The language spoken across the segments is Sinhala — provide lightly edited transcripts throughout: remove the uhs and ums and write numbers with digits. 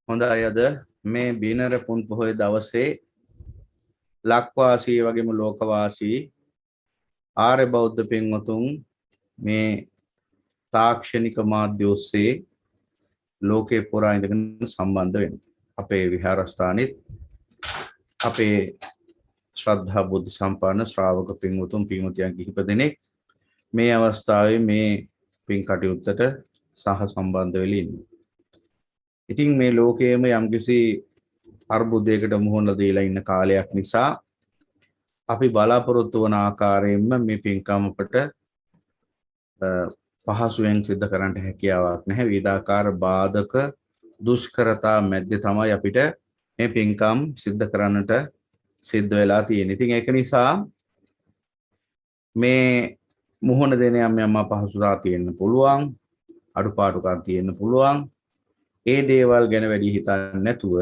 හොඳයි අද මේ බිනර පුන් පොහොය දවසේ ලක්වාසී වගේම ලෝකවාසී ආර්ය බෞද්ධ පින්වතුන් මේ තාක්ෂණික මාධ්‍ය ඔස්සේ ලෝකේ පුරා ඉඳගෙන සම්බන්ධ වෙනවා. අපේ විහාරස්ථානෙත් අපේ ශ්‍රද්ධා බුද්ධ සම්පන්න ශ්‍රාවක පින්වතුන් පින්වතියන් කිහිප දෙනෙක් මේ අවස්ථාවේ මේ පින් කටයුත්තට සහ සම්බන්ධ වෙලා ඉන්නවා. ඉතින් මේ ලෝකයේම යම්කිසි අර්බුදයකට මුහුණ දීලා ඉන්න කාලයක් නිසා අපි බලාපොරොත්තු වන ආකාරයෙන්ම මේ පින්කම අපට පහසුවෙන් සිද්ධ කරන්න හැකියාවක් නැහැ. විවිධාකාර බාධක දුෂ්කරතා මැද්දේ තමයි අපිට මේ පින්කම් සිද්ධ කරන්නට සිද්ධ වෙලා තියෙන්නේ. ඉතින් ඒක නිසා මේ මුහුණ දෙන යම් අපහසුතා තියෙන්න පුළුවන්, අඩුපාඩුකම් තියෙන්න පුළුවන්. ඒ දේවල් ගැන වැඩි හිතන්නේ නැතුව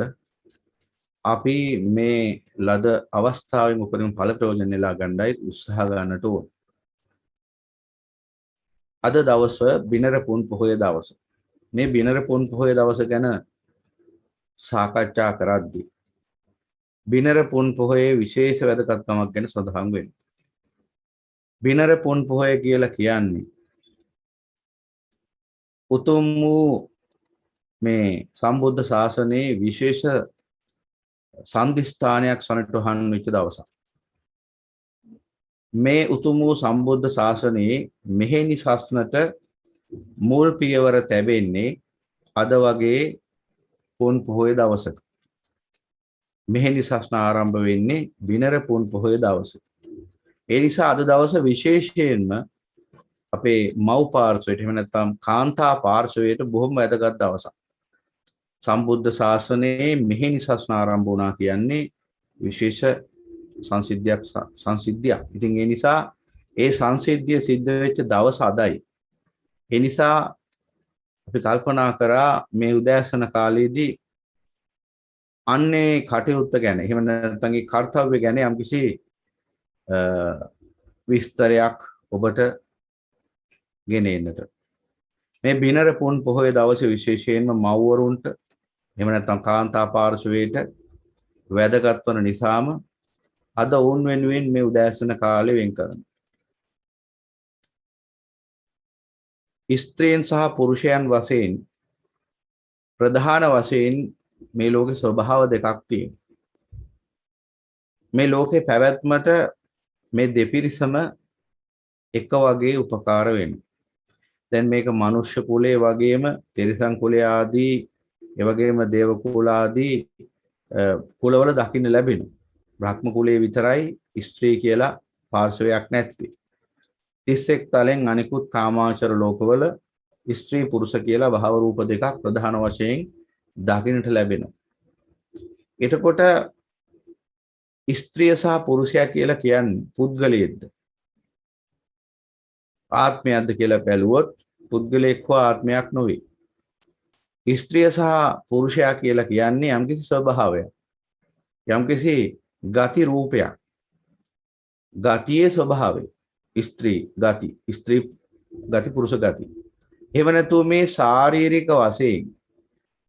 අපි මේ ලද අවස්ථාවෙන් උපරිම ඵල ප්‍රයෝජන නෙලා ගන්නයි උත්සාහ ගන්නට ඕන. අද දවස බිනර පුන් පොහොය දවස. මේ බිනර පුන් පොහොය දවස ගැන සාකච්ඡා කරද්දී බිනර පුන් පොහොයේ විශේෂ වැදගත්කමක් ගැන සඳහන් වෙනවා. බිනර පුන් පොහොය කියලා කියන්නේ උතුම් වූ මේ සම්බුද්ධ ශාසනයේ විශේෂ සම්දිස්ථානයක් සනිටුහන් වෙච්ච දවසක්. මේ උතුම් වූ සම්බුද්ධ ශාසනයේ මෙහෙණි සස්නට මුල් පියවර තැබෙන්නේ අද වගේ පුන් පොහොය දවසක. මෙහෙණි සස්න ආරම්භ වෙන්නේ බිනර පුන් පොහොය දවසේ. ඒ නිසා අද දවස විශේෂයෙන්ම අපේ මව් පාර්ශවයට එහෙම නැත්නම් කාන්තා පාර්ශවයට බොහොම වැදගත් දවසක්. සම්බුද්ධ ශාසනයේ මෙහෙණි සස්න ආරම්භ වුණා කියන්නේ විශේෂ සංසිද්ධියක්. ඉතින් ඒ නිසා ඒ සංසිද්ධිය සිද්ධ වෙච්ච දවස අදයි. ඒ නිසා අපි කල්පනා කරා මේ උදෑසන කාලයේදී අන්නේ කටයුත්ත ගැන එහෙම නැත්නම් ඒ කාර්යය ගැන යම්කිසි විස්තරයක් ඔබට ගෙන එන්නට. මේ බිනර පුන් පොහොය දවසේ විශේෂයෙන්ම මව්වරුන්ට එහෙම නැත්නම් කාන්තා පාර්ශවයට වැදගත් වන නිසාම අද වුන් වෙනුවෙන් මේ උදෑසන කාලේ වෙන් කරනවා. ස්ත්‍රීන් සහ පුරුෂයන් වශයෙන් ප්‍රධාන වශයෙන් මේ ලෝකේ ස්වභාව දෙකක් තියෙනවා. මේ ලෝකේ පැවැත්මට මේ දෙපිරිසම එක වගේ උපකාර වෙනවා. දැන් මේක මනුෂ්‍ය කුලයේ වගේම තිරිසන් කුලයේ ආදී ඒ වගේම දේව කුල ආදී කුලවල දකින්න ලැබෙනවා. බ්‍රහ්ම කුලයේ විතරයි ස්ත්‍රී කියලා පාර්ශවයක් නැත්තේ. 31 තලෙන් අනිකුත් කාමාවචර ලෝකවල ස්ත්‍රී පුරුෂ කියලා භව රූප දෙකක් ප්‍රධාන වශයෙන් දකින්නට ලැබෙනවා. එතකොට ස්ත්‍රිය සහ පුරුෂයා කියලා කියන්නේ පුද්ගලයෙක්ද ආත්මයක්ද කියලා බැලුවොත් පුද්ගලයෙක් හෝ ආත්මයක් නොවේ. ස්ත්‍රිය සහ පුරුෂයා කියලා කියන්නේ යම්කිසි ස්වභාවයක්. යම්කිසි ගති රූපයක්. ගතියේ ස්වභාවය. ස්ත්‍රී ගති පුරුෂ ගති. එහෙම නැතුව මේ ශාරීරික වශයෙන්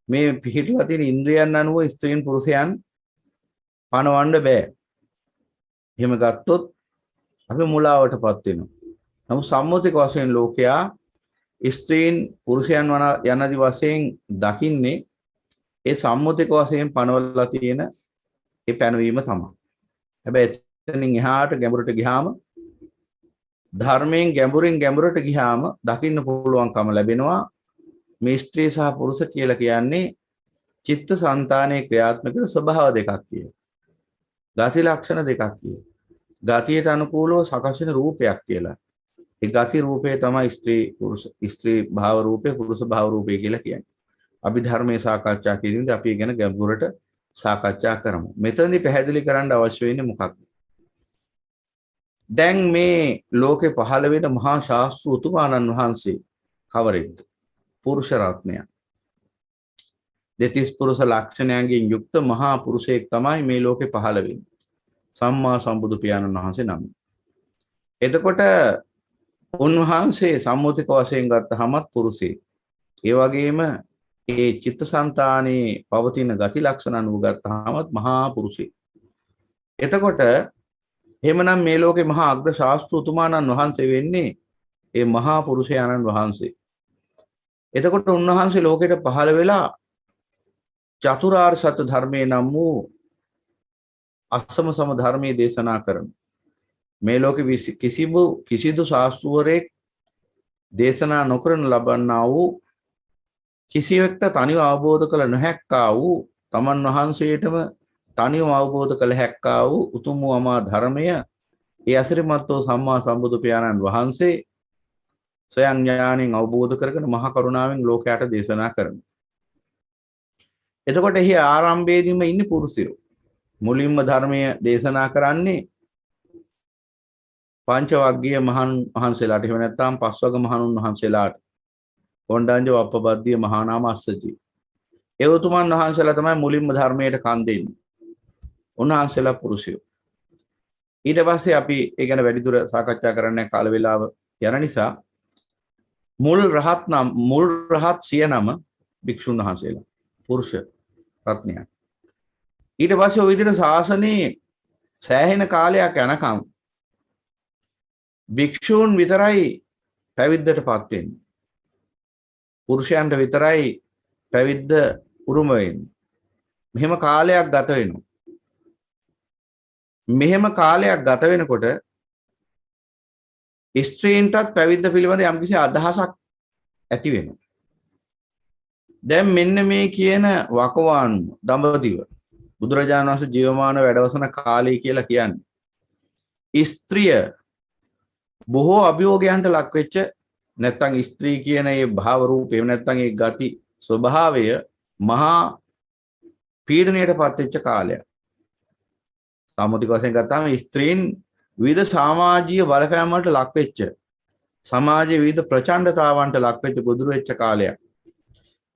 මේ පිහිටලා තියෙන ඉන්ද්‍රියන් අනුව ස්ත්‍රීන් පුරුෂයන් පණවන්න බෑ. එහෙම ගත්තොත් අපි මුලාවටපත් වෙනවා. නමුත් සම්මුතික වශයෙන් ලෝකයා ස්ත්‍රීන් පුරුෂයන් යනාදි වශයෙන් දකින්නේ ඒ සම්මුතික වශයෙන් පනවලා තියෙන ඒ පැනවීම තමයි. හැබැයි එතනින් එහාට ගැඹුරට ගියාම ධර්මයෙන් ගැඹුරට ගියාම දකින්න පුළුවන්කම ලැබෙනවා මේ ස්ත්‍රී සහ පුරුෂ කියලා කියන්නේ චිත්ත සංතානයේ ක්‍රියාත්මක ස්වභාව දෙකක් කියලා. ගති ලක්ෂණ දෙකක් කියලා. ගතියට අනුකූලව සකස් වෙන රූපයක් කියලා. ඒ ගති රූපේ තමයි ස්ත්‍රී භාව රූපේ පුරුෂ භාව රූපේ කියලා කියන්නේ. අපි ධර්මයේ සාකච්ඡා කිරීමේදී අපි ගැන ගැඹුරට සාකච්ඡා කරමු. මෙතනදී පැහැදිලි කරන්න අවශ්‍ය වෙන්නේ මොකක්ද? දැන් මේ ලෝකේ පහළ වෙන මහා ශාස්ත්‍ර උතුමාණන් වහන්සේ කවරෙක්ද? පුරුෂ රත්නය. දෙතිස් පුරුෂ ලක්ෂණයන්ගෙන් යුක්ත මහා පුරුෂයෙක් තමයි මේ ලෝකේ පහළ වෙන්නේ. සම්මා සම්බුදු පියාණන් වහන්සේ නම. එතකොට උන්වහන්සේ සම්මුතික වශයෙන් ගත්තහමත් පුරුෂයෙක්. ඒ වගේම ඒ චිත්තසංතානේ පවතින ගති ලක්ෂණ අනුව ගත්තාම මහා පුරුෂයෙක්. එතකොට එහෙමනම් මේ ලෝකේ මහා අග්‍ර ශාස්ත්‍රතුමාණන් වහන්සේ වෙන්නේ ඒ මහා පුරුෂයාණන් වහන්සේ. එතකොට උන්වහන්සේ ලෝකෙට පහළ වෙලා චතුරාර්ය සත්‍ය ධර්මයේ නම් වූ අස්සම සම ධර්මයේ දේශනා කරන මේ ලෝකෙ කිසිදු ශාස්ත්‍රවරයෙක් දේශනා නොකරන ලබන්නා වූ කිසිවෙක්ට තනිව අවබෝධ කළ නොහැක්කා වූ තමන් වහන්සේටම තනිව අවබෝධ කළ හැක්කා වූ උතුම් වූ අමා ධර්මය ඒ අසිරිමත් වූ සම්මා සම්බුදු පියාණන් වහන්සේ ස්වයං ඥාණයෙන් අවබෝධ කරගෙන මහා කරුණාවෙන් ලෝකයට දේශනා කරනවා. එතකොට එහි ආරම්භයේදීම ඉන්නේ පුරුෂයෝ. මුලින්ම ධර්මය දේශනා කරන්නේ පංච වග්ගීය මහන් වහන්සේලාට. එහෙම නැත්නම් පස්වග මහණුන් වහන්සේලාට. කොණ්ඩඤ්ඤ වප්පබද්දිය මහා නාම අස්සජි. ඒ උතුමන් වහන්සේලා තමයි මුලින්ම ධර්මයට කන් දෙන්නේ. උන්වහන්සේලා පුරුෂයෝ. ඊට පස්සේ අපි ඒ ගැන වැඩිදුර සාකච්ඡා කරන්න කාල වේලාව යන නිසා මුල් රහත් සිය නම භික්ෂුන් වහන්සේලා පුරුෂ රත්නයන්. ඊට පස්සේ ওই විදිහට ශාසනයේ සෑහෙන කාලයක් යනකම් භික්ෂූන් විතරයි පැවිද්දටපත් වෙන්නේ. පුරුෂයන්ට විතරයි පැවිද්ද උරුම වෙන්නේ. මෙහෙම කාලයක් ගත වෙනවා. මෙහෙම කාලයක් ගත වෙනකොට ස්ත්‍රීන්ටත් පැවිද්ද පිළිබඳ යම්කිසි අදහසක් ඇති වෙනවා. දැන් මෙන්න මේ කියන වකවාන් දඹදිව බුදුරජාණන් වහන්සේ ජීවමාන වැඩවසන කාලය කියලා කියන්නේ ස්ත්‍රිය බොහෝ අභියෝගයන්ට ලක් වෙච්ච නැත්නම් ස්ත්‍රී කියන ඒ භාව රූපය නැත්නම් ඒ ගති ස්වභාවය මහා පීඩණයටපත් වෙච්ච කාලයක්. සාමුද්‍රික වශයෙන් ගත්තාම ස්ත්‍රීන් විවිධ සමාජීය බලපෑම් වලට ලක් වෙච්ච සමාජයේ විවිධ ප්‍රචණ්ඩතාවන්ට ලක් වෙච්ච ගොදුරු වෙච්ච කාලයක්.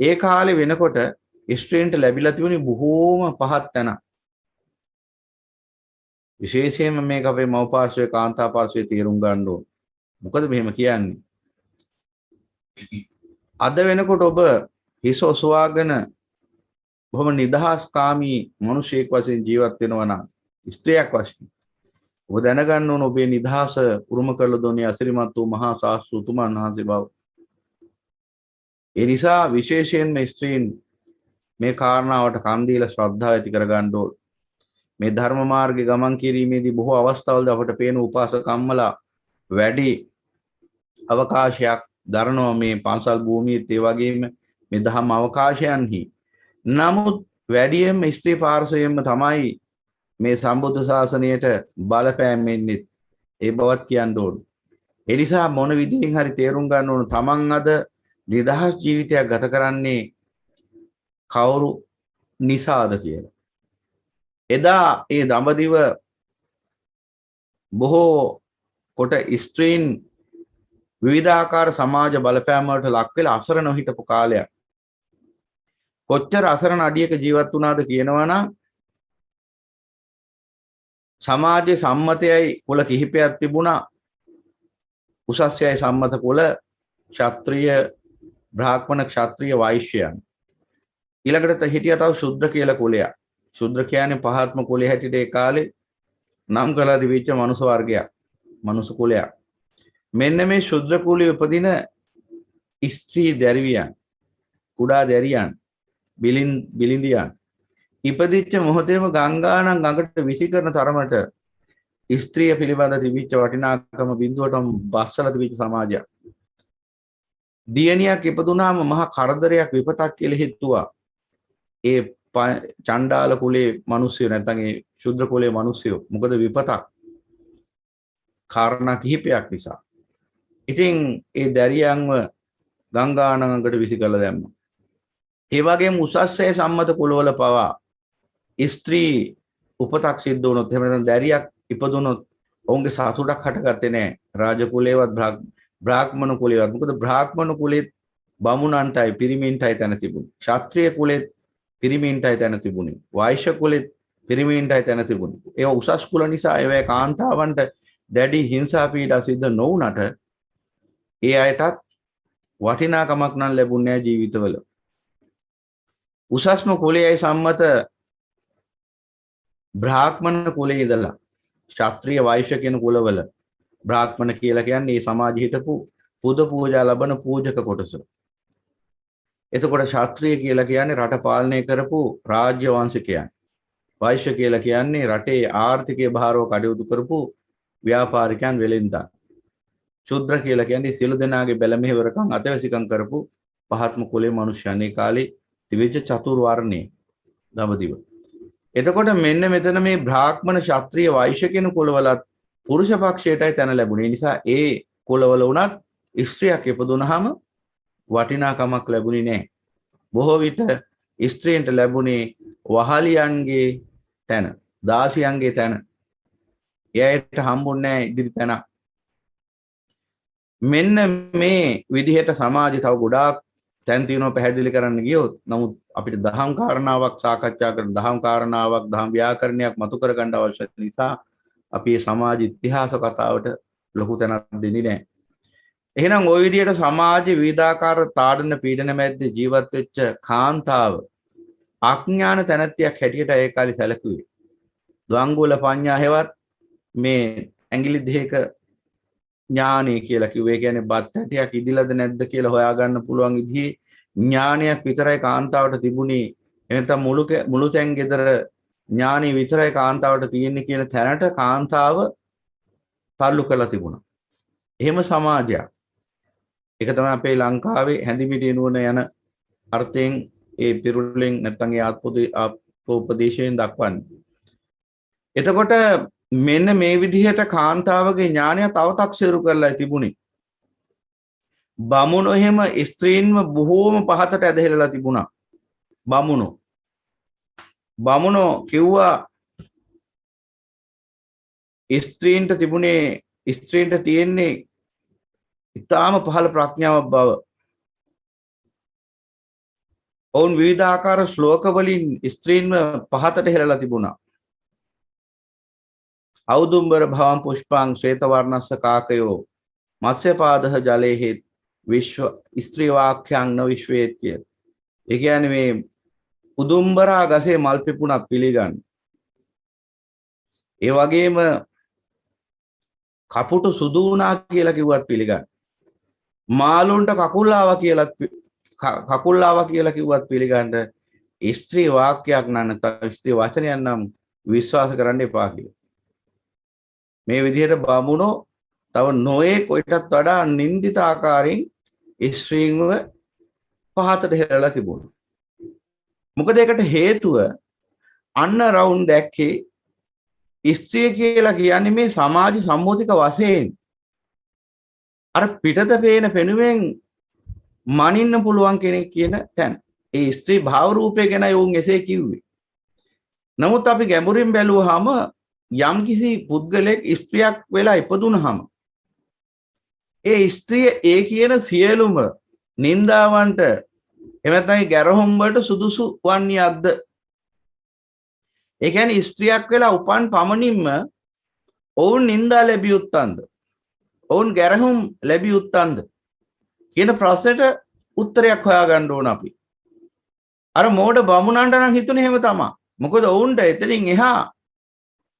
ඒ කාලේ වෙනකොට ස්ත්‍රීන්ට ලැබිලා තිබුණේ බොහෝම පහත් තැන. විශේෂයෙන්ම මේක අපේ මව් පාර්ශ්වයේ කාන්තා පාර්ශ්වයේ තේරුම් ගන්න ඕන. මොකද මෙහෙම කියන්නේ? අද වෙනකොට ඔබ හිස ඔසවාගෙන බොහොම නිදහස්කාමී මිනිසෙක් වශයෙන් ජීවත් වෙනවා නම් ස්ත්‍රියක් වශයෙන් ඔබ දැනගන්න ඕන ඔබේ නිදහස උරුම කරලා දුන්නේ අසිරිමත් වූ මහා ශාස්ත්‍රතුමන් වහන්සේ බව. ඒ නිසා විශේෂයෙන්ම ස්ත්‍රීන් මේ කාරණාවට කන් දීලා ශ්‍රද්ධාව ඇති කර ගන්න ඕන. මේ ධර්ම මාර්ගයේ ගමන් කිරීමේදී බොහෝ අවස්ථාවලදී අපට පේන උපාසකම්මලා වැඩි අවකාශයක් දරනවා මේ පන්සල් භූමියේත් ඒ වගේම මේ ධම්ම අවකාශයන්හි. නමුත් වැඩියෙන්ම ස්ත්‍රී පාර්ශවයෙන්ම තමයි මේ සම්බුද්ධ ශාසනයට බලපෑම් වෙන්නේ. ඒ බවත් කියන්න ඕන. ඒ නිසා මොන විදිහෙන් හරි තේරුම් ගන්න ඕන තමන් අද නිදහස් ජීවිතයක් ගත කරන්නේ කවුරු නිසාද කියලා. එදා ඒ දඹදිව බොහෝ කොට ස්ත්‍රීන් විවිධාකාර සමාජ බලපෑම් වලට ලක් වෙලා අසරණ හිටපු කාලයක්. කොච්චර අසරණ අඩියක ජීවත් වුණාද කියනවනම් සමාජයේ සම්මතයයි කුල කිහිපයක් තිබුණා. උසස්යයි සම්මත කුල ක්ෂත්‍රීය බ්‍රාහ්මණ ක්ෂත්‍රීය වෛශ්‍යයන්. ඊළඟට හිටියා තව ශුද්‍ර කියලා කුලයක්. ශුද්‍ර කියන්නේ පහත්ම කුලයේ හැටියට ඒ කාලේ නම් කළා දිවිච්ච මනුස්ස වර්ගයක්. මනුස්ස කුලයක්. මෙන්න මේ ශුද්‍ර කුලයේ උපදින ස්ත්‍රී දැරිවියන්, කුඩා දැරියන්, බිලින්දියන් ඉපදිච්ච මොහොතේම ගංගානම් ගඟට විසි කරන තරමට ස්ත්‍රිය පිළිබඳ තිබිච්ච වටිනාකම බිඳුවටම බස්සලා තිබිච්ච සමාජයක්. දියණියක් ඉපදුනාම මහා කරදරයක් විපතක් කියලා හිතුවා. ඒ චණ්ඩාල කුලේ මිනිස්සු නැත්නම් ඒ ශුද්‍ර කුලේ මිනිස්සු. මොකද විපතක් කාරණා කිහිපයක් නිසා. ඉතින් ඒ දැරියන්ව ගංගානගඟට විසි කළ දැම්මා. ඒ වගේම උසස්සේ සම්මත කුලවල පවා ස්ත්‍රී උපතක් සිද්ධ වුණොත් එහෙම නැත්නම් දැරියක් ඉපදුනොත් ඔවුන්ගේ සතුටක් හටගත්තේ නැහැ. රාජ කුලේවත් බ්‍රාහ්මණ කුලේවත්. මොකද බ්‍රාහ්මණ කුලෙත් බමුණන්ටයි පිරිමින්ටයි තැන තිබුණේ. ක්ෂත්‍රීය කුලෙත් පිරිමින්ටයි තැන තිබුණේ. වෛශ්‍ය කුලෙත් පිරිමින්ටයි තැන තිබුණේ. ඒ උසස් කුල නිසා ඒවැ කාන්තාවන්ට දැඩි හිංසා පීඩා සිද්ධ නොවුනට ඒ අයටත් වටිනාකමක් නම් ලැබුණේ නැහැ ජීවිතවල. උසස්ම කුලයයි සම්මත බ්‍රාහ්මණ කුලයේ ඉඳලා ක්ෂත්‍රීය වෛශ්‍ය කියන කුලවල බ්‍රාහ්මණ කියලා කියන්නේ මේ සමාජෙ හිටපු පුද පූජා ලබන පූජක කොටස. එතකොට ක්ෂත්‍රීය කියලා කියන්නේ රට පාලනය කරපු රාජ්‍ය වංශිකයන්. වෛශ්‍ය කියලා කියන්නේ රටේ ආර්ථිකය භාරව කටයුතු කරපු ව්‍යාපාරිකයන් වෙලෙන්දා. ශුද්‍ර කියලා කියන්නේ සියලු දෙනාගේ බැල මෙහෙවරකම් අතවැසිකම් කරපු පහත්ම කුලයේ මිනිස්යන්. ඒ කාලේ තිබිච්ච චතුර් වර්ණයේ දඹදිව. එතකොට මෙන්න මෙතන මේ බ්‍රාහ්මණ ක්ෂත්‍රීය වෛශ්‍ය කියන කුලවලත් පුරුෂ පක්ෂයටයි තැන ලැබුණේ. නිසා ඒ කුලවල උනත් ස්ත්‍රියක් ඉපදුනහම වටිනාකමක් ලැබුණේ නැහැ. බොහෝ විට ස්ත්‍රීන්ට ලැබුණේ වහලියන්ගේ තැන, දාසියන්ගේ තැන. එයාට හම්බුන්නේ නැහැ ඉදිරි තැන. මෙන්න මේ විදිහට සමාජය තව ගොඩාක් තැන් තියෙනවා පැහැදිලි කරන්න ගියොත්. නමුත් අපිට දහම් කාරණාවක් සාකච්ඡා කරන දහම් කාරණාවක් දහම් ව්‍යාකරණයක් මතු කරගන්න අවශ්‍ය නිසා අපි මේ සමාජ ඉතිහාස කතාවට ලොකු තැනක් දෙන්නේ නැහැ. එහෙනම් ওই විදිහට සමාජයේ විවිධාකාර තාඩන පීඩන මැද්දේ ජීවත් වෙච්ච කාන්තාව අඥාන තැනැත්තියක් හැටියට ඒ කාලේ සැලකුවේ. ද්වංගුල පඤ්ඤා හේවත් මේ ඇඟිලි දෙක ඥානය කියලා කිව්වේ. කියන්නේ බත් හැටියක් ඉදිලාද නැද්ද කියලා හොයාගන්න පුළුවන් විදිහේ ඥානයක් විතරයි කාන්තාවට තිබුණේ. එහෙනම් මුළු තැන් ගෙදර ඥානෙ විතරයි කාන්තාවට තියෙන්නේ කියන තැනට කාන්තාව තල්ලු කරලා තිබුණා. එහෙම සමාජයක්. ඒක තමයි අපේ ලංකාවේ හැඳිමිටි නුවණ යන අර්ථයෙන් ඒ පිරුලෙන් නැත්නම් ඒ ආත්මෝපදේශයෙන් දක්වන්නේ. එතකොට මෙන්න මේ විදිහට කාන්තාවගේ ඥානය තව තක්සේරු කරලා තිබුණේ. බමුණු එහෙම ස්ත්‍රීන්ව බොහෝම පහතට ඇදහිලා තිබුණා. බමුණෝ කිව්වා ස්ත්‍රීන්ට තියෙන්නේ ඉතාම පහළ ප්‍රඥාවක් බව. ඔවුන් විවිධාකාර ශ්ලෝක වලින් ස්ත්‍රීන්ව පහතට හෙළලා තිබුණා. ඖදුම්බර භවං පුෂ්පං ශ්වේත වර්ණස්ස කාකයෝ මත්ස්‍යපාදහ ජලේහි විශ්ව ස්ත්‍රී වාක්‍යං න විශ්වේත්‍ය. ඒ කියන්නේ මේ උදුම්බරා ගසේ මල් පිපුණක් පිළිගන්න. ඒ වගේම කපුටු සුදු වුණා කියලා කිව්වත් පිළිගන්න. මාළුන්ට කකුල් ආවා කියලා කිව්වත් පිළිගන්න. ස්ත්‍රී වාක්‍යයක් නැත්නම් ස්ත්‍රී වචනයක් නම් විශ්වාස කරන්න එපා කියලා. මේ විදිහට බමුණෝ තව නොයේ කොයිටත් වඩා නින්දිත ආකාරයෙන් ස්ත්‍රීන්ව පහතට හෙළලා තිබුණා. මොකද ඒකට හේතුව අන්න රවුන් දැක්කේ ස්ත්‍රිය කියලා කියන්නේ මේ සමාජ සම්මුතික වශයෙන් අර පිටත පේන පෙනුමෙන් මනින්න පුළුවන් කෙනෙක් කියන තැන. ඒ ස්ත්‍රී භාව රූපය ගැනයි වුන් එසේ කිව්වේ. නමුත් අපි ගැඹුරින් බැලුවාම යම්කිසි පුද්ගලෙක් ස්ත්‍රියක් වෙලා ඉපදුනහම ඒ ස්ත්‍රිය ඒ කියන සියලුම නින්දාවන්ට එමෙතනයි ගැරහොම් වලට සුදුසු වන්නේක්ද? ඒ කියන්නේ ස්ත්‍රියක් වෙලා උපන් පමණින්ම ඔවුන් නින්දා ලැබිය යුත්තන්ද? ඔවුන් ගැරහොම් ලැබිය යුත්තන්ද? කියන ප්‍රශ්නෙට උත්තරයක් හොයාගන්න ඕන අපි. අර මෝඩ බමුණන්ට නම් හිතුනේ එහෙම තමයි. මොකද ඔවුන්ට එතනින් එහා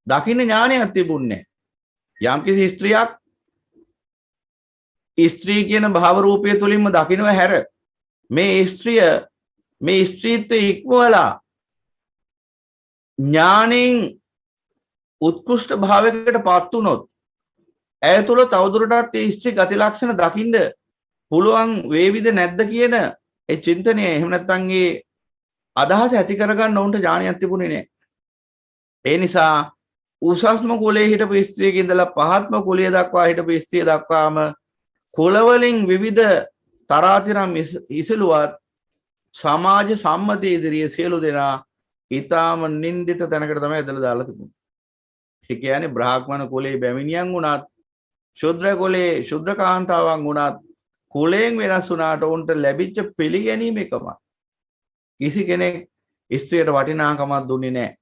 දකින්න ඥානයක් තිබුණේ නැහැ. යම්කිසි ස්ත්‍රියක් ස්ත්‍රී කියන භාව රූපය තුලින්ම දකින්නව හැර මේ ස්ත්‍රීත්වයේ ඉක්මවලා ඥාණයෙන් උත්කෘෂ්ඨ භාවයකට පත් වුණොත් ඇය තුළ තවදුරටත් ඒ ස්ත්‍රී ගති ලක්ෂණ දකින්න පුළුවන් වේවිද නැද්ද කියන ඒ චින්තනය එහෙම නැත්නම් ඒ අදහස ඇති කරගන්න උන්ට ඥානයක් තිබුණේ නැහැ. ඒ නිසා උසස්ම කුලයේ හිටපු ස්ත්‍රියක ඉඳලා පහත්ම කුලයේ දක්වා හිටපු ස්ත්‍රිය දක්වාම කුලවලින් විවිධ තරාතිරම් ඉසලුවත් සමාජ සම්මතයේ ඉදිරියේ සියලු දෙනා ඊටාම නින්දිත තැනකට තමයි ඇදලා දාලා තිබුණේ. ඒ කියන්නේ බ්‍රාහ්මණ කුලයේ බැමිණියන් වුණත් ශුද්‍ර කුලයේ ශුද්‍ර කාන්තාවන් වුණත් කුලයෙන් වෙනස් වුණාට උන්ට ලැබිච්ච පිළිගැනීම එකමයි. කිසි කෙනෙක් ස්ත්‍රියට වටිනාකමක් දුන්නේ නැහැ.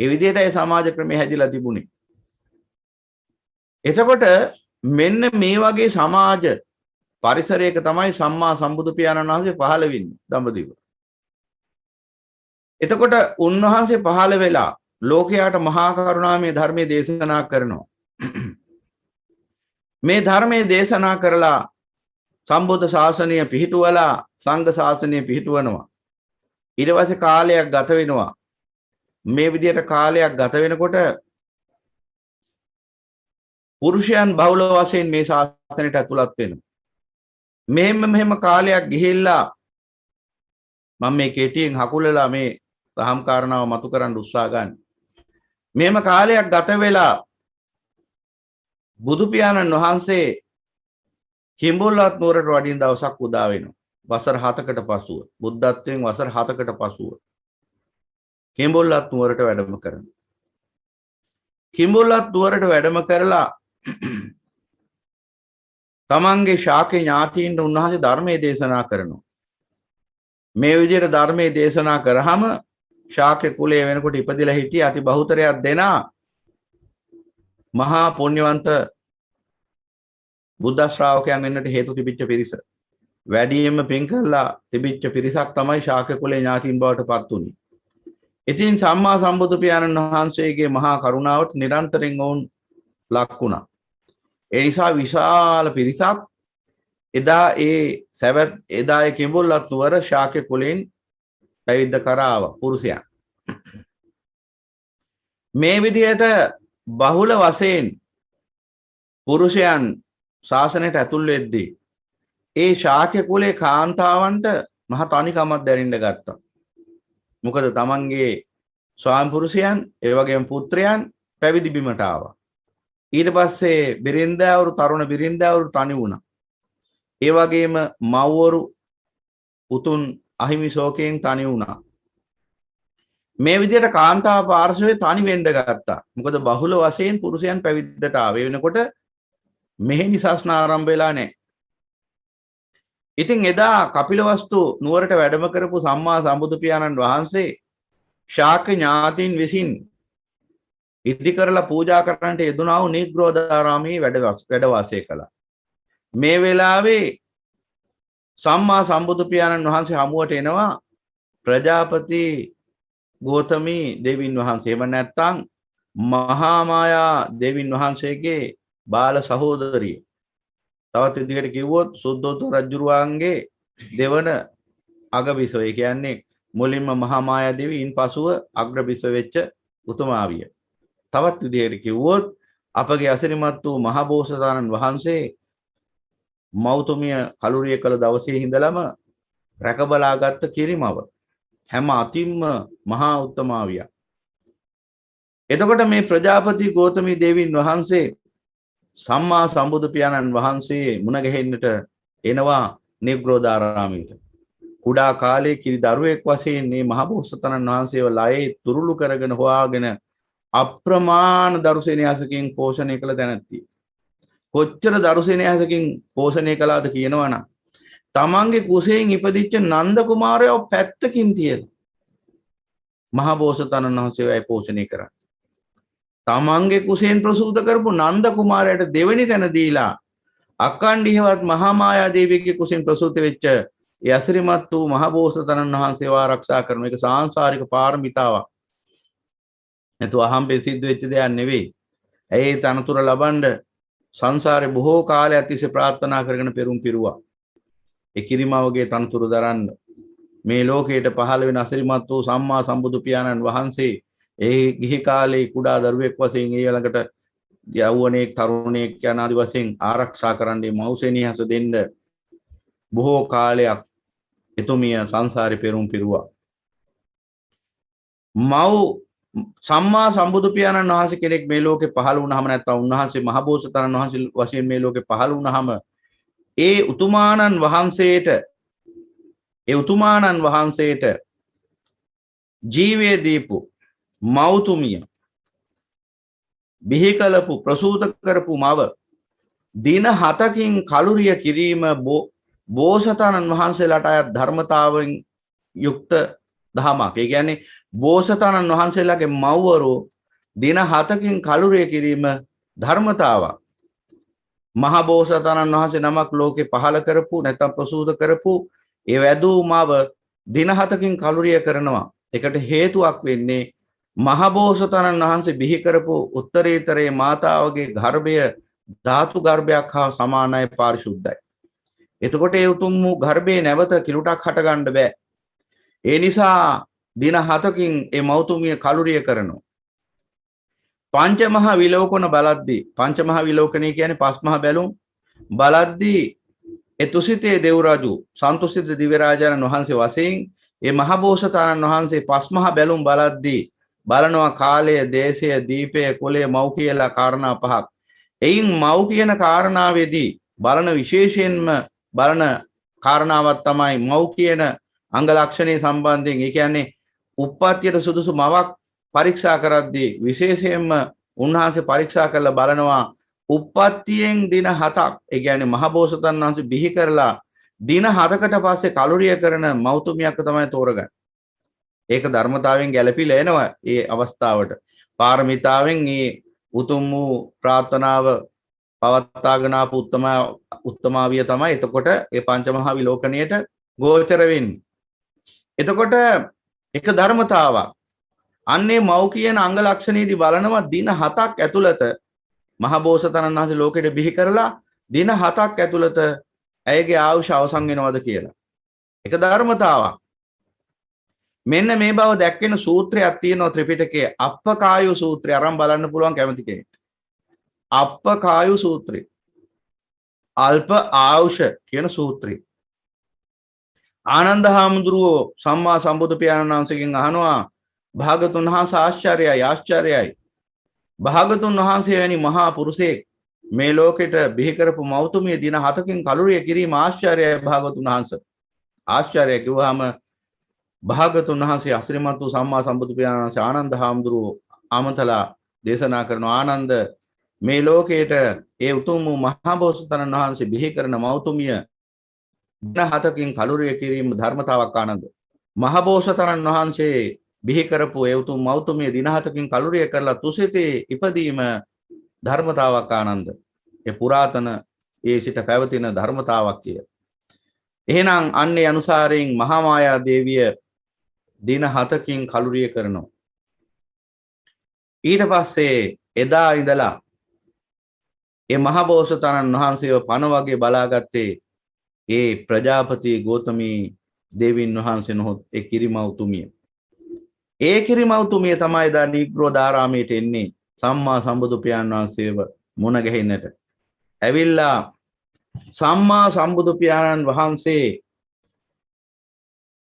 ඒ විදිහටයි සමාජ ක්‍රමය හැදිලා තිබුණේ. එතකොට මෙන්න මේ වගේ සමාජ පරිසරයක තමයි සම්මා සම්බුදු පියාණන් වහන්සේ පහළ වෙන්නේ දඹදිව. එතකොට උන්වහන්සේ පහළ වෙලා ලෝකයාට මහා කරුණාමය ධර්මයේ දේශනා කරනවා. මේ ධර්මයේ දේශනා කරලා සම්බුද්ධ ශාසනය පිහිටුවලා සංඝ ශාසනය පිහිටුවනවා. ඊට පස්සේ කාලයක් ගත වෙනවා. මේ විදිහට කාලයක් ගත වෙනකොට පුරුෂයන් බහුල වශයෙන් මේ ශාසනයට ඇතුළත් වෙනවා. මෙහෙම කාලයක් ගිහිල්ලා මම මේ කෙටියෙන් හකුලලා මේ දහම් කාරණාව මතු කරන්න උත්සාහ ගන්න. මෙහෙම කාලයක් ගත වෙලා බුදු පියාණන් වහන්සේ කිඹුල්වත් නුවරට වඩින දවසක් උදා වෙනවා. වසර 7කට පසුව බුද්ධත්වයෙන් වසර 7කට පසුව කිඹුල්වත් නුවරට වැඩම කරනවා. කිඹුල්වත් නුවරට වැඩම කරලා තමන්ගේ ශාක්‍ය ඥාතීන්ට උන්වහන්සේ ධර්මයේ දේශනා කරනවා. මේ විදිහට ධර්මයේ දේශනා කරාම ශාක්‍ය කුලයේ වෙනකොට ඉපදිලා හිටිය අති බහුතරයක් දෙනා මහා පුණ්‍යවන්ත බුද්ධ ශ්‍රාවකයන් වෙන්නට හේතු තිබිච්ච පිරිස. වැඩියෙන්ම පින් කළා තිබිච්ච පිරිසක් තමයි ශාක්‍ය කුලේ ඥාතීන් බවට පත් වුනේ. ඉතින් සම්මා සම්බුදු පියාණන් වහන්සේගේ මහා කරුණාවට නිරන්තරයෙන් වුන් ලක් වුණා. ඒ නිසා විශාල පිරිසක් එදා ඒ කිඹුල්වත් නුවර ශාක්‍ය කුලයෙන් පැවිද්ද කරාව පුරුෂයන්. මේ විදිහට බහුල වශයෙන් පුරුෂයන් ශාසනයට ඇතුල් වෙද්දී ඒ ශාක්‍ය කුලේ කාන්තාවන්ට මහ තනිකමක් දැනෙන්න ගත්තා. මොකද තමන්ගේ ස්වාම පුරුෂයන් ඒ වගේම පුත්‍රයන් පැවිදි බිමට ආවා. ඊට පස්සේ බිරින්දෑවරු තරුණ බිරින්දෑවරු තනි වුණා. ඒ වගේම මව්වරු උතුන් අහිමි ශෝකයෙන් තනි වුණා. මේ විදිහට කාන්තාව පාර්ශවයේ තනි වෙන්න ගත්තා. මොකද බහුල වශයෙන් පුරුෂයන් පැවිද්දට ආවේ වෙනකොට මෙහෙණි ශාසන ආරම්භ වෙලා නැහැ. ඉතින් එදා කපිලවස්තු නුවරට වැඩම කරපු සම්මා සම්බුදු පියාණන් වහන්සේ ශාක්‍ය ඥාතීන් විසින් ඉදි කරලා පූජා කරන්නට යෙදුනා වූ නිග්‍රෝධාරාමයේ වැඩ වාසය කළා. මේ වෙලාවේ සම්මා සම්බුදු පියාණන් වහන්සේ හමුවට එනවා ප්‍රජාපති ගෝතමී දෙවියන් වහන්සේ. එහෙම නැත්නම් මහා මායා දෙවියන් වහන්සේගේ බාල සහෝදරිය. තවත් විදිහට කිව්වොත් සුද්ධෝදන රජුරුවන්ගේ දෙවන අගබිසව. ඒ කියන්නේ මුලින්ම මහා මායා දෙවියන් පසුව අග්‍රබිසව වෙච්ච උතුමාවිය. තවත් විදිහට කිව්වොත් අපගේ අසිරිමත් වූ මහ බෝසතාණන් වහන්සේ මෞතුමිය කලුරිය කළ දවසේ ඉඳලම රැකබලාගත් කිරිමව. හැම අතින්ම මහා උත්තමාවිය. එතකොට මේ ප්‍රජාපති ගෝතමී දේවීන් වහන්සේ සම්මා සම්බුදු පියාණන් වහන්සේ මුණ ගැහෙන්නට එනවා නිග්‍රෝධාරාමයට. කුඩා කාලේ කිරි දරුවෙක් වශයෙන් මේ මහ බෝසතාණන් වහන්සේව ලයේ තුරුළු කරගෙන හොයාගෙන අප්‍රමාණ දරුසෙනෙහසකින් පෝෂණය කළ දැනැත්තිය. කොච්චර දරුසෙනෙහසකින් පෝෂණය කළාද කියනවනම් තමන්ගේ කුසයෙන් ඉපදිච්ච නන්ද කුමාරයව පැත්තකින් තියලා මහ බෝසතාණන් වහන්සේවයි පෝෂණය කරන්නේ. තමන්ගේ කුසයෙන් ප්‍රසූත කරපු නන්ද කුමාරයාට දෙවෙනි තැන දීලා අක්කණ්ඩියවත් මහා මායා දේවියගේ කුසෙන් ප්‍රසූත වෙච්ච ඒ අසිරිමත් වූ මහ බෝසතාණන් වහන්සේව ආරක්ෂා කරන එක සාංශාරික පාරමිතාවක්. නැතු අහම්බෙන් සිද්ධ වෙච්ච දෙයක් නෙවෙයි. ඒ තනතුර ලබන්න සංසාරේ බොහෝ කාලයක් තිස්සේ ප්‍රාර්ථනා කරගෙන පෙරම් පිරුවා. ඒ කිරිමවගේ තනතුරු දරන්න මේ ලෝකයට පහළ වෙන අසිරිමත් වූ සම්මා සම්බුදු පියාණන් වහන්සේ ඒ ගිහි කාලේ කුඩා දරුවෙක් වශයෙන් ඒ ළඟට යෞවනයෙක් තරුණයෙක් යන ආදි වශයෙන් ආරක්ෂා කරන්නේ මෞසෙනිහස දෙන්න බොහෝ කාලයක් එතුමිය සංසාරේ පෙරම් පිරුවා. සම්මා සම්බුදු පියාණන් වහන්සේ කෙනෙක් මේ ලෝකේ පහළ වුණාම නැත්නම් උන්වහන්සේ මහ බෝසතාණන් වහන්සේ වශයෙන් මේ ලෝකේ පහළ වුණාම ඒ උතුමාණන් වහන්සේට ජීවය දීපු මෞතුමිය බිහි කළපු ප්‍රසූත කරපු මව දින 7කින් කලුරිය කිරීම බෝසතාණන් වහන්සේලාට අයත් ධර්මතාවෙන් යුක්ත දහමක්. ඒ කියන්නේ බෝසතාණන් වහන්සේලාගේ මව්වරු දින 7කින් කලුරිය කිරීම ධර්මතාවක්. මහ බෝසතාණන් වහන්සේ නමක් ලෝකේ පහළ කරපු නැත්නම් ප්‍රසූත කරපු ඒ වැදූ මව දින 7කින් කලුරිය කරනවා. ඒකට හේතුවක් වෙන්නේ මහබෝසතාණන් වහන්සේ බිහි කරපු උත්තරීතරයේ මාතාවගේ ගර්භය ධාතු ගර්භයක් හා සමානයි පාරිශුද්ධයි. එතකොට ඒ උතුම් වූ ගර්භයේ නැවත කිලුටක් හටගන්න බෑ. ඒ නිසා දින 7කින් ඒ මෞතුමිය කලුරිය කරනවා. පංචමහා විලෝකන බලද්දී පංචමහා විලෝකණය කියන්නේ පස්මහා බැලුම් බලද්දී ඒ තුසිතේ දෙව් රජු සන්තුසිත දිව්‍ය රාජානන් වහන්සේ වශයෙන් ඒ මහබෝසතාණන් වහන්සේ පස්මහා බැලුම් බලද්දී බලනවා කාලය, දේශය, දීපය, කුලය, මව් කියලා කාරණා පහක්. එයින් මව් කියන කාරණාවේදී බලන විශේෂයෙන්ම බලන කාරණාවක් තමයි මව් කියන අංග ලක්ෂණේ සම්බන්ධයෙන්. ඒ කියන්නේ උප්පත්තියට සුදුසු මවක් පරීක්ෂා කරද්දී විශේෂයෙන්ම උන්වහන්සේ පරීක්ෂා කරලා බලනවා උප්පත්තියෙන් දින 7ක්. ඒ කියන්නේ මහබෝසතාණන් වහන්සේ බිහි කරලා දින 7කට පස්සේ කලුරිය කරන මෞතුමියක් තමයි තෝරගන්නේ. ඒක ධර්මතාවයෙන් ගැළපීලා එනවා ඒ අවස්ථාවට. පාරමිතාවෙන් මේ උතුම් වූ ප්‍රාර්ථනාව පවත්වාගෙන ආපු උත්තමාවිය තමයි එතකොට ඒ පංචමහා විලෝකණයට ගෝචර වෙන්නේ. එතකොට එක ධර්මතාවක් අන්නේ මව් කියන අංග ලක්ෂණයේදී බලනවා දින 7ක් ඇතුළත මහබෝසතාණන් වහන්සේ ලෝකෙට බිහි කරලා දින 7ක් ඇතුළත ඇයගේ ආයුෂ අවසන් වෙනවද කියලා. එක ධර්මතාවක්. මෙන්න මේ බව දැක්වෙන සූත්‍රයක් තියෙනවා ත්‍රිපිටකයේ අප්පකායු සූත්‍රය අරන් බලන්න පුළුවන් කැමති කෙනෙක්. අප්පකායු සූත්‍රය. අල්ප ආයුෂ කියන සූත්‍රය. ආනන්ද හාමුදුරුවෝ සම්මා සම්බුදු පියාණන් වහන්සේගෙන් අහනවා භාගතුන් වහන්සේ ආශ්චර්යයි. භාගතුන් වහන්සේ වැනි මහා පුරුෂයෙක් මේ ලෝකෙට බිහි කරපු මෞතුමිය දින 7කින් කලුරිය කිරීම ආශ්චර්යයි භාගතුන් වහන්සේ. ආශ්චර්යය කිව්වහම භාගතුන් වහන්සේ අසිරිමත් වූ සම්මා සම්බුදු පියාණන් වහන්සේ ආනන්ද හාමුදුරුවෝ ආමතලා දේශනා කරන ආනන්ද මේ ලෝකයට ඒ උතුම් වූ මහා බෝසතාණන් වහන්සේ බිහි කරන මෞතුමිය දින 7කින් කලුරිය කිරීම ධර්මතාවක් ආනන්ද. මහා බෝසතාණන් වහන්සේ බිහි කරපු ඒ උතුම් මෞතුමිය දින 7කින් කලුරිය කරලා තුසිතේ ඉපදීම ධර්මතාවක් ආනන්ද. ඒ පුරාතන ඒ සිට පැවතින ධර්මතාවක් කිය. එහෙනම් අන්නේ අනුසාරයෙන් මහා මායා දේවිය දින 7කින් කලුරිය කරනවා. ඊට පස්සේ එදා ඉඳලා ඒ මහා බෝසතාණන් වහන්සේව පණ වගේ බලාගත්තේ ඒ ප්‍රජාපති ගෝතමී දේවින් වහන්සේ නොහොත් ඒ කිරිමෞතුමිය. ඒ කිරිමෞතුමිය තමයි දා නිග්‍රෝධාරාමයට එන්නේ සම්මා සම්බුදු පියාණන් වහන්සේව මුණ ගැහෙන්නට. ඇවිල්ලා සම්මා සම්බුදු පියාණන් වහන්සේ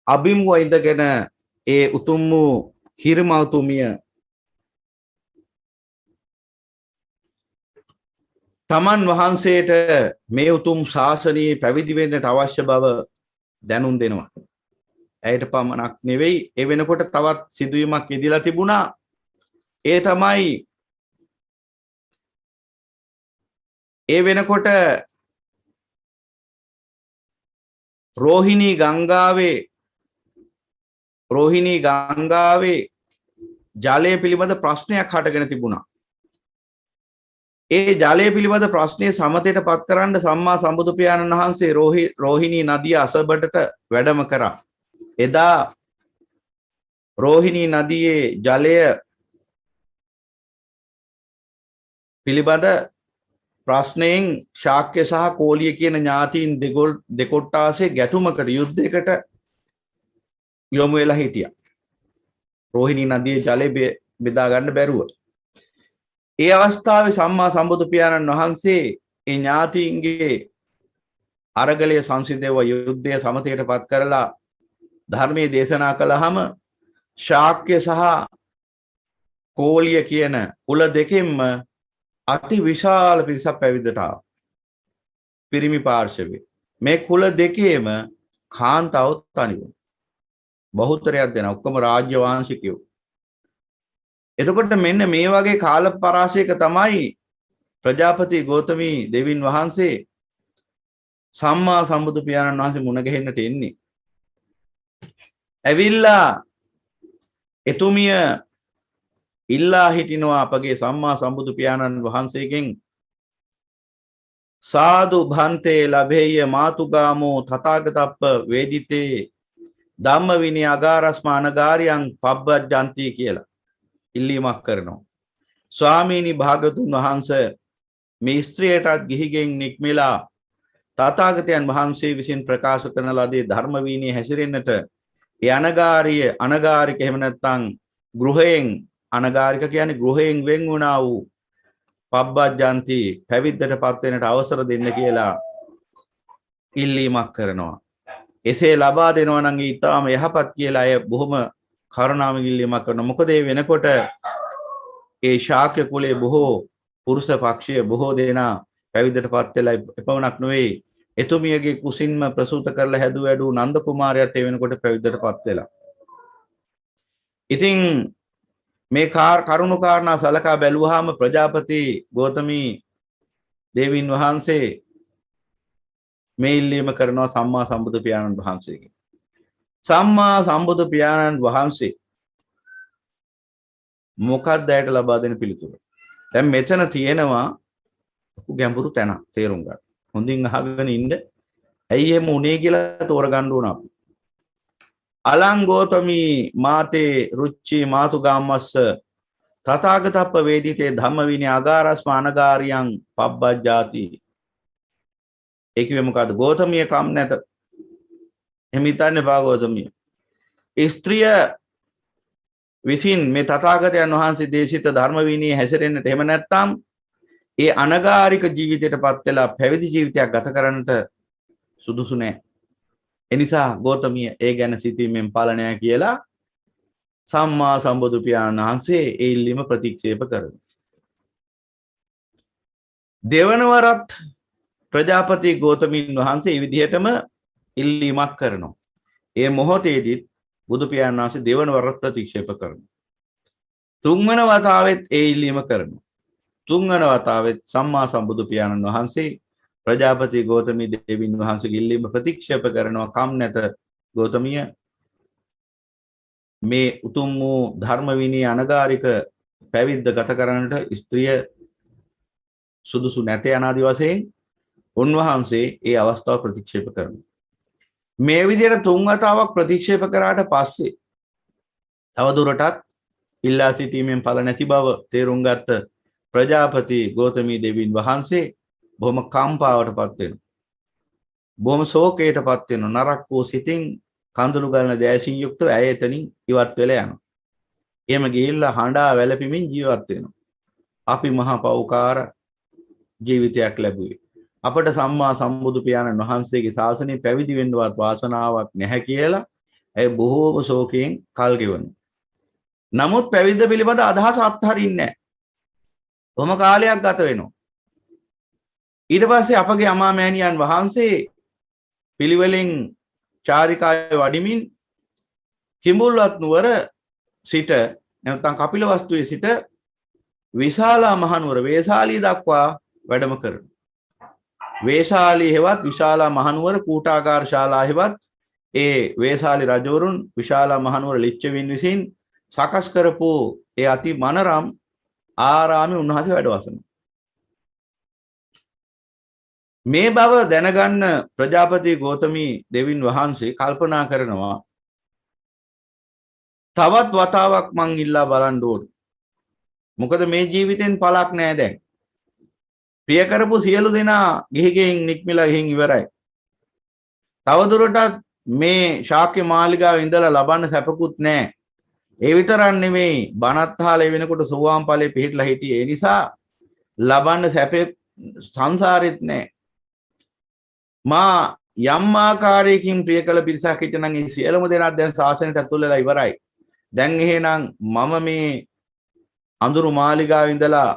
අභිමුව ඉඳගෙන ඒ උතුම් වූ හිරිමෞතුමිය තමන් වහන්සේට මේ උතුම් ශාසනයේ පැවිදි වෙන්නට අවශ්‍ය බව දැනුම් දෙනවා. ඇයට පමණක් නෙවෙයි ඒ වෙනකොට තවත් සිදුවීමක් ඉදිලා තිබුණා. ඒ තමයි ඒ වෙනකොට රෝහිණී ගංගාවේ ජලය පිළිබඳ ප්‍රශ්නයක් හටගෙන තිබුණා. ඒ ජලය පිළිබඳ ප්‍රශ්නය සමතයට පත් කරන්න සම්මා සම්බුදු පියාණන් වහන්සේ රෝහිණී නදිය අසබඩට වැඩම කරා. එදා රෝහිණී නදියේ ජලය පිළිබඳ ප්‍රශ්නයෙන් ශාක්‍ය සහ කෝලිය කියන ඥාතීන් දෙකොට්ටාසේ ගැටුමකට යුද්ධයකට යොමු වෙලා හිටියා. රෝහිණී නදියේ ජලය බෙදා ගන්න බැරුව. ඒ අවස්ථාවේ සම්මා සම්බුදු පියාණන් වහන්සේ ඒ ඥාතීන්ගේ අරගලයේ සංසිඳව යුද්ධය සමතයට පත් කරලා ධර්මයේ දේශනා කළාම ශාක්‍ය සහ කෝලිය කියන කුල දෙකෙන්ම අති විශාල පිරිසක් පැවිද්දට ආවා. පිරිමි පාර්ශවයේ මේ කුල දෙකේම කාන්තාව තනි වුණා. බහුතරයක් දෙනා ඔක්කොම රාජ්‍ය වංශිකයෝ. එතකොට මෙන්න මේ වගේ කාල පරාසයක තමයි ප්‍රජාපති ගෝතමී දෙවියන් වහන්සේ සම්මා සම්බුදු පියාණන් වහන්සේ මුණ ගැහෙන්නට එන්නේ. ඇවිල්ලා එතුමිය ඉල්ලා හිටිනවා අපගේ සම්මා සම්බුදු පියාණන් වහන්සේගෙන් සාදු භන්තේ ලබෙය්‍ය මාතුගාමෝ තථාගතප්ප වේදිතේ ධම්ම විනය අගාරස්මානගාරියන් පබ්බජ්ජන්ති කියලා ඉල්ලීමක් කරනවා. ස්වාමීනි භාගතුන් වහන්සේ මේ ස්ත්‍රියටත් ගිහිගෙන් නික්මිලා තථාගතයන් වහන්සේ විසින් ප්‍රකාශ කරන ලදී ධර්ම විනය හැසිරෙන්නට ඒ අනගාරික එහෙම නැත්නම් ගෘහයෙන් අනගාරික කියන්නේ ගෘහයෙන් වෙන් වුණා වූ පබ්බජ්ජන්ති පැවිද්දටපත් වෙන්නට අවසර දෙන්න කියලා ඉල්ලීමක් කරනවා. එසේ ලබා දෙනවා නම් ඊටාම යහපත් කියලා අය බොහොම කරුණාවෙන් ඉල්ලීමක් කරනවා. මොකද ඒ වෙනකොට ඒ ශාක්‍ය කුලයේ බොහෝ පුරුෂ පක්ෂයේ බොහෝ දෙනා පැවිද්දටපත් වෙලා එපමණක් නෙවෙයි එතුමියගේ කුසින්ම ප්‍රසූත කරලා හැදුව වැඩු නන්ද කුමාරයාත් ඒ වෙනකොට පැවිද්දටපත් වෙලා. ඉතින් මේ කරුණු කාරණා සලකා බැලුවාම ප්‍රජාපති ගෞතමී දේවින් වහන්සේ මේ ඉල්ලීම කරනවා සම්මා සම්බුදු පියාණන් වහන්සේගෙන්. සම්මා සම්බුදු පියාණන් වහන්සේ මොකක්ද ඇයට ලබා දෙන පිළිතුර? දැන් මෙතන තියෙනවා ගැඹුරු තැන තේරුම් ගන්න. හොඳින් අහගෙන ඉන්න. ඇයි එහෙම උනේ කියලා තෝරගන්න ඕන අපි. අලං ගෝතමී මාතේ රුච්චි මාතුගාමස්ස තථාගතප්ප වේදිතේ ධම්ම විනය අගාරස්මානගාරියං පබ්බජ්ජාති. ඒ කිව්වේ මොකද්ද? ගෝතමිය කම් නැත. එහෙම හිතන්නේ බා ගෝතමිය. ස්ත්‍රිය විසින් මේ තථාගතයන් වහන්සේ දේශිත ධර්ම විනය හැසිරෙන්නට එහෙම නැත්නම් ඒ අනගාരിക ජීවිතයටපත් වෙලා පැවිදි ජීවිතයක් ගත කරන්නට සුදුසු නැහැ. එනිසා ගෞතමිය ඒ ගැන සිතීමෙන් පාලනය කියලා සම්මා සම්බුදු පියාණන් වහන්සේ ඒ ඉල්ලීම ප්‍රතික්ෂේප කරනවා. දෙවනවරත් ප්‍රජාපති ගෞතමීන් වහන්සේ මේ විදිහටම ඉල්ලීමක් කරනවා. ඒ මොහොතේදී බුදු පියාණන් වහන්සේ දෙවනවරත් ප්‍රතික්ෂේප කරනවා. තුන්වන වතාවෙත් ඒ ඉල්ලීම කරනවා. තුන්වන වතාවෙත් සම්මා සම්බුදු පියාණන් වහන්සේ ප්‍රජාපති ගෞතමී දේවින් වහන්සේගේ ඉල්ලීම ප්‍රතික්ෂේප කරනවා. කම් නැත ගෞතමිය මේ උතුම් වූ ධර්ම විනී අනගාരിക පැවිද්ද ගත කරන්නට ස්ත්‍රිය සුදුසු නැත යනාදි වශයෙන් උන්වහන්සේ ඒ අවස්ථාව ප්‍රතික්ෂේප කරනවා. මේ විදිහට තුන් වතාවක් ප්‍රතික්ෂේප කරාට පස්සේ තවදුරටත් ඉල්ලා සිටීමෙන් ඵල නැති බව තේරුම් ගත්ත ප්‍රජාපති ගෞතමී දේවින් වහන්සේ බොහොම කම්පාවටපත් වෙනවා. බොහොම ශෝකයටපත් වෙනවා. නරක වූ සිතින් කඳුළු ගලන දැසින් යුක්තව ඇය එතනින් ඉවත් වෙලා යනවා. එහෙම ගිහිල්ලා හඬා වැළපෙමින් ජීවත් වෙනවා. අපි මහා පෞකාර ජීවිතයක් ලැබුවේ. අපට සම්මා සම්බුදු පියාණන් වහන්සේගේ ශාසනය පැවිදි වෙන්නවත් වාසනාවක් නැහැ කියලා ඇය බොහෝම ශෝකයෙන් කල් ගෙවනවා. නමුත් පැවිද්ද පිළිබඳ අදහස අත්හරින්නේ නැහැ. කොහොම කාලයක් ගත වෙනවා. ඊට පස්සේ අපගේ අමා මෑණියන් වහන්සේ පිළිවෙලින් චාරිකාවේ වඩිමින් කිඹුල්වත් නුවර සිට නැත්නම් කපිලවස්තුවේ සිට විශාලා මහනුවර වේසාලී දක්වා වැඩම කරනවා. වේසාලී හෙවත් විශාලා මහනුවර කූටාගාර ශාලා හෙවත් ඒ වේසාලී රජවරුන් විශාලා මහනුවර ලිච්ඡවින් විසින් සකස් කරපු ඒ අති මනරම් ආරාමේ උන්වහන්සේ වැඩ වසනවා. මේ බව දැනගන්න ප්‍රජාපති ගෞතමී දෙවින් වහන්සේ කල්පනා කරනවා තවත් වතාවක් මං ඉල්ලා බලන්න ඕන. මොකද මේ ජීවිතෙන් පළක් නැහැ දැන්. ප්‍රිය කරපු සියලු දෙනා ගිහිගෙන් නික්මිලා ගිහින් ඉවරයි. තවදුරටත් මේ ශාක්‍ය මාලිගාවේ ඉඳලා ලබන්න සැපකුත් නැහැ. ඒ විතරක් නෙමෙයි බණත් අහලා වෙනකොට සෝවාන් ඵලයේ පිහිටලා හිටියේ. ඒ නිසා ලබන්න සැපේ සංසාරෙත් නැහැ. මා යම් ආකාරයකින් ප්‍රිය කළ පිරිසක් හිටනම් ඒ සියලුම දෙනා දැන් ශාසනයට ඇතුල් වෙලා ඉවරයි. දැන් එහෙනම් මම මේ අඳුරු මාලිගාවේ ඉඳලා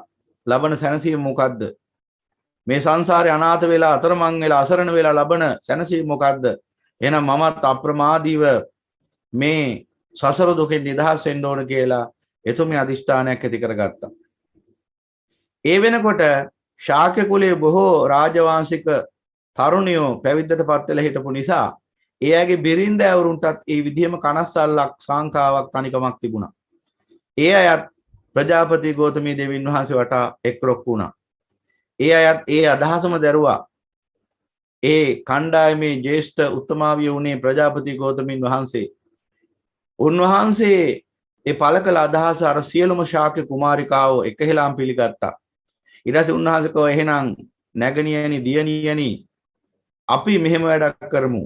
ලබන සැනසීම මොකද්ද? මේ සංසාරේ අනාථ වෙලා අතරමං වෙලා අසරණ වෙලා ලබන සැනසීම මොකද්ද? එහෙනම් මමත් අප්‍රමාදීව මේ සසර දුකෙන් නිදහස් වෙන්න ඕන කියලා එතුමිය අදිෂ්ඨානයක් ඇති කරගත්තා. ඒ වෙනකොට ශාක්‍ය කුලයේ බොහෝ රාජවාංශික තරුණියෝ පැවිද්දටපත් වෙලා හිටපු නිසා එයාගේ බිරින්දෑවරුන්ටත් ඒ විදිහම කනස්සල්ලක් සංකාවක් තනිකමක් තිබුණා. ඒ අයත් ප්‍රජාපති ගෞතමී දේවින් වහන්සේ වටා එක්රොක් වුණා. ඒ අයත් ඒ අදහසම දැරුවා. ඒ කණ්ඩායමේ ජේෂ්ඨ උත්තමාවිය වුණේ ප්‍රජාපති ගෞතමීන් වහන්සේ. උන්වහන්සේ ඒ පළ කළ අදහස අර සියලුම ශාක්‍ය කුමාරිකාවෝ එකහෙලාම් පිළිගත්තා. ඊට පස්සේ උන්වහන්සේ කව එහෙනම් නැගණියනි දියණියනි අපි මෙහෙම වැඩක් කරමු.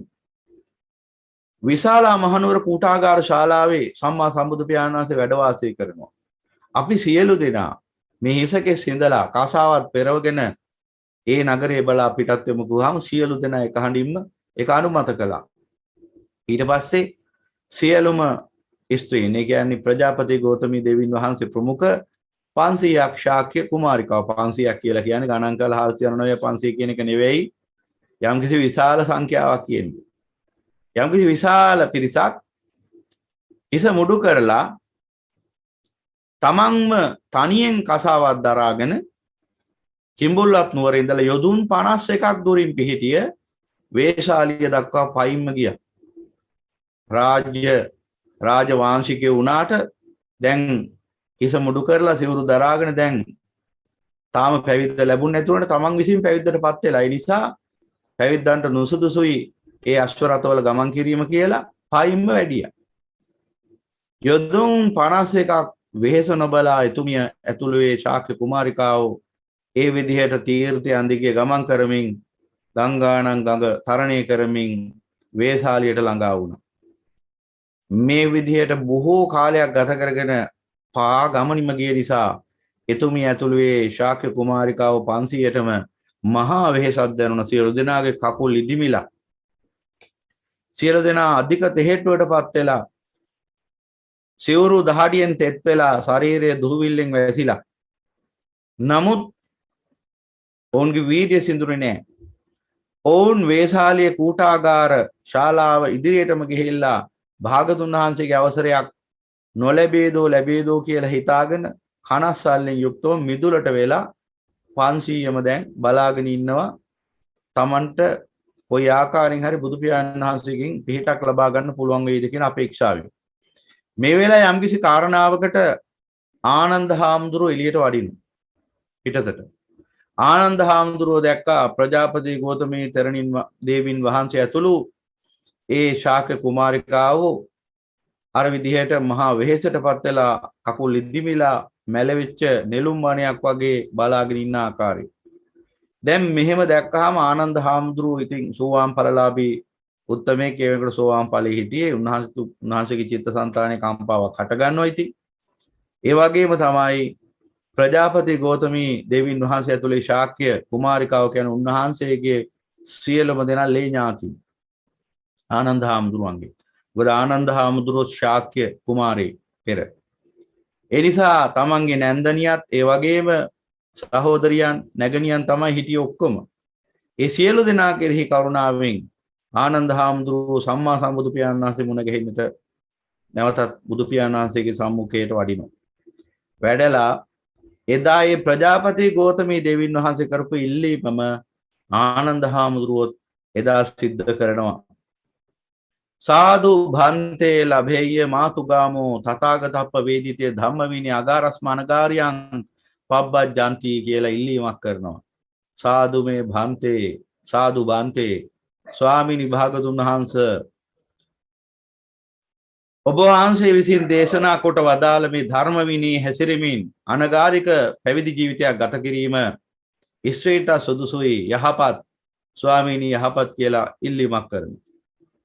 විශාලා මහනුවර කූටාගාර ශාලාවේ සම්මා සම්බුදු පියාණන් වහන්සේ වැඩ වාසය කරනවා. අපි සියලු දෙනා මේ හිසකේ සිඳලා කාසාවත් පෙරවගෙන ඒ නගරේ බලා පිටත් වෙමු ගුවාම සියලු දෙනා එක හඬින්ම ඒක අනුමත කළා. ඊට පස්සේ සියලුම ස්ත්‍රීන් ඒ කියන්නේ ප්‍රජාපති ගෞතමී දෙවියන් වහන්සේ ප්‍රමුඛ 500ක් ශාක්‍ය කුමාරිකාව 500ක් කියලා කියන්නේ ගණන් කළා 499 500 කියන එක නෙවෙයි යම්කිසි විශාල සංඛ්‍යාවක් කියන්නේ. යම්කිසි විශාල පිරිසක් ඉස මුඩු කරලා තමන්ම තනියෙන් කසාවක් දරාගෙන කිඹුල්වත් නුවර ඉඳලා යොදුන් 51ක් දුරින් පිහිටිය වේශාලිය දක්වා පයින්ම ගියා. රාජ වංශිකේ වුණාට දැන් ඉස මුඩු කරලා සිවුරු දරාගෙන දැන් තාම පැවිද්ද ලැබුණ නැතුණට තමන් විසින් පැවිද්දටපත් වෙලා. ඒ නිසා පැවිද්දන්ට නුසුදුසුයි ඒ අශ්වරථවල ගමන් කිරීම කියලා පයින්ම වැඩියා. යොදුන් 51ක් වෙහෙස නොබලා එතුමිය ඇතුළු වේ ශාක්‍ය කුමාරිකාවෝ ඒ විදිහට තීර්ථයන් දිගේ ගමන් කරමින් ගංගානම් ගඟ තරණය කරමින් වේශාලියට ළඟා වුණා. මේ විදිහට බොහෝ කාලයක් ගත කරගෙන පා ගමනින්ම ගිය නිසා එතුමිය ඇතුළු වේ ශාක්‍ය කුමාරිකාවෝ 500ටම මහා වෙහෙසක් දැනුණා. සියලු දෙනාගේ කකුල් ඉදිමිලා සියලු දෙනා අධික තෙහෙට්ටුවටපත් වෙලා සිවුරු දහඩියෙන් තෙත් වෙලා ශරීරයේ දුහවිල්ලෙන් වැසිලා. නමුත් ඔවුන්ගේ වීර්ය සිඳුනේ නැහැ. ඔවුන් වේශාලිය කූටාගාර ශාලාව ඉදිරියටම ගිහිල්ලා භාගතුන් වහන්සේගේ අවසරයක් නොලැබේදෝ ලැබේදෝ කියලා හිතාගෙන කනස්සල්ලෙන් යුක්තව මිදුලට වෙලා 500ම දැන් බලාගෙන ඉන්නවා. Tamanට කොයි ආකාරයෙන් හරි බුදු පියාණන් වහන්සේගෙන් පිහිටක් ලබා ගන්න පුළුවන් වෙයිද කියන අපේක්ෂාවෙන්. මේ වෙලාවේ යම්කිසි කාරණාවකට ආනන්ද හාමුදුරුවෝ එළියට වඩිනවා පිටතට. ආනන්ද හාමුදුරුවෝ දැක්කා ප්‍රජාපති ගෞතමී තෙරණින් දේවින් වහන්සේ ඇතුළු ඒ ශාක්‍ය කුමාරිකාවෝ අර විදිහට මහා වෙහෙසටපත් වෙලා කකුල් ඉදිමිලා මැලවිච්ච නෙළුම් වණයක් වගේ බලාගෙන ඉන්න ආකාරය. දැන් මෙහෙම දැක්කහම ආනන්ද හාමුදුරුවෝ ඉතින් සෝවාන් ඵලලාභී උත්තමයේ කෙනෙකුට සෝවාන් ඵලෙ හිටියේ උන්වහන්සේගේ චිත්තසංතානයේ කම්පාවක් හට ගන්නවා. ඉතින් ඒ වගේම තමයි ප්‍රජාපති ගෞතමී දෙවියන් වහන්සේ ඇතුළේ ශාක්‍ය කුමාරිකාව කියන උන්වහන්සේගේ සියලුම දෙනා ලේ ඥාති ආනන්ද හාමුදුරුවන්ගේ. මොකද ආනන්ද හාමුදුරුවෝ ශාක්‍ය කුමාරී පෙර. ඒ නිසා තමන්ගේ නැන්දනියත් ඒ වගේම සහෝදරියන් නැගණියන් තමයි හිටියේ ඔක්කොම. ඒ සියලු දෙනා කෙරෙහි කරුණාවෙන් ආනන්ද හාමුදුරුවෝ සම්මා සම්බුදු පියාණන් වහන්සේ මුණ ගැහින්නට නැවතත් බුදු පියාණන් වහන්සේගේ සම්මුඛයට වඩිනවා. වැඩලා එදා ඒ ප්‍රජාපති ගෞතමී දෙවියන් වහන්සේ කරපු ඉල්ලීමම ආනන්ද හාමුදුරුවෝ එදා සිද්ධ කරනවා. සාදු භන්තේ ලභේය මාතුගාමෝ තථාගතප්ප වේදිතේ ධම්ම විනය අගාරස්මනගාරියං පබ්බජ්ජන්ති කියලා ඉල්ලීමක් කරනවා. සාදු මේ භන්තේ සාදු භන්තේ ස්වාමීනි භාගතුන් වහන්සේ ඔබ වහන්සේ විසින් දේශනා කොට වදාළ මේ ධර්ම විනී හැසිරෙමින් අනගාരിക පැවිදි ජීවිතයක් ගත කිරීම ඉස්රේට සුදුසුයි යහපත් ස්වාමීනි යහපත් කියලා ඉල්ලීමක් කරනවා.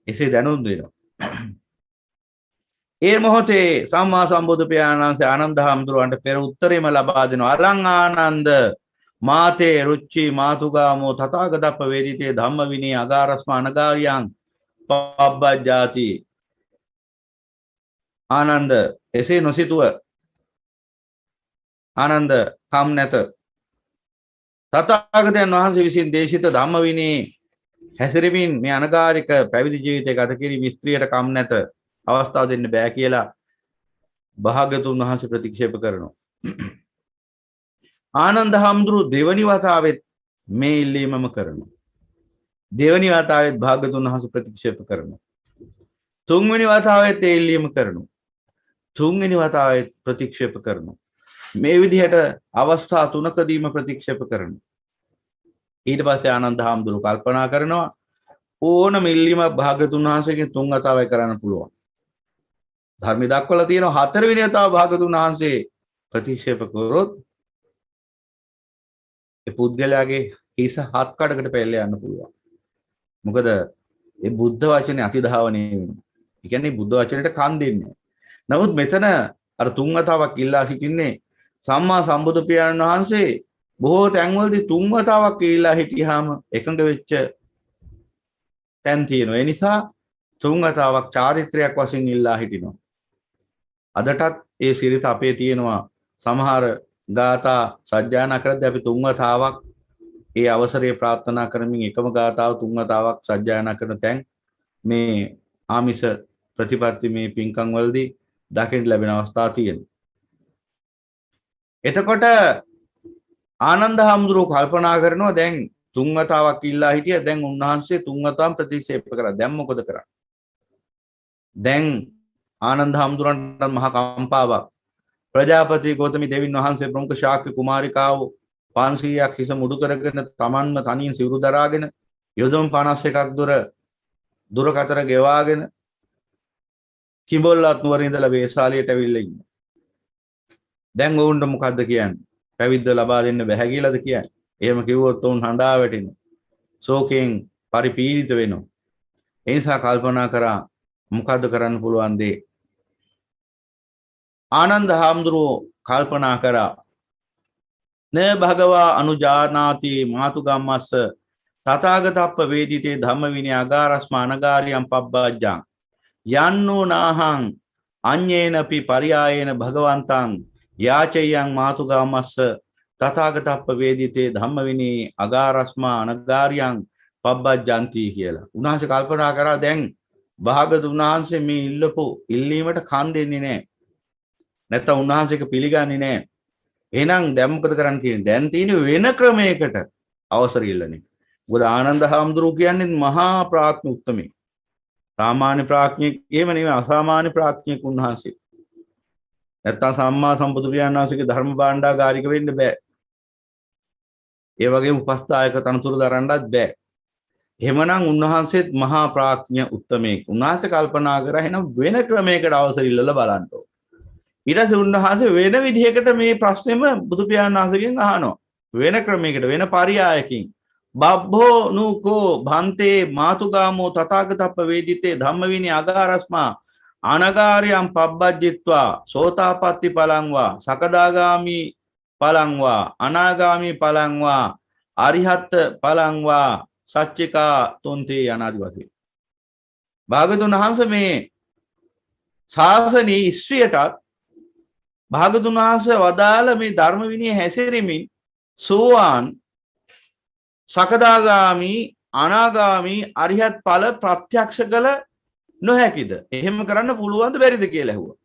එසේ දැනුම් දෙනවා. ඒ මොහොතේ සම්මා සම්බුදු පියාණන් වහන්සේ ආනන්ද හාමුදුරුවන්ට පෙර උත්තරේම ලබා දෙනවා. අලං ආනන්ද මාතේ රුච්චි මාතුගාමෝ තථාගතප්ප වේදිතේ ධම්ම විනී අගාරස්ම අනගාරියං පබ්බජ්ජාති. ආනන්ද එසේ නොසිතුව ආනන්ද කම් නැත. තථාගතයන් වහන්සේ විසින් දේශිත ධම්ම විනී හැසිරෙමින් මේ අනගාരിക පැවිදි ජීවිතය ගත කිරීම ස්ත්‍රියට කම් නැත අවස්ථාව දෙන්න බෑ කියලා භාග්‍යතුන් වහන්සේ ප්‍රතික්ෂේප කරනවා. ආනන්ද හාමුදුරුවෝ දෙවනි වතාවෙත් මේ ඉල්ලීමම කරනවා. දෙවනි වතාවෙත් භාග්‍යතුන් වහන්සේ ප්‍රතික්ෂේප කරනවා. තුන්වෙනි වතාවෙත් ඒ ඉල්ලීම කරනවා. තුන්වෙනි වතාවෙත් ප්‍රතික්ෂේප කරනවා. මේ විදිහට අවස්ථා තුනකදීම ප්‍රතික්ෂේප කරනවා. ඊට පස්සේ ආනන්ද හාමුදුරු කල්පනා කරනවා ඕන මිල්ලිමක් භාග්‍යතුන් වහන්සේගෙන් 3 වතාවයි කරන්න පුළුවන්. ධර්මයේ දක්වලා තියෙනවා 4 වෙනි වතාව භාග්‍යතුන් වහන්සේ ප්‍රතික්ෂේප කරොත් ඒ පුද්ගලයාගේ හිස 7 කඩකට පෙරල යන්න පුළුවන්. මොකද ඒ බුද්ධ වචනේ අතිධාවනය වෙනවා. ඒ කියන්නේ බුද්ධ වචනේට කන් දෙන්නේ. නමුත් මෙතන අර 3 වතාවක් ඉල්ලා සිටින්නේ සම්මා සම්බුදු පියාණන් වහන්සේ බොහෝ තැන්වලදී 3 වතාවක් ඉල්ලා හිටියාම එකඟ වෙච්ච තැන් තියෙනවා. ඒ නිසා 3 වතාවක් චාරිත්‍රයක් වශයෙන් ඉල්ලා හිටිනවා. අදටත් ඒ සිරිත අපේ තියෙනවා. සමහර ගාථා සජ්ජායනා කරද්දී අපි 3 වතාවක් ඒ අවසරය ප්‍රාර්ථනා කරමින් එකම ගාථාව 3 වතාවක් සජ්ජායනා කරන තැන් මේ ආමිෂ ප්‍රතිපත්ති මේ පින්කම් වලදී දකින්න ලැබෙන අවස්ථා තියෙනවා. එතකොට ආනන්ද හාමුදුරුවෝ කල්පනා කරනවා දැන් 3 වතාවක් ඉල්ලා හිටියා දැන් උන්වහන්සේ 3 වතාවක් ප්‍රතික්ෂේප කරා. දැන් මොකද කරන්නේ? දැන් ආනන්ද හාමුදුරන්ට මහා කම්පාවක්. ප්‍රජාපති ගෞතමී දෙවියන් වහන්සේ ප්‍රමුඛ ශාක්‍ය කුමාරිකාව 500ක් හිස මුඩු කරගෙන තමන්ම තනියෙන් සිවුරු දරාගෙන යොදුන් 51ක් දුර කතර ගෙවාගෙන කිඹොල්ලත් නුවර ඉඳලා වේශාලියට ඇවිල්ලා ඉන්නවා. දැන් වුණ්ඩ මොකද්ද කියන්නේ? පැවිද්ද ලබා දෙන්න බැහැ කියලාද කියන්නේ? එහෙම කිව්වොත් උන් හඬා වැටෙනවා. ශෝකයෙන් පරිපීඩිත වෙනවා. ඒ නිසා කල්පනා කරා මොකද්ද කරන්න පුළුවන් දේ? ආනන්ද හාමුදුරුවෝ කල්පනා කරා න භගවා අනුජානාති මාතුගම්මස්ස තථාගතප්ප වේදිතේ ධම්ම විනය අගාරස්ම අනගාරියම් පබ්බජ්ජං යන්නෝ නාහං අඤ්ඤේනපි පරියායේන භගවන්තං යාචයං මාතුගම්මස්ස තථාගතප්ප වේදිතේ ධම්ම විනය අගාරස්ම අනගාරියම් පබ්බජ්ජಂತಿ කියලා. උන්වහන්සේ කල්පනා කරා දැන් භාගතුන් වහන්සේ මේ ඉල්ලපු ඉල්ලීමට කන් දෙන්නේ නැහැ. නැත්නම් උන්වහන්සේක පිළිගන්නේ නැහැ. එහෙනම් දැන් මොකද කරන්න තියෙන්නේ? දැන් තියෙන්නේ වෙන ක්‍රමයකට අවසර ඉල්ලන එක. මොකද ආනන්ද හාමුදුරුවෝ කියන්නේ මහා ප්‍රඥ උත්තමේ. සාමාන්‍ය ප්‍රඥෙක් එහෙම නෙමෙයි අසාමාන්‍ය ප්‍රඥෙක් උන්වහන්සේ. නැත්නම් සම්මා සම්බුදු පියාණන් වහන්සේගේ ධර්ම භාණ්ඩාගාරික වෙන්න බෑ. ඒ වගේම උපස්ථායක තනතුරු දරන්නත් බෑ. එහෙමනම් උන්වහන්සේත් මහා ප්‍රඥ උත්තමේ. උන්වහන්සේ කල්පනා කරා එහෙනම් වෙන ක්‍රමයකට අවසර ඉල්ලලා බලන්න ඕන. ඊට පස්සේ උන්වහන්සේ වෙන විදිහකට මේ ප්‍රශ්නෙම බුදු පියාණන් වහන්සේගෙන් අහනවා. වෙන ක්‍රමයකට වෙන පරියායකින් බබ්බෝ නූකෝ භන්තේ මාතුගාමෝ තථාගතප්ප වේදිතේ ධම්ම විනය අගාරස්මා අනගාරියම් පබ්බජ්ජිත්වා සෝතාපට්ටි පලංවා සකදාගාමි පලංවා අනාගාමි පලංවා අරිහත් පලංවා සච්චිකා තුන්තේ අනාදි වශයෙන් භාගතුන් වහන්සේ මේ ශාසනයේ ඉස්වියටත් භාගතුන් වහන්සේ වදාළ මේ ධර්ම විනය හැසිරෙමින් සෝවාන් සකදාගාමි අනාගාමි අරිහත් ඵල ප්‍රත්‍යක්ෂ කළ නොහැකිද? එහෙම කරන්න පුළුවන්ද බැරිද කියලා ඇහුවා.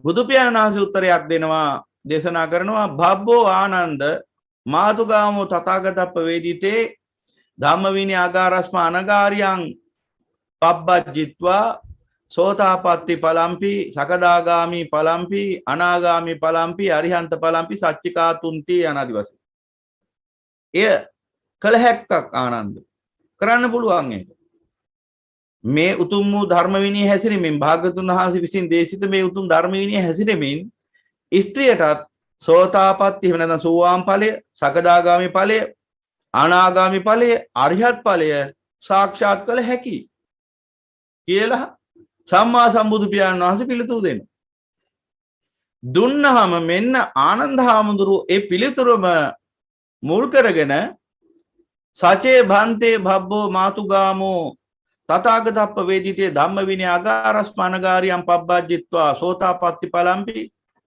බුදු පියාණන් වහන්සේ උත්තරයක් දෙනවා දේශනා කරනවා භබ්බෝ ආනන්ද මාතුගාමෝ තථාගතප්ප වේදිතේ ධම්ම විනය අගාරස්ම අනගාරියං පබ්බජ්ජිත්වා සෝතාපට්ටි පලම්පි සකදාගාමි පලම්පි අනාගාමි පලම්පි අරිහන්ත පලම්පි සච්චිකා තුන්ති අනාදි වශයෙන්. එය කළ හැක්කක් ආනන්ද කරන්න පුළුවන් ඒක. මේ උතුම් වූ ධර්ම විනය හැසිරෙමින් භාග්‍යවතුන් වහන්සේ විසින් දේශිත මේ උතුම් ධර්ම විනය හැසිරෙමින් ස්ත්‍රියටත් සෝතාපට්ටි එහෙම නැත්නම් සෝවාන් ඵලය, සකදාගාමි ඵලය, අනාගාමි ඵලය, අරිහත් ඵලය සාක්ෂාත් කළ හැකි කියලා සම්මා සම්බුදු පියාණන් වහන්සේ පිළිතුරු දෙනවා. දුන්නහම මෙන්න ආනන්ද හාමුදුරුවෝ ඒ පිළිතුරම මුල් කරගෙන සචේ භන්තේ භබ්බෝ මාතුගාමෝ තථාගතප්ප වේදිතේ ධම්ම විනය අගාරස්මනගාරියම් පබ්බජ්ජිත්වා සෝතාපට්ටි පලම්පි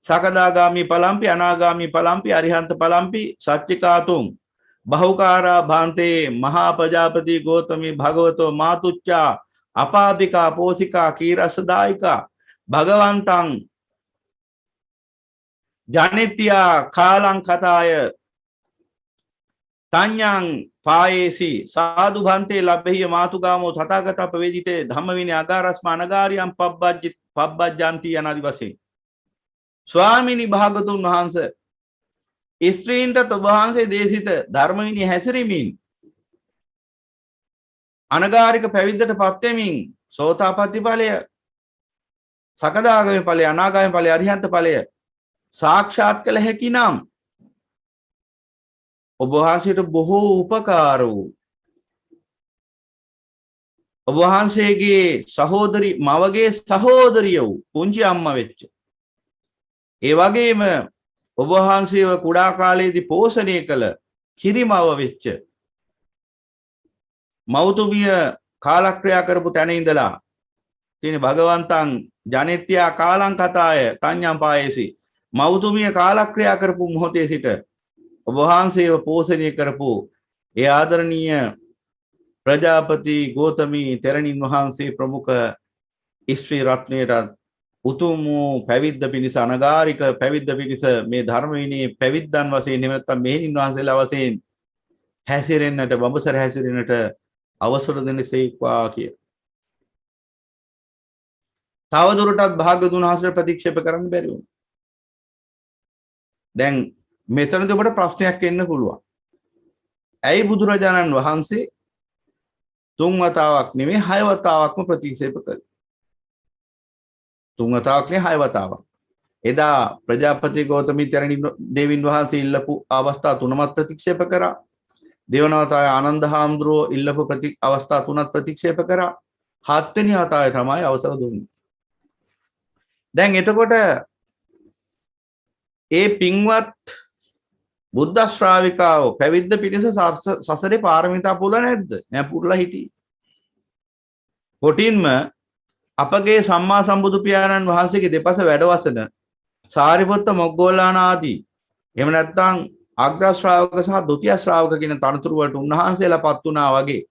සකදාගාමි පලම්පි අනාගාමි පලම්පි අරිහන්ත පලම්පි සච්චිකාතුම් බහුකාරා භාන්තේ මහා ප්‍රජාපති ගෞතමී භගවතෝ මාතුච්චා අපාදිකා පෝසිකා කීරසදායිකා භගවන්තං ජනිත්‍යා කාලං කතාය තඤ්ඤං පායේසි සාදු භන්තේ ලබ්බෙහිය මාතුගාමෝ තථාගතප්ප වේදිතේ ධම්ම විනය අගාරස්ම අනගාරියම් පබ්බජ්ජಂತಿ යනාදි වශයෙන් ස්වාමිනී භාගතුන් වහන්සේ ස්ත්‍රීන්ටත් ඔබ වහන්සේ දේශිත ධර්ම විනය හැසිරීමෙන් අනගාരിക පැවිද්දට පත් වෙමින් සෝතාපට්ටි ඵලය, සකදාගාමී ඵලය, අනාගාමී ඵලය, අරිහත් ඵලය සාක්ෂාත් කළ හැකි නම් ඔබ වහන්සේට බොහෝ උපකාර වූ ඔබ වහන්සේගේ සහෝදරි මවගේ සහෝදරිය වූ පුංචි අම්මා වෙච්ච, ඒ වගේම ඔබ වහන්සේව කුඩා කාලයේදී පෝෂණය කළ කිරිමව වෙච්ච මෞතුමිය කාලක්‍රියා කරපු තැන ඉඳලා තියෙන භගවන්තං ජනිත්‍යා කාලං කතාය තඤ්ඤං පායේසි, මෞතුමිය කාලක්‍රියා කරපු මොහොතේ සිට ඔබ වහන්සේව පෝෂණය කරපු ඒ ආදරණීය ප්‍රජාපති ගෝතමී තෙරණින් වහන්සේ ප්‍රමුඛ ස්ත්‍රී රත්නයට උතුම් පැවිද්ද පිණිස, අනගාരിക පැවිද්ද පිණිස මේ ධර්ම විනී පැවිද්දන් වශයෙන් නැත්නම් මෙහෙණින් වහන්සේලා වශයෙන් හැසිරෙන්නට, බඹසර හැසිරෙන්නට අවසර දෙනසේක්වා කිය. තවදුරටත් භාග්‍යවතුන් වහන්සේ ප්‍රතික්ෂේප කරන්න බැරි වුණා. දැන් මෙතනදී ඔබට ප්‍රශ්නයක් එන්න පුළුවන්. ඇයි බුදුරජාණන් වහන්සේ තුන් වතාවක් නෙමෙයි 6 වතාවක්ම ප්‍රතික්ෂේප කළේ? තුන් වතාවක් නෙමෙයි 6 වතාවක්. එදා ප්‍රජාපති ගෞතමී තෙරණින් දේවින් වහන්සේ ඉල්ලපු අවස්ථා තුනමත් ප්‍රතික්ෂේප කරා. දේවනාථය ආනන්ද හාමුදුරුවෝ ඉල්ලපු අවස්ථා තුනත් ප්‍රතික්ෂේප කරා. 7 වෙනි වතාවේ තමයි අවසර දුන්නේ. දැන් එතකොට ඒ පින්වත් බුද්ධ ශ්‍රාවිකාව පැවිද්ද පිණිස සසරේ පාරමිතා පුරලා නැද්ද? නෑ, පුරලා හිටියේ. කොටින්ම අපගේ සම්මා සම්බුදු පියාණන් වහන්සේගේ දෙපස වැඩවසන සාරිපුත්ත මොග්ගල්ලාන ආදී, එහෙම නැත්නම් අග්‍ර ශ්‍රාවක සහ ဒုတိ ය ශ්‍රාවක කියන තනතුරු වලට උන්වහන්සේලාපත් වුණා වගේ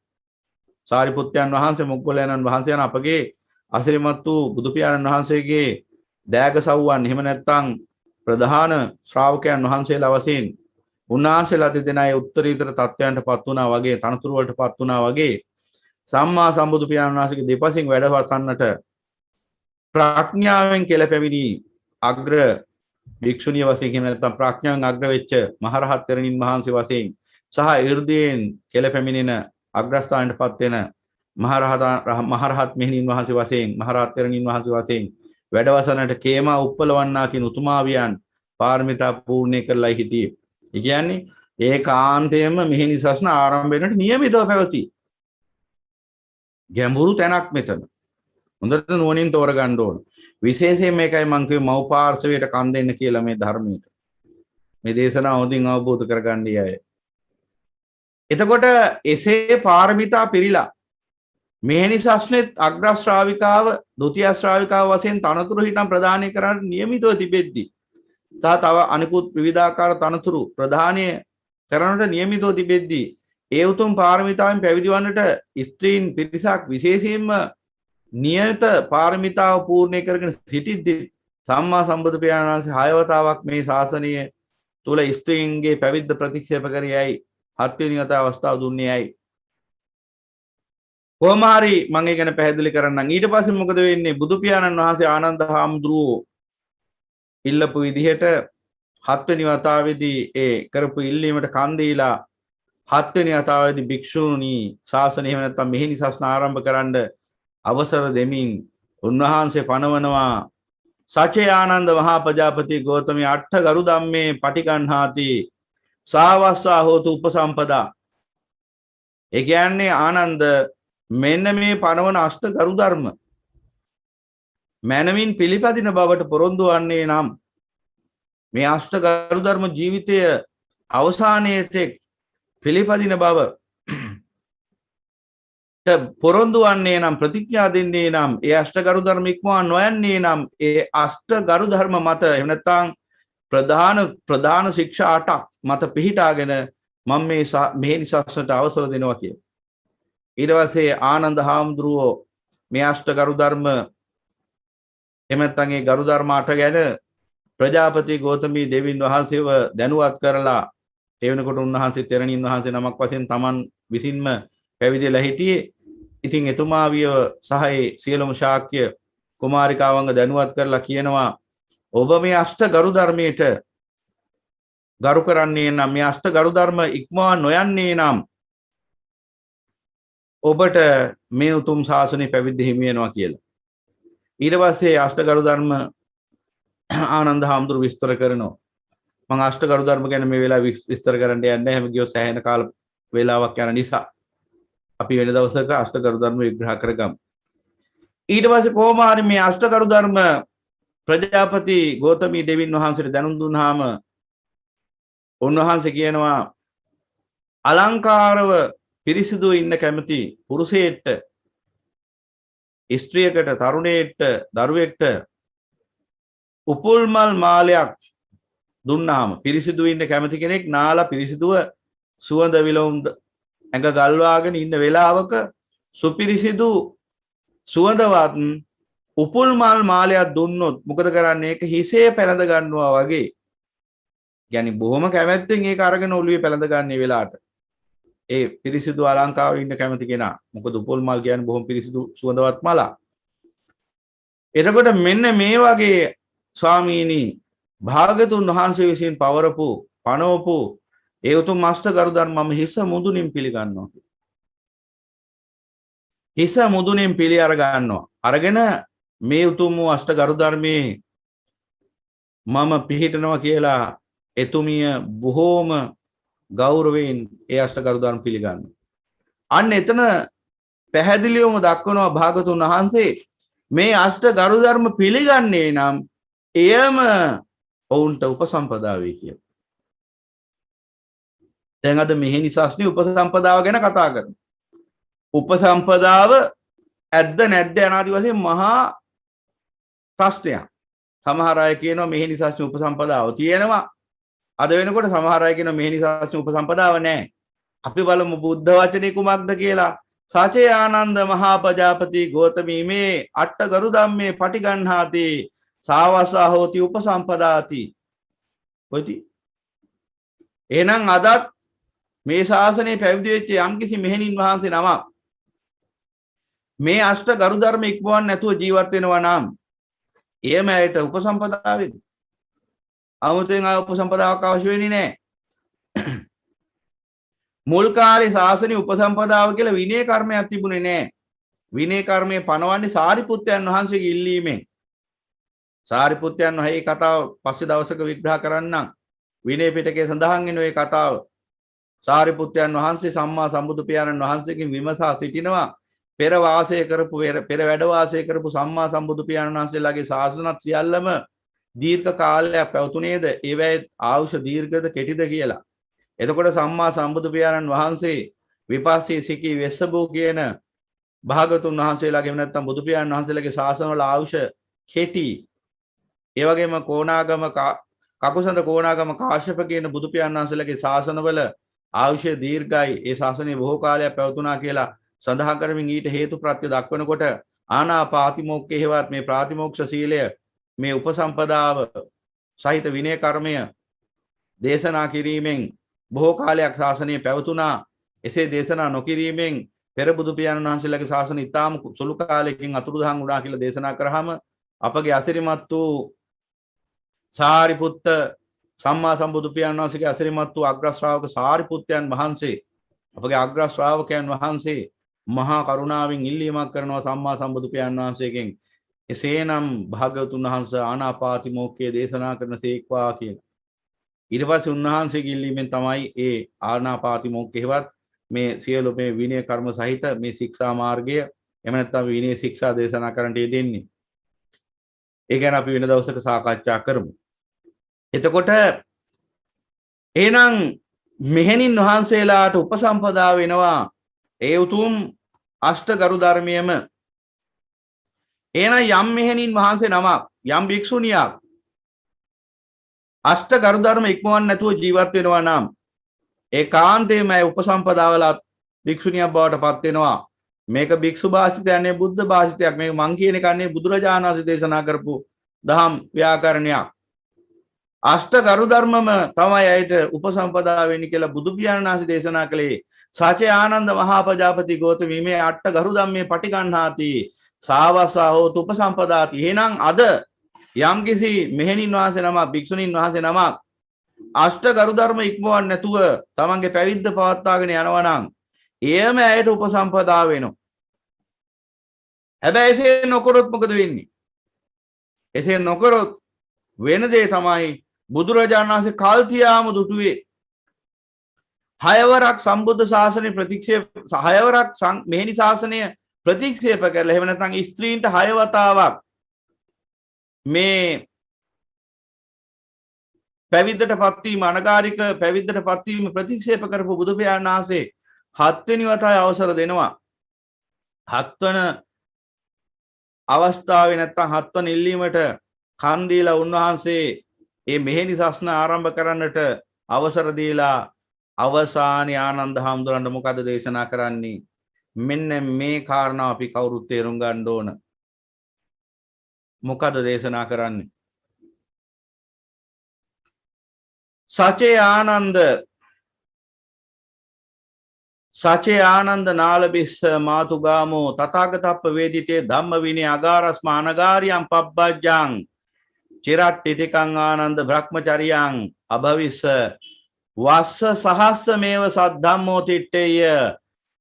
සාරිපුත්තයන් වහන්සේ, මොග්ගල්ලාණන් වහන්සේ යන අපගේ අසිරිමත් වූ බුදු පියාණන් වහන්සේගේ දෑග සව්වන්, එහෙම නැත්නම් ප්‍රධාන ශ්‍රාවකයන් වහන්සේලා වශයෙන් උන්වහන්සේලා දෙදෙනාගේ උත්තරීතර තත්වයන්ටපත් වුණා වගේ, තනතුරු වලටපත් වුණා වගේ සම්මා සම්බුදු පියාණන් වහන්සේගේ දෙපසින් වැඩවසන්නට ප්‍රඥාවෙන් කෙලපැමිණි අග්‍ර භික්ෂුණිය වශයෙන්, එහෙම නැත්නම් ප්‍රඥාවෙන් අග්‍ර වෙච්ච මහරහත් තෙරණින් වහන්සේ වශයෙන් සහ 이르දීන් කෙලපැමිණෙන අග්‍රස්ථානයටපත් වෙන මහරහත් මෙහෙණින් වහන්සේ වශයෙන්, මහරහත් තෙරණින් වහන්සේ වශයෙන් වැඩවසන්නට කේමා උප්පලවන්නා කියන උතුමාවියන් පාරමිතා පූර්ණේ කරලා හිටියේ. ඒ කියන්නේ ඒකාන්තයෙන්ම මෙහෙණි ශාසන ආරම්භ වෙනට නියමිතව පැවති ගැඹුරු තැනක් මෙතන. හොඳට නුවණින් තෝරගන්න ඕන. විශේෂයෙන් මේකයි මම කිව්වේ මව් පාර්ශවයට කන් දෙන්න කියලා මේ ධර්මයට. මේ දේශනාව හොඳින් අවබෝධ කරගන්නයි අය. එතකොට එසේ පාරමිතා පිරීලා මෙහෙණි ශාසනෙත් අග්‍ර ශ්‍රාවිකාව, ဒုတိ ය ශ්‍රාවිකාව වශයෙන් තනතුරු හිටම් ප්‍රදානය කරන්න නියමිතව තිබෙද්දී සහ තව අනිකුත් විවිධාකාර තනතුරු ප්‍රදානය කරනට නියමිතව තිබෙද්දී ඒ උතුම් පාරමිතාවෙන් පැවිදි වන්නට ස්ත්‍රීන් පිරිසක් විශේෂයෙන්ම නියත පාරමිතාව පූර්ණේ කරගෙන සිටිද්දී සම්මා සම්බුදු පියාණන් වහන්සේ 6 වතාවක් මේ ශාසනය තුල ස්ත්‍රීන්ගේ පැවිද්ද ප්‍රතික්ෂේප කරේයි 7 වෙනි වතාව අවස්ථාව දුන්නේ ඇයි? කොහොම හරි මම ඒ ගැන පැහැදිලි කරන්නම්. ඊට පස්සේ මොකද වෙන්නේ? බුදු පියාණන් වහන්සේ ආනන්ද හාමුදුරුවෝ ඉල්ලපු විදිහට 7 වෙනි වතාවේදී ඒ කරපු ඉල්ලීමට කන් දීලා 7 වෙනි වතාවේදී භික්ෂුණී ශාසනය, එහෙම නැත්නම් මෙහෙණි ශාසන ආරම්භ කරන්න අවසර දෙමින් උන්වහන්සේ පනවනවා සචේ ආනන්ද මහා ප්‍රජාපති ගෞතමී අට්ඨ ගරු ධම්මේ පටිගන්හාති සාවස්සා හෝතු උපසම්පදා. ඒ කියන්නේ ආනන්ද මෙන්න මේ පනවන අෂ්ට ගරු ධර්ම මනමින් පිළිපදින බවට පොරොන්දු වන්නේ නම් මේ අෂ්ට ගරු ධර්ම ජීවිතය අවසානයේ තෙක් පිළිපදින බව පොරොන්දු වන්නේ නම්, ප්‍රතිඥා දෙන්නේ නම්, ඒ අෂ්ට ගරු ධර්ම ඉක්මවා නොයන්නේ නම් ඒ අෂ්ට ගරු ධර්ම මත, එහෙම නැත්නම් ප්‍රධාන ශික්ෂා 8ක් මත පිහිටාගෙන මම මේ මෙහෙණි ශාසනයට අවසර දෙනවා කිය. ඊට පස්සේ ආනන්ද හාමුදුරුවෝ මේ අෂ්ට ගරු ධර්ම, එහෙම නැත්නම් ඒ ගරු ධර්ම 8 ගැන ප්‍රජාපති ගෞතමී දෙවියන් වහන්සේව දැනුවත් කරලා, ඒ වෙනකොට උන්වහන්සේ තෙරණින් වහන්සේ නමක් වශයෙන් Taman විසින්ම පැවිදිලා හිටියේ. ඉතින් එතුමාවිය සහ සියලුම ශාක්‍ය කුමාරිකාවන්ව දැනුවත් කරලා කියනවා ඔබ මේ අෂ්ට ගරු ධර්මයට ගරු කරන්නේ නම් මේ අෂ්ට ගරු ධර්ම ඉක්මවා නොයන්නේ නම් ඔබට මේ උතුම් ශාසනය පැවිදි හිමි වෙනවා කියලා. ඊට පස්සේ අෂ්ට ගරු ධර්ම ආනන්ද හාමුදුරුවෝ විස්තර කරනවා. මම අෂ්ට ගරු ධර්ම ගැන මේ වෙලාව විස්තර කරන්න යන්නේ නැහැ. හැම ගියොත් සෑහෙන කාල වේලාවක් යන නිසා අපි වෙන දවසක අෂ්ට ගරු ධර්ම විග්‍රහ කරගමු. ඊට පස්සේ කොහොම හරි මේ අෂ්ට ගරු ධර්ම ප්‍රජාපති ගෞතමී දෙවියන් වහන්සේට දැනුම් දුන්නාම උන්වහන්සේ කියනවා අලංකාරව පිරිසිදු ඉන්න කැමති පුරුෂයෙක්ට ස්ත්‍රියකට තරුණයෙක්ට දරුවෙක්ට උපුල්මල් මාලයක් දුන්නාම පිරිසිදු ඉන්න කැමති කෙනෙක් නාලා පිරිසිදුව සුවඳ විලවුම් ඇඟ ගල්වාගෙන ඉන්න වෙලාවක සුපිරිසිදු සුවඳවත් උපුල්මල් මාලයක් දුන්නොත් මොකද කරන්නේ? ඒක හිසේ පැලඳ ගන්නවා වගේ. يعني බොහොම කැමැත්තෙන් ඒක අරගෙන ඔළුවේ පැලඳ ගන්න වෙලාවට ඒ පිරිසිදු අලංකාරව ඉන්න කැමති කෙනා. මොකද උපුල් මල් කියන්නේ බොහොම පිරිසිදු සුවඳවත් මලක්. එතකොට මෙන්න මේ වගේ ස්වාමීනි භාගතුන් වහන්සේ විසින් පවරපු පනවපු ඒ උතුම් අෂ්ට ගරු ධර්ම මම හිස මුදුනින් පිළිගන්නවා. හිස මුදුනින් පිළි අර ගන්නවා. අරගෙන මේ උතුම් වූ අෂ්ට ගරු ධර්මයේ මම පිළිහිටනවා කියලා එතුමිය බොහෝම ගෞරවයෙන් ඒ අෂ්ට ගරු ධර්ම පිළිගන්නවා. අන්න එතන පැහැදිලිවම දක්වනවා භාගතුන් වහන්සේ මේ අෂ්ට ගරු ධර්ම පිළිගන්නේ නම් එයම ඔවුන්ට උපසම්පදා වේ කියලා. දැන් අද මෙහෙණි ශාස්ත්‍රයේ උපසම්පදාව ගැන කතා කරමු. උපසම්පදාව ඇද්ද නැද්ද යනාදී වශයෙන් මහා ප්‍රශ්නයක්. සමහර අය කියනවා මෙහෙණි ශාස්ත්‍රයේ උපසම්පදාව තියෙනවා. අද වෙනකොට සමහර අය කියනවා මෙහෙණි ශාස්ත්‍රයේ උපසම්පදාව නැහැ. අපි බලමු බුද්ධ වචනේ කුමක්ද කියලා. සචේ ආනන්ද මහා ප්‍රජාපති ගෞතමී මේ අට්ඨ ගරු ධම්මේ පටිගන්හාති සාවසා හෝති උපසම්පදාති. කොයිති? එහෙනම් අදත් මේ ශාසනයේ පැවිදි වෙච්ච යම්කිසි මෙහෙණින් වහන්සේ නමක් මේ අෂ්ට ගරු ධර්ම ඉක්මවන්න නැතුව ජීවත් වෙනවා නම් එයම ඇයට උපසම්පදා වෙන්නේ. 아무තෙන් ආ උපසම්පදාවක් අවශ්‍ය වෙන්නේ නැහැ. මුල් කාලේ ශාසනයේ උපසම්පදාව කියලා විනය කර්මයක් තිබුණේ නැහැ. විනය කර්මයේ පනවන්නේ සාරිපුත්තයන් වහන්සේගේ ඉල්ලීමෙන්. සාරිපුත්තයන් වහන්සේ කතාව පස්සේ දවසක විග්‍රහ කරන්නම්. විනය පිටකයේ සඳහන් වෙන ওই කතාව. සාරිපුත්තයන් වහන්සේ සම්මා සම්බුදු පියාණන් වහන්සේගෙන් විමසා සිටිනවා පෙර වාසය කරපු පෙර වැඩ වාසය කරපු සම්මා සම්බුදු පියාණන් වහන්සේලාගේ ශාසනත් සියල්ලම දීර්ඝ කාලයක් පැවතුනේද? ඒවැයි ආයුෂ දීර්ඝද කෙටිද කියලා. එතකොට සම්මා සම්බුදු පියාණන් වහන්සේ විපස්සී සිකී වෙස්සබෝ කියන භාගතුන් වහන්සේලාගේ නැත්නම් බුදු පියාණන් වහන්සේලාගේ ශාසනවල ආයුෂ කෙටි. ඒ වගේම කොණාගම කකුසඳ කොණාගම කාශ්‍යප කියන බුදු පියාණන් වහන්සේලාගේ ශාසනවල ආයුෂය දීර්ඝයි. ඒ ශාසනය බොහෝ කාලයක් පැවතුනා කියලා සඳහන් කරමින් ඊට හේතු ප්‍රත්‍ය දක්වනකොට ආනාපාතිමෝක්ඛේ හේවත් මේ ප්‍රාතිමෝක්ෂ සීලය මේ උපසම්පදාව සහිත විනය කර්මය දේශනා කිරීමෙන් බොහෝ කාලයක් ශාසනය පැවතුනා. එසේ දේශනා නොකිරීමෙන් පෙර බුදු පියාණන් වහන්සේලාගේ ශාසනය ඉතාම සුළු කාලයකින් අතුරුදහන් වුණා කියලා දේශනා කරාම අපගේ අසිරිමත් වූ සාරිපුත්ත සම්මා සම්බුදු පියාණන් වහන්සේගේ අසිරිමත් වූ අග්‍ර ශ්‍රාවක සාරිපුත්තයන් වහන්සේ අපගේ අග්‍ර ශ්‍රාවකයන් වහන්සේ මහා කරුණාවෙන් ඉල්ලීමක් කරනවා සම්මා සම්බුදු පියාණන් වහන්සේගෙන් එසේනම් භාග්‍යවතුන් වහන්සේ ආනාපාති මොක්ඛය දේශනා කරන සේක්වා කියන. ඊට පස්සේ උන්වහන්සේගේ ඉල්ලීමෙන් තමයි ඒ ආනාපාති මොක්ඛේවත් මේ සියලු මේ විනය කර්ම සහිත මේ ශික්ෂා මාර්ගය එහෙම නැත්නම් විනය ශික්ෂා දේශනා කරන්නට යෙදෙන්නේ. ඒ ගැන අපි වෙන දවසක සාකච්ඡා කරමු. එතකොට එහෙනම් මෙහෙණින් වහන්සේලාට උපසම්පදා වෙනවා ඒ උතුම් අෂ්ට ගරු ධර්මයේම. එහෙනම් යම් මෙහෙණින් වහන්සේ නමක් යම් භික්ෂුණියක් අෂ්ට ගරු ධර්ම ඉක්මවන්න නැතුව ජීවත් වෙනවා නම් ඒකාන්තයෙන්ම උපසම්පදාවලත් භික්ෂුණියක් බවට පත් වෙනවා. මේක භික්ෂු භාෂිතයක් නෙවෙයි බුද්ධ භාෂිතයක්. මේක මං කියන එක නෙවෙයි බුදුරජාණන් වහන්සේ දේශනා කරපු දහම් ව්‍යාකරණයක්. අෂ්ට ගරු ධර්මම තමයි ඇයට උපසම්පදා වෙන්නේ කියලා බුදු පියාණන් වහන්සේ දේශනා කළේ. සචේ ආනන්ද මහා ප්‍රජාපති ගෞතමී මේ අට්ඨ ගරු ධම්මේ පටිගන්හාති සාවසා හෝතු උපසම්පදාති. එහෙනම් අද යම්කිසි මෙහෙණින් වහන්සේ නමක් භික්ෂුණීන් වහන්සේ නමක් අෂ්ට ගරු ධර්ම ඉක්මවන්නේ නැතුව තමන්ගේ පැවිද්ද පවත්වාගෙන යනවා නම් එයම ඇයට උපසම්පදා වෙනවා. හැබැයි එසේ නොකරොත් මොකද වෙන්නේ? එසේ නොකරොත් වෙන දේ තමයි බුදුරජාණන් වහන්සේ කල් තියාම දුටුවේ. හයවරක් සම්බුද්ධ ශාසනය ප්‍රතික්ෂේප හයවරක් මෙහෙණි ශාසනය ප්‍රතික්ෂේප කරලා එහෙම නැත්නම් ස්ත්‍රීන්ට 6 වතාවක් මේ පැවිද්දටපත් වීම අනගාരിക පැවිද්දටපත් වීම ප්‍රතික්ෂේප කරපු බුදු පියාණන් වහන්සේ 7 වෙනි වතාවේ අවසර දෙනවා. 7 වන අවස්ථාවේ නැත්නම් 7 වන ඉල්ලීමට කන් දීලා උන්වහන්සේ මේ මෙහෙණි ශාසන ආරම්භ කරන්නට අවසර දීලා අවසානයේ ආනන්ද හාමුදුරන්ට මොකද දේශනා කරන්නේ? මෙන්න මේ කාරණා අපි කවුරුත් තේරුම් ගන්න ඕන. මොකද දේශනා කරන්නේ? සචේ ආනන්ද නාලබිස්ස මාතුගාමෝ තථාගතප්ප වේදිතේ ධම්ම විනය අගාරස්ම අනගාරියම් පබ්බජ්ජං චිරට්ටිතිකං ආනන්ද බ්‍රහ්මචරියං අභවිස්ස වස්ස සහස්ස මේව සද්ධම්මෝ තිට්ඨේය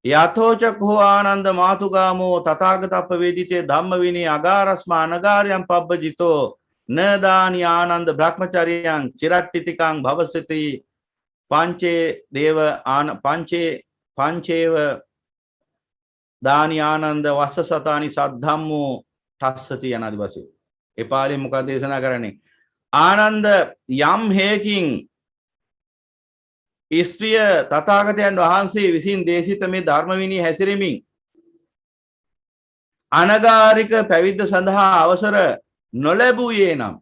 යතෝචකෝ ආනන්ද මාතුගාමෝ තථාගතප්ප වේදිතේ ධම්ම විනය අගාරස්ම අනගාරියම් පබ්බජිතෝ නදානි ආනන්ද බ්‍රහ්මචරියං චිරට්ටිතිකං භවසති පංචේ දේව පංචේව දානි ආනන්ද වස්ස සතානි සද්ධම්මෝ ඨස්සති යනාදි වශයෙන්. ඒ පාළිය මොකක්ද දේශනා කරන්නේ? ආනන්ද යම් හේකින් ස්ත්‍රිය තථාගතයන් වහන්සේ විසින් දේශිත මේ ධර්ම විනය හැසිරෙමින් අනගාരിക පැවිද්ද සඳහා අවසර නොලැබුවේ නම්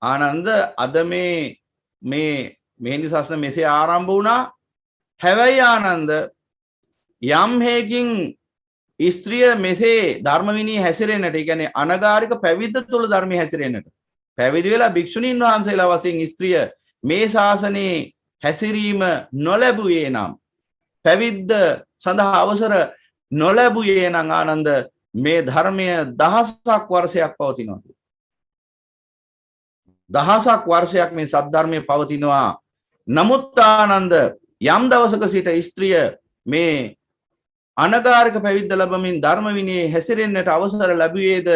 ආනන්ද අද මේ මෙහෙණි ශාසන මෙසේ ආරම්භ වුණා. හැබැයි ආනන්ද යම් හේකින් ස්ත්‍රිය මෙසේ ධර්ම විනය හැසිරෙන්නට, ඒ කියන්නේ අනගාരിക පැවිද්ද තුල ධර්මයේ හැසිරෙන්නට පැවිදි වෙලා භික්ෂුණීන් වහන්සේලා වශයෙන් ස්ත්‍රිය මේ ශාසනයේ හැසිරීම නොලැබුවේ නම්, පැවිද්ද සඳහා අවසර නොලැබුවේ නම් ආනන්ද මේ ධර්මය දහසක් වර්ෂයක් පවතිනවා. දහසක් වර්ෂයක් මේ සද්ධර්මයේ පවතිනවා. නමුත් ආනන්ද යම් දවසක සිට ස්ත්‍රිය මේ අනගාരിക පැවිද්ද ලැබමින් ධර්ම විනයේ හැසිරෙන්නට අවසර ලැබුවේද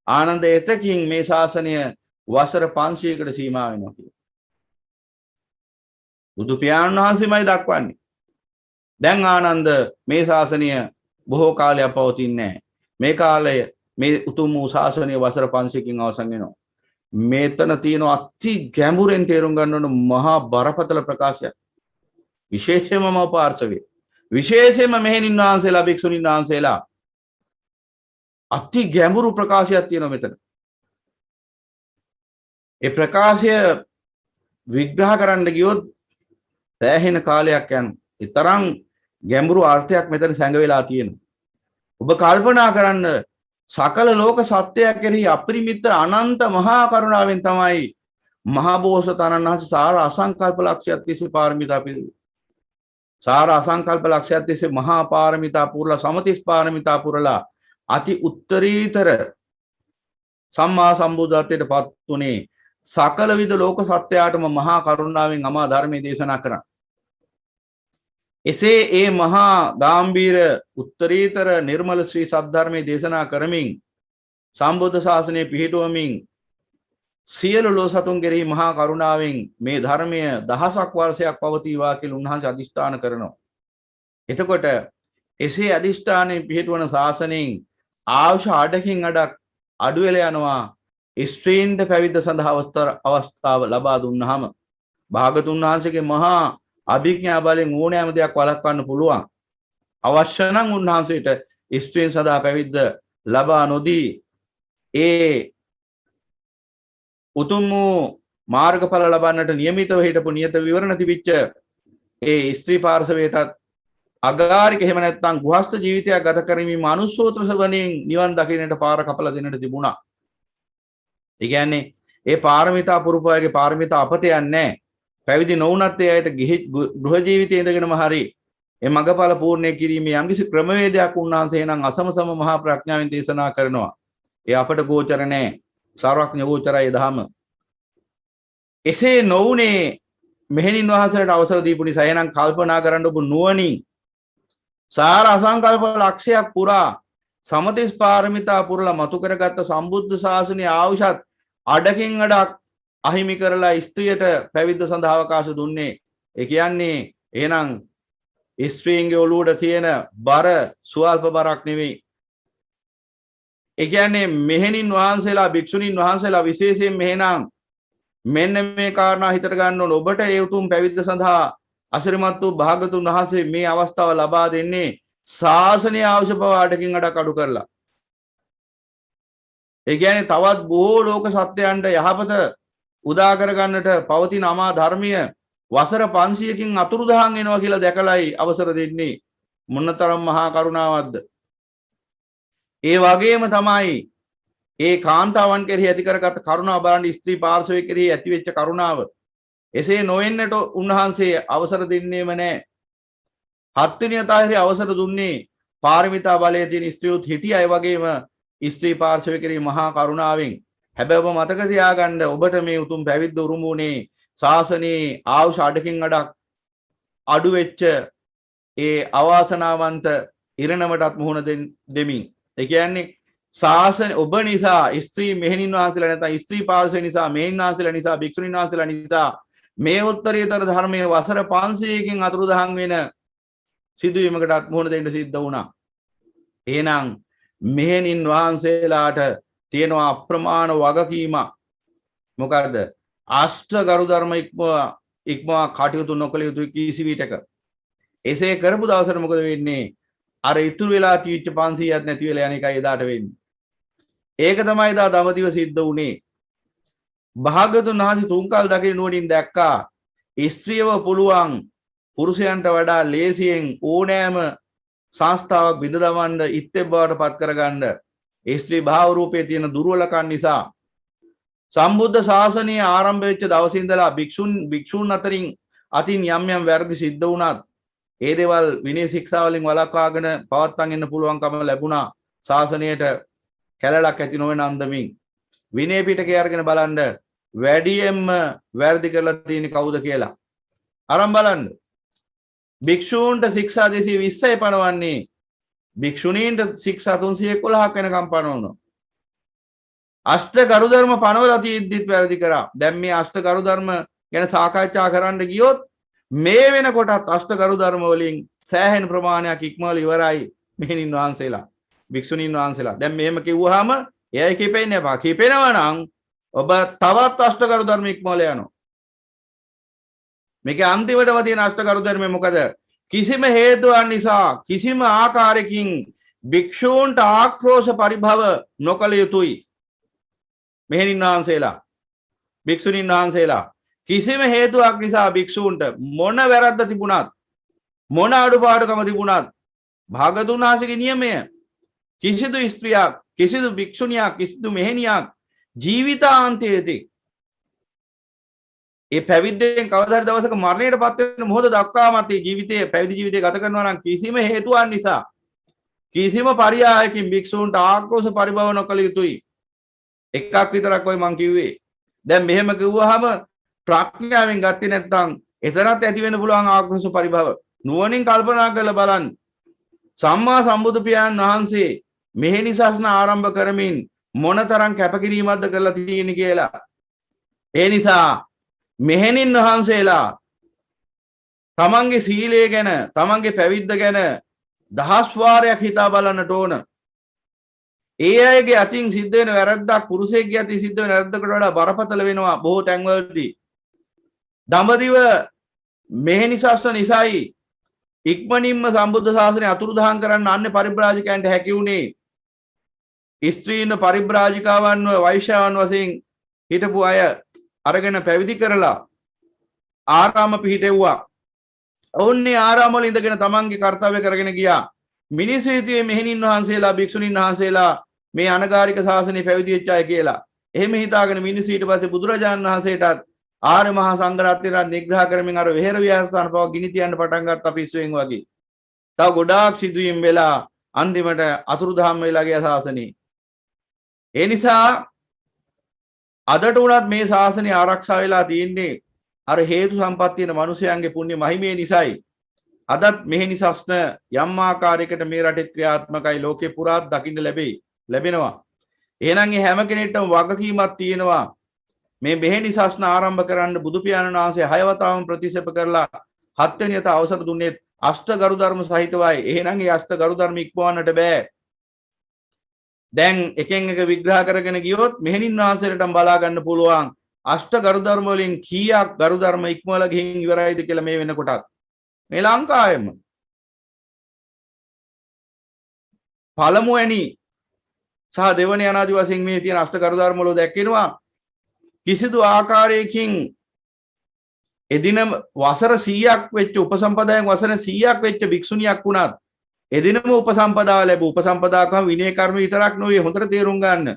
ආනන්ද එතකින් මේ ශාසනය වසර 500කට සීමා වෙනවා කියලා බුදු පියාණන් වහන්සේමයි දක්වන්නේ. දැන් ආනන්ද මේ ශාසනය බොහෝ කාලයක් පවතින්නේ නැහැ. මේ කාලය මේ උතුම් වූ ශාසනය වසර 500කින් අවසන් වෙනවා. මේතන තියෙන අති ගැඹුරෙන් තේරුම් ගන්න ඕන මහා බරපතල ප්‍රකාශයක්. විශේෂයෙන්ම මම පාර්ශවයේ විශේෂයෙන්ම මෙහෙණින් වහන්සේලා භික්ෂුණීන් වහන්සේලා අති ගැඹුරු ප්‍රකාශයක් තියෙනවා මෙතන. ඒ ප්‍රකාශය විග්‍රහ කරන්න ගියොත් සෑහෙන කාලයක් යනවා. ඒ තරම් ගැඹුරු අර්ථයක් මෙතන සැඟවෙලා තියෙනවා. ඔබ කල්පනා කරන්න සකල ලෝක සත්‍යයක් කෙරෙහි අපරිමිත අනන්ත මහා කරුණාවෙන් තමයි මහා බෝසතාණන් වහන්සේ සාර අසංකල්ප ලක්ෂයක් තිස්සේ පාරමිතා පිළිවෙල. සාර අසංකල්ප ලක්ෂයක් තිස්සේ මහා පාරමිතා පුරලා සමතිස් පාරමිතා පුරලා අති උත්තරීතර සම්මා සම්බුද්ධත්වයට පත් වුණේ සකල විද ලෝක සත්‍යයටම මහා කරුණාවෙන් අමා ධර්මයේ දේශනා කරා. එසේ ඒ මහා ගාම්භීර උත්තරීතර නිර්මල ශ්‍රී සද්ධර්මයේ දේශනා කරමින් සම්බුද්ධ ශාසනය පිහිටුවමින් සියලු ලෝ සතුන් කෙරෙහි මහා කරුණාවෙන් මේ ධර්මය දහසක් වර්ෂයක් පවතිවා කියලා උන්වහන්සේ අදිෂ්ඨාන කරනවා. එතකොට එසේ අදිෂ්ඨානයෙන් පිහිටවන ශාසනයෙන් ආවශ්‍ය අඩකින් අඩක් අඩු වෙලා යනවා. ස්ත්‍රීන්ට පැවිද්ද සඳහා අවස්ථාව ලබා දුන්නාම භාගතුන් වහන්සේගේ මහා අභිඥා බලෙන් ඕනෑම දෙයක් වළක්වන්න පුළුවන්. අවශ්‍ය නම් උන්වහන්සේට ස්ත්‍රීන් සඳහා පැවිද්ද ලබා නොදී ඒ උතුම් වූ මාර්ගඵල ලබන්නට නියමිතව හිටපු නියත විවරණ තිබිච්ච ඒ ස්ත්‍රී පාර්ශවයටත් අගාരിക එහෙම නැත්නම් ගෘහස්ත ජීවිතයක් ගත කරමින් මනුෂ්‍යෝත්තර ශ්‍රවණයෙන් නිවන් දකින්නට පාර කපලා දෙන්නට තිබුණා. ඒ කියන්නේ ඒ පාරමිතා පුරුපයාගේ පාරමිතා අපතේ යන්නේ පැවිදි නොවුනත් ඒ අයට ගෘහ ජීවිතයේ ඉඳගෙනම හරි ඒ මගඵල පූර්ණේ කිරීමේ යම්කිසි ක්‍රමවේදයක් උන්වහන්සේ නම් අසමසම මහා ප්‍රඥාවෙන් දේශනා කරනවා. ඒ අපට ගෝචර නැහැ. සර්වඥ ගෝචරයි ධම. එසේ නොවුනේ මෙහෙණින් වහන්සේට අවසර දීපු නිසා. එහෙනම් කල්පනා කරන්න ඔබ නුවණින් සාර අසංකල්ප ලක්ෂයක් පුරා සමතිස් පාරමිතා පුරලා මතු කරගත්ත සම්බුද්ධ ශාසනයේ ආවුෂත් අඩකින් අඩක් අහිමි කරලා ස්ත්‍රියට පැවිද්ද සඳහා අවකාශ දුන්නේ. ඒ කියන්නේ එහෙනම් ස්ත්‍රීන්ගේ ඔළුවට තියෙන බර සුවල්ප බරක් නෙවෙයි. ඒ කියන්නේ මෙහෙණින් වහන්සේලා භික්ෂුණීන් වහන්සේලා විශේෂයෙන් මෙහෙනම් මෙන්න මේ කාරණා හිතට ගන්න ඕන. ඔබට ඒ උතුම් පැවිද්ද සඳහා අසිරිමත් වූ භාගතුන් වහන්සේ මේ අවස්ථාව ලබා දෙන්නේ ශාසනීය අවශ්‍ය බව අඩකින් අඩක් අඩු කරලා. ඒ කියන්නේ තවත් බොහෝ ලෝක සත්‍යයන්ට යහපත උදා කරගන්නට පවතින අමා ධර්මීය වසර 500කින් අතුරුදහන් වෙනවා කියලා දැකලයි අවසර දෙන්නේ. මොනතරම් මහා කරුණාවක්ද. ඒ වගේම තමයි ඒ කාන්තාවන් කෙරෙහි ඇති කරගත් කරුණාව බලන්න ස්ත්‍රී පාර්ශවයේ කෙරෙහි ඇති වෙච්ච කරුණාව. එසේ නොවෙන්නට උන්වහන්සේ අවසර දෙන්නේම නැහැ. හත්වෙනි අතහැරි අවසර දුන්නේ පාරමිතා බලයේ තියෙන ස්ත්‍රියොත් හිටියයි වගේම ස්ත්‍රී පාර්ශවයේ කෙරෙහි මහා කරුණාවෙන්. හැබැයි ඔබ මතක තියාගන්න ඔබට මේ උතුම් පැවිද්ද උරුම වුණේ ශාසනයේ ආවුෂ අඩකින් අඩක් අඩු වෙච්ච ඒ අවාසනාවන්ත ඉරණමටත් මුහුණ දෙමින්. ඒ කියන්නේ ශාසන ඔබ නිසා ස්ත්‍රී මෙහෙණින් වහන්සේලා නැත්නම් ස්ත්‍රී පාර්ශවය නිසා මෙහෙණින් වහන්සේලා නිසා භික්ෂුණීන් වහන්සේලා නිසා මේ උත්තරීතර ධර්මයේ වසර 500කින් අතුරුදහන් වෙන සිදුවීමකටත් මුහුණ දෙන්න සිද්ධ වුණා. එහෙනම් මෙහෙණින් වහන්සේලාට තියෙනවා අප්‍රමාණ වගකීමක්. මොකද්ද? අෂ්ට ගරු ධර්ම ඉක්මවා කටයුතු නොකළ යුතු කිසි විටක. එසේ කරපු දවසට මොකද වෙන්නේ? අර ඉතුරු වෙලා තියච්ච 500ක් නැති වෙලා යන එකයි එදාට වෙන්නේ. ඒක තමයි එදා දවදිව සිද්ධ වුණේ. භාගතුන් වහන්සේ තුන්කල් දකින නුවණින් දැක්කා ස්ත්‍රියව පුළුවන් පුරුෂයන්ට වඩා ලේසියෙන් ඕනෑම සංස්ථාවක් බිඳ දමන්න ඉත්තේ බවට පත් කරගන්න. ස්ත්‍රී භාව රූපයේ තියෙන දුර්වලකම් නිසා සම්බුද්ධ ශාසනය ආරම්භ වෙච්ච දවසේ ඉඳලා භික්ෂුන් අතින් යම් යම් වැරදි සිද්ධ වුණත් ඒ දේවල් විනය ශික්ෂා වලින් වළක්වාගෙන පවත්වාගෙන යන්න පුළුවන්කම ලැබුණා. ශාසනයට කැලලක් ඇති නොවන අන්දමින් විනය පිටකය අරගෙන බලන්න වැඩියෙන්ම වැරදි කරලා තියෙන්නේ කවුද කියලා. අරන් බලන්න. භික්ෂූන්ට ශික්ෂා 220යි පනවන්නේ. භික්ෂුණීන්ට ශික්ෂා 311ක් වෙනකම් පනවනවා. අෂ්ට ගරු ධර්ම පනවලා තියෙද්දිත් වැරදි කරා. දැන් මේ අෂ්ට ගරු ධර්ම ගැන සාකච්ඡා කරන්න ගියොත් මේ වෙනකොටත් අෂ්ට ගරු ධර්ම වලින් සෑහෙන ප්‍රමාණයක් ඉක්මවල ඉවරයි මෙහෙණින් වහන්සේලා භික්ෂුණීන් වහන්සේලා. දැන් මෙහෙම කිව්වහම එයයි කිපෙන්නේ නැහැ. කිපෙනවා නම් ඔබ තවත් අෂ්ට ගරු ධර්ම ඉක්මවල යනවා. මේකේ අන්තිමටම තියෙන අෂ්ට ගරු ධර්මය මොකද? කිසිම හේතුවක් නිසා කිසිම ආකාරයකින් භික්ෂූන්ට ආක්‍රෝෂ පරිභව නොකළ යුතුයි. මෙහෙණින් වහන්සේලා භික්ෂුණීන් වහන්සේලා කිසිම හේතුවක් නිසා භික්ෂූන්ට මොන වැරද්ද තිබුණත් මොන අඩුපාඩුකම තිබුණත් භාගතුන් වහන්සේගේ නියමය කිසිදු ස්ත්‍රියක් කිසිදු භික්ෂුණියක් කිසිදු මෙහෙණියක් ජීවිතාන්තයේදී ඒ පැවිද්දෙන් කවදා හරි දවසක මරණයටපත් වෙන මොහොත දක්වාමත් ඒ ජීවිතයේ පැවිදි ජීවිතය ගත කරනවා නම් කිසිම හේතුවක් නිසා කිසිම පරියායකින් භික්ෂූන්ට ආක්‍රෝෂ පරිභව නොකළ යුතුයි. එකක් විතරක් ඔය මං කිව්වේ. දැන් මෙහෙම කිව්වහම ප්‍රඥාවෙන් ගත්තේ නැත්නම් එතරම් ඇති වෙන්න පුළුවන් ආක්‍රෝෂ පරිභව. නුවණින් කල්පනා කරලා බලන්න. සම්මා සම්බුදු පියාණන් වහන්සේ මෙහෙණි ශාසන ආරම්භ කරමින් මොනතරම් කැපකිරීමක්ද කරලා තියෙන්නේ කියලා. ඒ නිසා මෙහෙණින් වහන්සේලා තමන්ගේ සීලය ගැන තමන්ගේ පැවිද්ද ගැන දහස් වාරයක් හිතා බලන්නට ඕන. ඒ අයගේ අතින් සිද්ධ වෙන වැරද්දක් පුරුෂයෙක්ගේ අතින් සිද්ධ වෙන වැරද්දකට වඩා බරපතල වෙනවා බොහෝ තැන්වලදී. දඹදිව මෙහෙණි ශාසන නිසායි ඉක්මනින්ම සම්බුද්ධ ශාසනය අතුරුදහන් කරන්න අන්නේ පරිබ්‍රාජකයන්ට හැකි වුණේ. ස්ත්‍රීන් පරිබ්‍රාජිකාවන්ව වෛශ්‍යාවන් වශයෙන් හිටපු අය අරගෙන පැවිදි කරලා ආරාම පිහිටෙව්වා. ඔවුන්නේ ආරාම වල ඉඳගෙන තමන්ගේ කාර්යය කරගෙන ගියා. මිනිස්සු හිතුවේ මෙහෙණින් වහන්සේලා භික්ෂුණීන් වහන්සේලා මේ අනගාരിക ශාසනය පැවිදි වෙච්ච අය කියලා. එහෙම හිතාගෙන මිනිස්සු ඊට පස්සේ බුදුරජාණන් වහන්සේටත් ආර්ය මහා සංඝරත්නයට නිග්‍රහ කරමින් අර වෙහෙර විහාරස්ථාන පව ගිනි තියන්න පටන් ගත්තා පිස්සුවෙන් වගේ. තව ගොඩාක් සිදුවීම් වෙලා අන්තිමට අතුරුදහන් වෙලා ගිය ශාසනය. ඒ නිසා අදට උනත් මේ ශාසනය ආරක්ෂා වෙලා තියෙන්නේ අර හේතු සම්පත් තියෙන මිනිසයන්ගේ පුණ්‍ය මහිමේ නිසායි. අදත් මෙහි නිසස්න යම් ආකාරයකට මේ රටේ ක්‍රියාත්මකයි ලෝකේ පුරාත් දකින්න ලැබෙනවා. එහෙනම් මේ හැම කෙනෙක්ටම වගකීමක් තියෙනවා. මේ මෙහි නිසස්න ආරම්භ කරන්න බුදු පියාණන් වහන්සේ 6 වතාවම ප්‍රතික්ෂේප කරලා 7 වෙනියට අවසර දුන්නේ අෂ්ට ගරු ධර්ම සහිතවයි. එහෙනම් මේ අෂ්ට ගරු ධර්ම ඉක්මවන්නට බෑ. දැන් එකෙන් එක විග්‍රහ කරගෙන ගියොත් මෙහෙණින් වහන්සේලටම බලා ගන්න පුළුවන් අෂ්ට ගරු ධර්ම වලින් කීයක් ගරු ධර්ම ඉක්මවලා ගිහින් ඉවරයිද කියලා මේ වෙනකොටත්. මේ ලංකාවෙම පළමුවැනි සහ දෙවැනි අනාදි වශයෙන් මේ තියෙන අෂ්ට ගරු ධර්ම වල දැක්වෙනවා කිසිදු ආකාරයකින් එදිනම වසර 100ක් වෙච්ච උපසම්පදායෙන් වසර 100ක් වෙච්ච භික්ෂුණියක් වුණත් එදිනම උපසම්පදාව ලැබු උපසම්පදාකම විනය කර්ම විතරක් නෙවෙයි හොඳට තේරුම් ගන්න.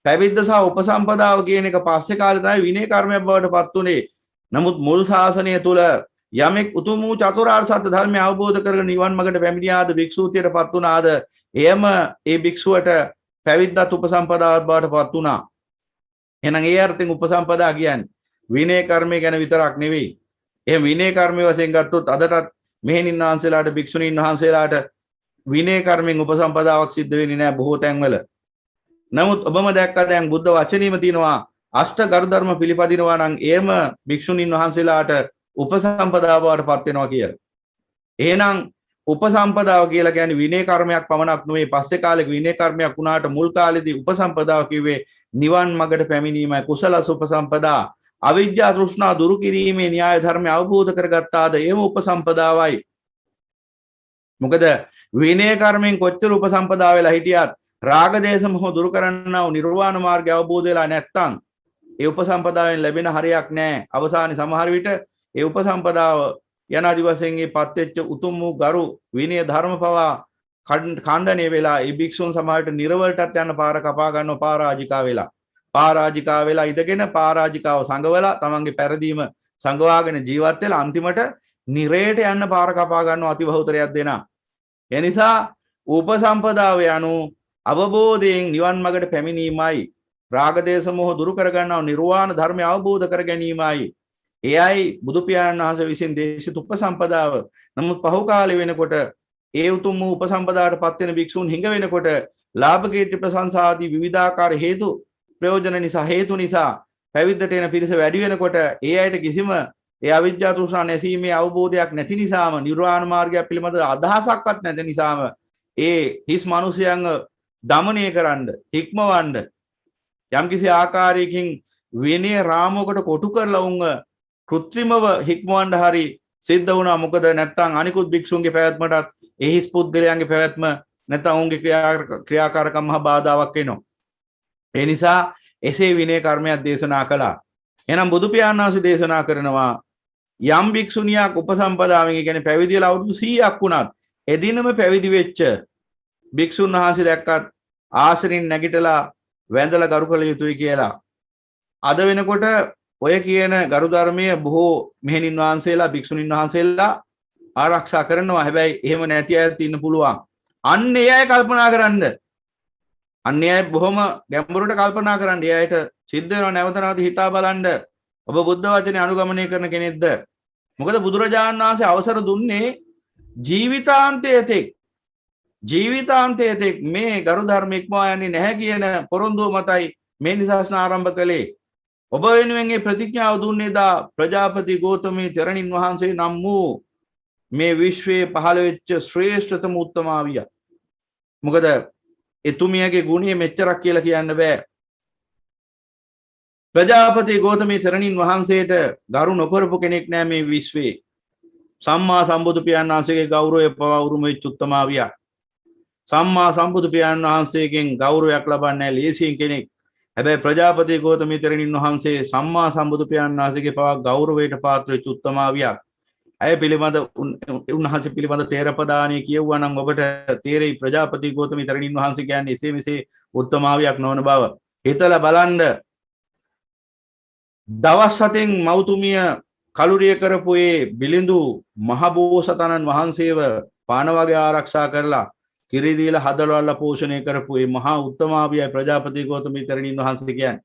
පැවිද්ද සහ උපසම්පදාව කියන එක පස්සේ කාලේ තමයි විනය කර්මයක් බවට පත් උනේ. නමුත් මුල් ශාසනය තුල යමෙක් උතුම් වූ චතුරාර්ය සත්‍ය ධර්මය අවබෝධ කරගෙන නිවන් මාර්ගට පැමිණියාද භික්ෂූතියට පත් වුණාද එයම ඒ භික්ෂුවට පැවිද්දත් උපසම්පදාවත් බවට පත් වුණා. එහෙනම් ඒ අර්ථයෙන් උපසම්පදා කියන්නේ විනය කර්මය ගැන විතරක් නෙවෙයි. එහෙනම් විනය කර්මය වශයෙන් ගත්තොත් අදටත් මෙහෙණින් වහන්සේලාට භික්ෂුණීන් වහන්සේලාට විනය කර්මෙන් උපසම්පදාවක් සිද්ධ වෙන්නේ නැහැ බොහෝ තැන්වල. නමුත් ඔබම දැක්කා දැන් බුද්ධ වචනේම තියෙනවා අෂ්ට ගරු ධර්ම පිළිපදිනවා නම් එයම භික්ෂුණීන් වහන්සේලාට උපසම්පදාව බවට පත් වෙනවා කියලා. එහෙනම් උපසම්පදාව කියලා කියන්නේ විනය කර්මයක් පමණක් නෙවෙයි පස්සේ කාලෙක විනය කර්මයක් වුණාට මුල් කාලේදී උපසම්පදාව කිව්වේ නිවන් මඟට පැමිණීමයි කුසලස උපසම්පදා අවිජ්ජා තෘෂ්ණා දුරු කිරීමේ න්‍යාය ධර්මය අවබෝධ කරගත්තාද එම උපසම්පදාවයි. මොකද විනය කර්මෙන් කොච්චර උපසම්පදා වෙලා හිටියත් රාග දේශ මොහ දුරු කරන්නා වූ නිර්වාණ මාර්ගය අවබෝධ වෙලා නැත්නම් ඒ උපසම්පදාවෙන් ලැබෙන හරියක් නැහැ. අවසානයේ සමහර විට ඒ උපසම්පදාව යනාදි වශයෙන් මේ පත් වෙච්ච උතුම් වූ ගරු විනය ධර්ම පවා ඛණ්ඩණය වෙලා ඒ භික්ෂුන් සමහරට නිර්වලටත් යන පාර කපා ගන්නව පරාජිකා වෙලා ඉඳගෙන පරාජිකාව සංගවලා තමන්ගේ පෙරදීම සංගවාගෙන ජීවත් වෙලා අන්තිමට නිරේට යන්න පාර කපා ගන්නව අතිබහුතරයක් දෙනා. ඒ නිසා උපසම්පදාව යනු අවබෝධයෙන් නිවන් මාර්ගට පැමිණීමයි රාග දේශ මොහ දුරු කර ගන්නව නිර්වාණ ධර්මය අවබෝධ කර ගැනීමයි. එයයි බුදු පියාණන් වහන්සේ විසින් දේශිත උපසම්පදාව. නමුත් පහු කාලේ වෙනකොට ඒ උතුම් වූ උපසම්පදාවට පත් වෙන භික්ෂුන් හිඟ වෙනකොට ලාභ කීර්ති ප්‍රශංසා ආදී විවිධාකාර හේතු ප්‍රයෝජන නිසා පැවිද්දට එන පිරිස වැඩි වෙනකොට ඒ අයට කිසිම ඒ අවිජ්ජා තෘෂ්ණා නැසීමේ අවබෝධයක් නැති නිසාම නිර්වාණ මාර්ගය පිළිබඳ අදහසක්වත් නැති නිසාම ඒ හිස් මිනිසයන්ව දමනය කරන්න හික්මවන්න යම්කිසි ආකාරයකින් විනය රාමයකට කොටු කරලා උන්ව කෘත්‍රිමව හික්මවන්න හරි සිද්ධ වුණා. මොකද නැත්තම් අනිකුත් භික්ෂුන්ගේ පැවැත්මටත් ඒ හිස් පුද්ගලයන්ගේ පැවැත්ම නැත්තම් උන්ගේ ක්‍රියාකාරකම් මහ බාධාවක් වෙනවා. ඒ නිසා එසේ විනය කර්මයක් දේශනා කළා. එහෙනම් බුදු පියාණන් වහන්සේ දේශනා කරනවා යම් භික්ෂුණියක් උපසම්පදාවෙන් කියන්නේ පැවිදිලා අවුරුදු 100ක් වුණත් එදිනම පැවිදි වෙච්ච භික්ෂුන් වහන්සේ දැක්කත් ආශ්‍රින් නැගිටලා වැඳලා ගරු කළ යුතුයි කියලා. අද වෙනකොට ඔය කියන ගරු ධර්මයේ බොහෝ මෙහෙණින් වහන්සේලා භික්ෂුණීන් වහන්සේලා ආරක්ෂා කරනවා. හැබැයි එහෙම නැති අයත් ඉන්න පුළුවන්. අන්න ඒ අය කල්පනා කරන්න. අන්න ඒ අය බොහොම ගැඹුරට කල්පනා කරන්න. ඒ අයට සිද්ධ වෙනවා නැවත නැවත හිතා බලන්න. ඔබ බුද්ධ වචනේ අනුගමනය කරන කෙනෙක්ද? මොකද බුදුරජාණන් වහන්සේ අවසර දුන්නේ ජීවිතාන්තයේ තෙක් මේ ගරු ධර්ම ඉක්මවා යන්නේ නැහැ කියන පොරොන්දුව මතයි මේ නිසස්න ආරම්භ කළේ. ඔබ වෙනුවෙන් මේ ප්‍රතිඥාව දුන්නේ දා ප්‍රජාපති ගෞතමී තෙරණින් වහන්සේ නම් වූ මේ විශ්වයේ පහළ වෙච්ච ශ්‍රේෂ්ඨතම උත්තමාවිය. මොකද එතුමියගේ ගුණය මෙච්චරක් කියලා කියන්න බෑ. ප්‍රජාපති ගෞතමී තෙරණින් වහන්සේට ගරු නොකරපු කෙනෙක් නෑ මේ විශ්වයේ. සම්මා සම්බුදු පියාණන් වහන්සේගේ ගෞරවය පවා උරුම වෙච්ච උත්තමාවිය. සම්මා සම්බුදු පියාණන් වහන්සේගෙන් ගෞරවයක් ලබන්නේ ලේසියෙන් කෙනෙක්. හැබැයි ප්‍රජාපති ගෞතමී තෙරණින් වහන්සේ සම්මා සම්බුදු පියාණන් වහන්සේගේ පවා ගෞරවයට පාත්‍ර වෙච්ච උත්තමාවියක්. අය පිළිබඳ උන්වහන්සේ පිළිබඳ තේරපදානිය කියවුවා නම් ඔබට තේරෙයි ප්‍රජාපති ගෞතමී තෙරණින් වහන්සේ කියන්නේ එසේ මෙසේ උත්තමාවියක් නොවන බව. හිතලා බලන්න. දවස් 7න් මෞතුමිය කලුරිය කරපු ඒ බිලිඳු මහබෝසතාණන් වහන්සේව පාන වගේ ආරක්ෂා කරලා කිරි දීලා හදවල්ලා පෝෂණය කරපු මේ මහා උත්තමාවියයි ප්‍රජාපති ගෞතමී තෙරණින් වහන්සේ කියන්නේ.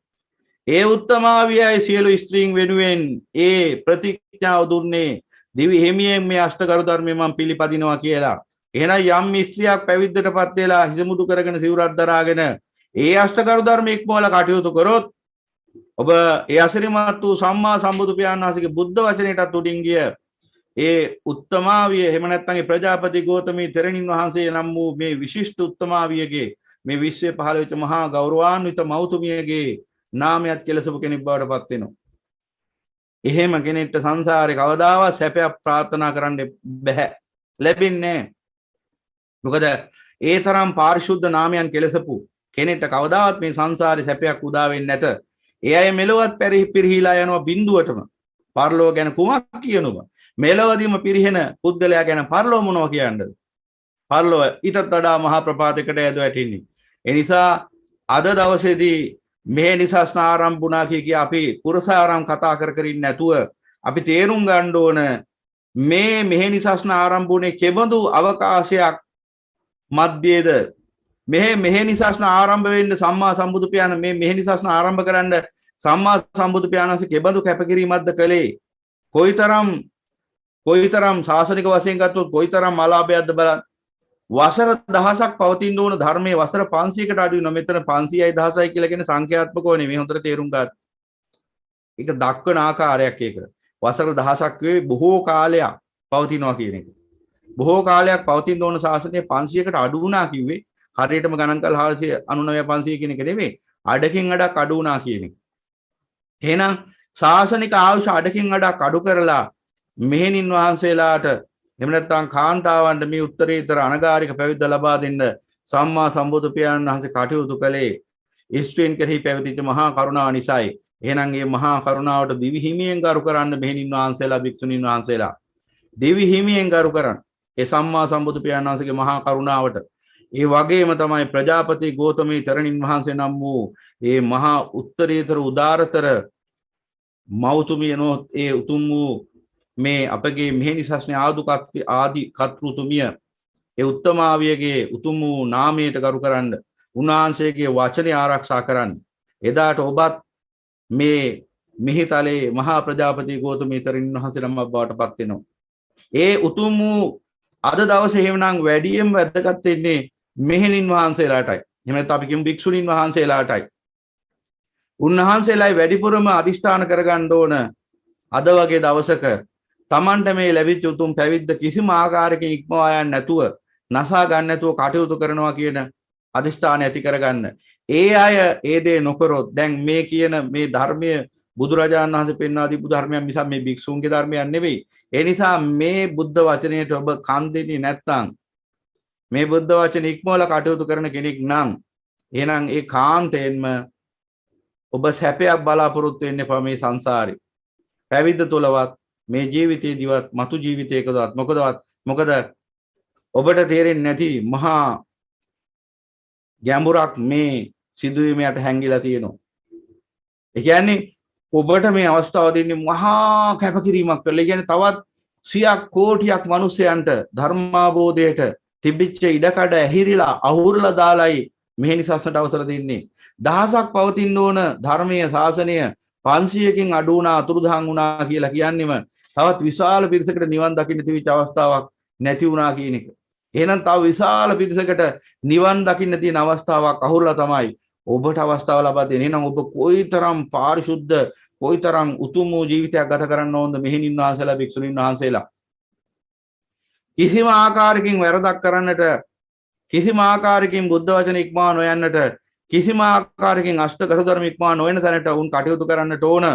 ඒ උත්තමාවියයි සියලු ස්ත්‍රීන් වෙනුවෙන් ඒ ප්‍රතිඥාව දුන්නේ දිවි හිමියෙන් මේ අෂ්ටකරු ධර්මය මම පිළිපදිනවා කියලා. එහෙනම් යම් ස්ත්‍රියක් පැවිද්දටපත් වෙලා හිසමුදු කරගෙන සිවුරක් දරාගෙන ඒ අෂ්ටකරු ධර්ම ඉක්මවල කටයුතු කරොත් ඔබ ඒ අසිරිමත් වූ සම්මා සම්බුදු පියාණන් වහන්සේගේ බුද්ධ වචනයටත් උඩින් ගිය ඒ උත්තමාවිය එහෙම නැත්නම් ඒ ප්‍රජාපති ගෞතමී තෙරණින් වහන්සේ නම් වූ මේ විශිෂ්ට උත්තමාවියගේ මේ විශ්වයේ පහළ වෙච්ච මහා ගෞරවාන්විත මෞතුමියගේ නාමයක් කෙලසපු කෙනෙක් බවට පත් වෙනවා. එහෙම කෙනෙක්ට සංසාරේ කවදාවත් සැපයක් ප්‍රාර්ථනා කරන්න බෑ. ලැබෙන්නේ නැහැ. මොකද ඒ තරම් පාරිශුද්ධ නාමයන් කෙලසපු කෙනෙක්ට කවදාවත් මේ සංසාරේ සැපයක් උදා වෙන්නේ නැත. ඒ අය මෙලොවත් පිරිහිලා යනවා බිඳුවටම. පරලෝව ගැන කුමක් කියනවා? මෙලොවදීම පිරිහෙන පුද්ගලයා ගැන පරලෝව මොනවා කියන්නද? පරලෝව ඊටත් වඩා මහා ප්‍රපාතයකට ඇද වැටෙන්නේ. ඒ නිසා අද දවසේදී මේ නිසස්න ආරම්භුණා කිය අපි පුරසාරම් කතා කර කර ඉන්නේ නැතුව අපි තේරුම් ගන්න ඕන මේ මෙහි නිසස්න ආරම්භුනේ කෙබඳු අවකාශයක් මැද්දේද මෙහි නිසස්න ආරම්භ වෙන්න සම්මා සම්බුදු පියාණන් මේ මෙහි නිසස්න ආරම්භ කරන්න සම්මා සම්බුදු පියාණන්සේ කෙබඳු කැපකිරීමක්ද කළේ කොයිතරම් ශාසනික වශයෙන් ගත්තොත් කොයිතරම් අලාභයක්ද බලන්න වසර දහසක් පවතින ඕන ධර්මයේ වසර 500කට අඩු වෙනවා මෙතන 500යි 1000යි කියලා කියන සංඛ්‍යාත්මකව නෙමෙයි හොඳට තේරුම් ගන්න. ඒක දක්වන ආකාරයක් ඒක. වසර දහසක් වේ බොහෝ කාලයක් පවතිනවා කියන එක. බොහෝ කාලයක් පවතින ඕන ශාසනය 500කට අඩු වුණා කිව්වේ හරියටම ගණන් කළා 499 500 කියන එක නෙමෙයි. අඩකින් අඩක් අඩු වුණා කියන එක. එහෙනම් ශාසනික ආයුෂ අඩකින් අඩක් අඩු කරලා මෙහෙණින් වහන්සේලාට එහෙම නැත්නම් කාන්තාවන්ට මේ උත්තරීතර අනගාരിക පැවිද්ද ලබා දෙන්න සම්මා සම්බුදු පියාණන් වහන්සේ කටයුතු කළේ ස්ත්‍රීන් කෙරෙහි පැවතිච්ච මහා කරුණාව නිසායි. එහෙනම් මේ මහා කරුණාවට දිවි හිමියෙන් ගරු කරන්න මෙහෙණින් වහන්සේලා භික්ෂුණීන් වහන්සේලා දිවි හිමියෙන් ගරු කරන්න. ඒ සම්මා සම්බුදු පියාණන් වහන්සේගේ මහා කරුණාවට ඒ වගේම තමයි ප්‍රජාපති ගෞතමී තෙරණින් වහන්සේ නම් වූ ඒ මහා උත්තරීතර උදාරතර මෞතුමියනෝ ඒ උතුම් වූ මේ අපගේ මෙහෙණිසස්නේ ආදි කර්තෘතුමිය ඒ උත්තමාවියගේ උතුම් වූ නාමයට කරු කරන්න උන්වහන්සේගේ වචනේ ආරක්ෂා කරන්න එදාට ඔබත් මේ මිහිතලේ මහා ප්‍රජාපති ගෞතමී තෙරණින් වහන්සේ නම බවට පත් වෙනවා. ඒ උතුම් වූ අද දවසේ එහෙමනම් වැඩියෙන් වැදගත් වෙන්නේ මෙහෙණින් වහන්සේලාටයි. එහෙම නැත්නම් අපි කියමු භික්ෂුණීන් වහන්සේලාටයි. උන්වහන්සේලායි වැඩිපුරම අදිෂ්ඨාන කරගන්න ඕන අද වගේ දවසක තමන්ට මේ ලැබිච්ච උතුම් පැවිද්ද කිසිම ආකාරයකින් ඉක්මවා යන්නේ නැතුව නසා ගන්න නැතුව කටයුතු කරනවා කියන අදිෂ්ඨානය ඇති කරගන්න. ඒ අය ඒ දේ නොකරොත් දැන් මේ කියන මේ ධර්මය බුදුරජාණන් වහන්සේ පෙන්වා දීපු ධර්මයක් මිසක් මේ භික්ෂුන්ගේ ධර්මයක් නෙවෙයි. ඒ නිසා මේ බුද්ධ වචනයට ඔබ කන් දෙන්නේ නැත්නම් මේ බුද්ධ වචන ඉක්මවලා කටයුතු කරන කෙනෙක් නම් එහෙනම් ඒ කාන්තේන්ම ඔබ සැපයක් බලාපොරොත්තු වෙන්න එපා මේ සංසාරේ. පැවිද්ද තුලවත් මේ ජීවිතේදීවත් මතු ජීවිතයකවත් මොකද ඔබට තේරෙන්නේ නැති මහා ගැඹුරක් මේ සිදුවීමකට හැංගිලා තියෙනවා. ඒ කියන්නේ ඔබට මේ අවස්ථාව දෙන්නේ මහා කැපකිරීමක් කරලා. ඒ කියන්නේ තවත් 100ක් කෝටියක් මිනිසයන්ට ධර්මාබෝධයට තිබිච්ච ඉඩකඩ ඇහිරිලා අහුරලා දාලයි මෙහෙණිසස්නට අවසර දෙන්නේ. දහසක් පවතින ඕන ධර්මීය ශාසනය 500කින් අඩු වුණා අතුරුදහන් වුණා කියලා කියන්නේම තවත් විශාල පිරිසකට නිවන් දකින්න තිබිච්ච අවස්ථාවක් නැති වුණා කියන එක. එහෙනම් තව විශාල පිරිසකට නිවන් දකින්න තියෙන අවස්ථාවක් අහුරලා තමයි ඔබට අවස්ථාව ලබා දෙන්නේ. එහෙනම් ඔබ කොයිතරම් පාරිශුද්ධ කොයිතරම් උතුම් වූ ජීවිතයක් ගත කරන්න ඕනද මෙහෙණින් වහන්සේලා භික්ෂුණීන් වහන්සේලා. කිසිම ආකාරයකින් වැරදක් කරන්නට කිසිම ආකාරයකින් බුද්ධ වචන ඉක්මවා නොයන්නට කිසිම ආකාරයකින් අෂ්ටකරු ධර්ම ඉක්මවා නොවන තැනට උන් කටයුතු කරන්නට ඕන.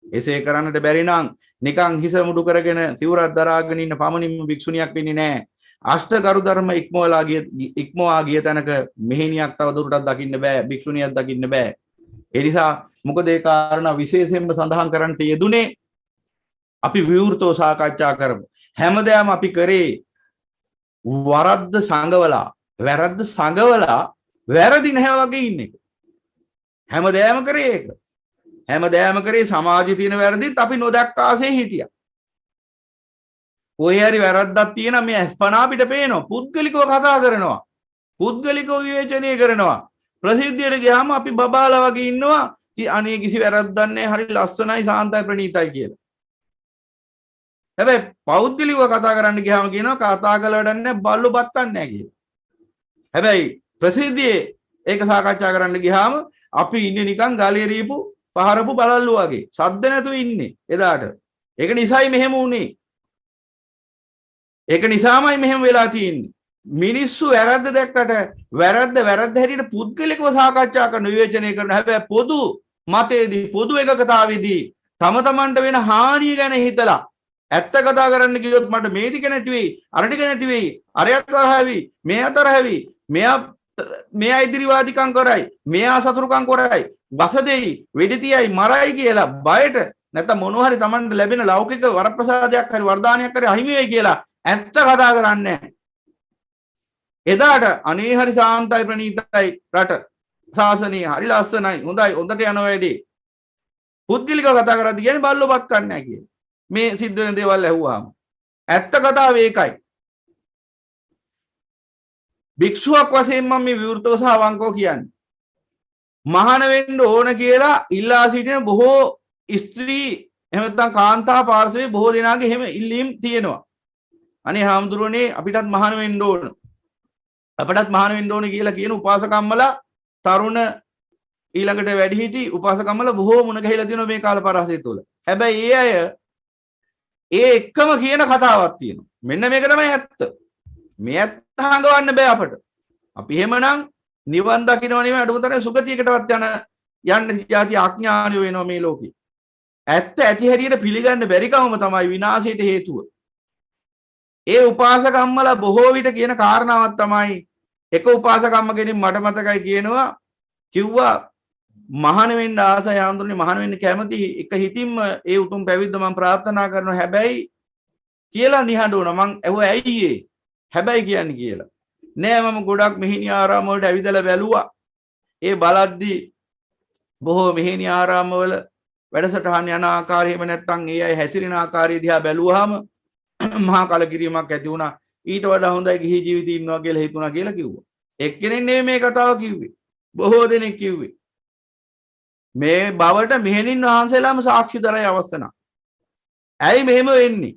එසේ කරන්නට බැරි නම් නිකන් හිස මුඩු කරගෙන සිවුරක් දරාගෙන ඉන්න පමණින්ම භික්ෂුණියක් වෙන්නේ නැහැ. අෂ්ටකරු ධර්ම ඉක්මවා ගිය තැනක මෙහෙණියක් තව දුරටත් දකින්න බෑ, භික්ෂුණියක් දකින්න බෑ. ඒ නිසා මොකද ඒ කාරණා විශේෂයෙන්ම සඳහන් කරන්නට යෙදුනේ අපි විවෘතව සාකච්ඡා කරමු. හැමදාම අපි කරේ වැරද්ද සංගවලා වැරදි නැහැ වගේ ඉන්න එක. හැමදාම කරේ ඒක. හැමදාම කරේ සමාජයේ තියෙන වැරදිත් අපි නොදක්කාසේ හිටියා. කොහේ හරි වැරද්දක් තියෙනවා මේ අස්පනා අපිට පේනවා. පුද්ගලිකව කතා කරනවා. පුද්ගලිකව විවේචනය කරනවා. ප්‍රසිද්ධියට ගියාම අපි බබාලා වගේ ඉන්නවා. අනේ කිසි වැරද්දක් නැහැ හරි ලස්සනයි සාන්තයි ප්‍රණීතයි කියලා. හැබැයි පෞද්ගලිකව කතා කරන්න ගියාම කියනවා කතා කළා වැඩක් නැහැ බල්ලු බත් කන්නේ නැහැ කියලා. හැබැයි ප්‍රසිද්ධියේ ඒක සාකච්ඡා කරන්න ගියාම අපි ඉන්නේ නිකන් ගලේ රීපු පහරපු බලල්ලු වගේ. සද්ද නැතුව ඉන්නේ එදාට. ඒක නිසායි මෙහෙම වුනේ. ඒක නිසාමයි මෙහෙම වෙලා තියෙන්නේ. මිනිස්සු වැරද්ද දැක්කට වැරද්ද හැටියට පුද්ගලිකව සාකච්ඡා කරන විවේචනය කරන හැබැයි පොදු මතයේදී පොදු එකකතාවේදී තම තමන්ට වෙන හානිය ගැන හිතලා ඇත්ත කතා කරන්න කිව්වොත් මට මේ ටික නැති වෙයි අර ටික නැති වෙයි අරයත් තරහවි මෙයා තරහවි මෙයා ඉදිරිවාදිකම් කරයි මෙයා සතුරුකම් කරයි බස දෙයි වෙඩි තියයි මරයි කියලා බයට නැත්නම් මොනවා හරි තමන්ට ලැබෙන ලෞකික වරප්‍රසාදයක් හරි වර්ධානයක් හරි අහිමි වෙයි කියලා ඇත්ත කතා කරන්නේ එදාට අනේ හරි සාන්තයි ප්‍රණීතයි රට ශාසනය හරි ලස්සනයි හොඳයි හොඳට යන වැඩේ පුද්ගලිකව කතා කරද්දී කියන්නේ බල්ලොපත් කන්නේ නැහැ කියන මේ සිද්ධ වෙන දේවල් ඇහුවාම ඇත්ත කතාව ඒකයි භික්ෂුවක් වශයෙන් මම මේ විවෘතව සහ අවංකව කියන්නේ මහාන වෙන්න ඕන කියලා ඉල්ලා සිටින බොහෝ ස්ත්‍රී එහෙම නැත්නම් කාන්තා පාර්ශවයේ බොහෝ දෙනාගේ එහෙම ඉල්ලීම් තියෙනවා අනේ හාමුදුරනේ අපිටත් මහාන වෙන්න ඕන අපටත් මහාන වෙන්න ඕන කියලා කියන උපාසකම්මලා තරුණ ඊළඟට වැඩිහිටි උපාසකම්මලා බොහෝ මුණ ගැහිලා තියෙනවා මේ කාල පරාසය තුළ. හැබැයි ඒ අය ඒ එක්කම කියන කතාවක් තියෙනවා. මෙන්න මේක තමයි ඇත්ත. මේ ඇත්ත හංගවන්න බෑ අපට. අපි එහෙමනම් නිවන් දකින්නව නෙමෙයි අඩුමතරේ සුගතියකටවත් යන්න જાති අඥානය වෙනවා මේ ලෝකේ. ඇත්ත ඇති හැටියට පිළිගන්න බැරිකමම තමයි විනාශයට හේතුව. ඒ උපාසකම්මලා බොහෝ විට කියන කාරණාවක් තමයි එක උපාසකම්ම කෙනෙක් මට මතකයි කියනවා කිව්වා මහාන වෙන්න ආසයි ආන්දරනේ මහාන වෙන්න කැමති එක හිතින්ම ඒ උතුම් පැවිද්ද මම ප්‍රාර්ථනා කරනවා හැබැයි කියලා නිහඬ වුණා මං ඇහුවා ඇයි ඒ හැබැයි කියන්නේ කියලා නෑ මම ගොඩක් මෙහිණි ආරාම වලට ඇවිදලා බැලුවා ඒ බලද්දි බොහෝ මෙහිණි ආරාම වල වැඩසටහන් යන ආකාරය එහෙම නැත්නම් ඒ අය හැසිරෙන ආකාරය දිහා බැලුවාම මහා කලකිරීමක් ඇති වුණා ඊට වඩා හොඳයි ගිහි ජීවිතේ ඉන්නවා කියලා හිතුණා කියලා කිව්වා. එක්කෙනෙක් නෙමෙයි මේ කතාව කිව්වේ. බොහෝ දෙනෙක් කිව්වේ. මේ බවට මෙහෙණින් වහන්සේලාම සාක්ෂි දරයි අවස්ථන. ඇයි මෙහෙම වෙන්නේ?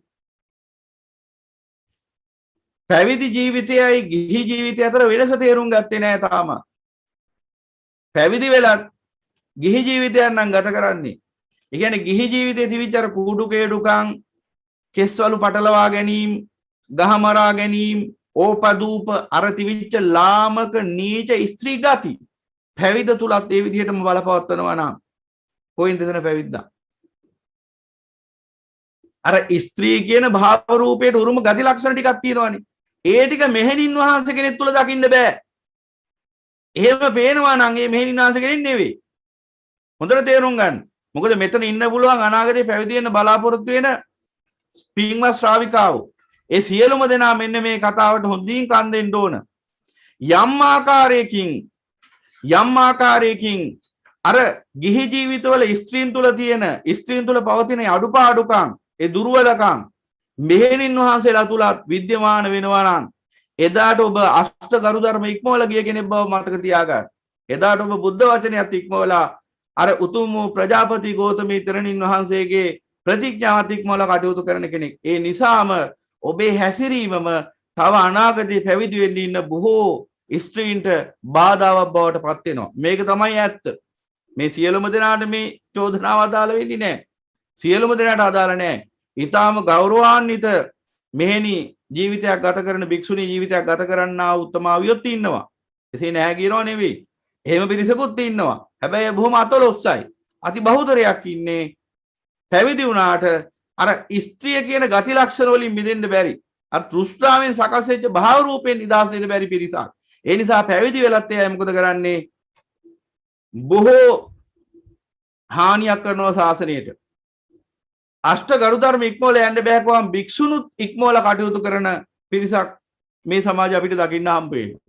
පැවිදි ජීවිතයයි ගිහි ජීවිතය අතර වෙනස තේරුම් ගත්තේ නැහැ තාම. පැවිදි වෙලත් ගිහි ජීවිතයක් නම් ගත කරන්නේ. ඒ කියන්නේ ගිහි ජීවිතයේ තිබිච්ච අර කුඩු කේඩුකම් කෙස්වලු පටලවා ගැනීම ගහමරා ගැනීම ඕපදූප අර තිවිච්ච ලාමක නීච ස්ත්‍රී ගති පැවිද්ද තුලත් ඒ විදිහටම බලපවත්වනවා නම් කොයින්ද එතන පැවිද්දා අර ස්ත්‍රී කියන භාව රූපයට උරුම ගති ලක්ෂණ ටිකක් තියෙනවානේ ඒ ටික මෙහෙණින් වහන්සේ කෙනෙක් තුල දකින්න බෑ එහෙම පේනවා නම් ඒ මෙහෙණින් වහන්සේ කෙනෙක් නෙවෙයි හොඳට තේරුම් ගන්න මොකද මෙතන ඉන්න පුළුවන් අනාගතේ පැවිදි වෙන්න බලාපොරොත්තු වෙන පින්වත් ශ්‍රාවිකාවෝ ඒ සියලුම දෙනා මෙන්න මේ කතාවට හොඳින් කන් දෙන්න ඕන යම් ආකාරයකින් අර ගිහි ජීවිතවල ස්ත්‍රීන් තුල පවතින අඩුපාඩුකම් ඒ දුර්වලකම් මෙහෙණින් වහන්සේලා තුලත් විද්‍යමාන වෙනවා නම් එදාට ඔබ අෂ්ට ගරු ධර්ම ඉක්මවල ගිය කෙනෙක් බව මතක තියාගන්න එදාට ඔබ බුද්ධ වචනයත් ඉක්මවලා අර උතුම් ප්‍රජාපති ගෞතමී තෙරණින් වහන්සේගේ ප්‍රතිඥාවත් ඉක්මවලා කටයුතු කරන කෙනෙක් ඒ නිසාම ඔබේ හැසිරීමම තව අනාගතේ පැවිදි වෙන්න ඉන්න බොහෝ ස්ත්‍රීන්ට බාධාවක් බවට පත් වෙනවා. මේක තමයි ඇත්ත. මේ සියලුම දෙනාට මේ චෝදනාව අදාළ වෙන්නේ නැහැ. සියලුම දෙනාට අදාළ නැහැ. ඊටාම ගෞරවාන්විත මෙහෙණි ජීවිතයක් ගත කරන භික්ෂුණී ජීවිතයක් ගත කරන්නා උත්තමාවියොත් ඉන්නවා. එසේ නැහැ කියනව නෙවෙයි. එහෙම පිරිසකුත් ඉන්නවා. හැබැයි බොහොම අතලොස්සයි. අති බහුතරයක් ඉන්නේ පැවිදි වුණාට අර ස්ත්‍රිය කියන ගති ලක්ෂණ වලින් මිදෙන්න බැරි අර තෘෂ්ණාවෙන් සකස් වෙච්ච භාව රූපෙන් නිදහස් වෙන්න බැරි පිරිසක් ඒ නිසා පැවිදි වෙලත් එයා මොකද කරන්නේ බොහෝ හානියක් කරනවා ශාසනයට අෂ්ට ගරු ධර්ම ඉක්මවල යන්න බෑකවම් භික්ෂුණුත් ඉක්මවල කටයුතු කරන පිරිසක් මේ සමාජය අපිට දකින්න හම්බ වෙනවා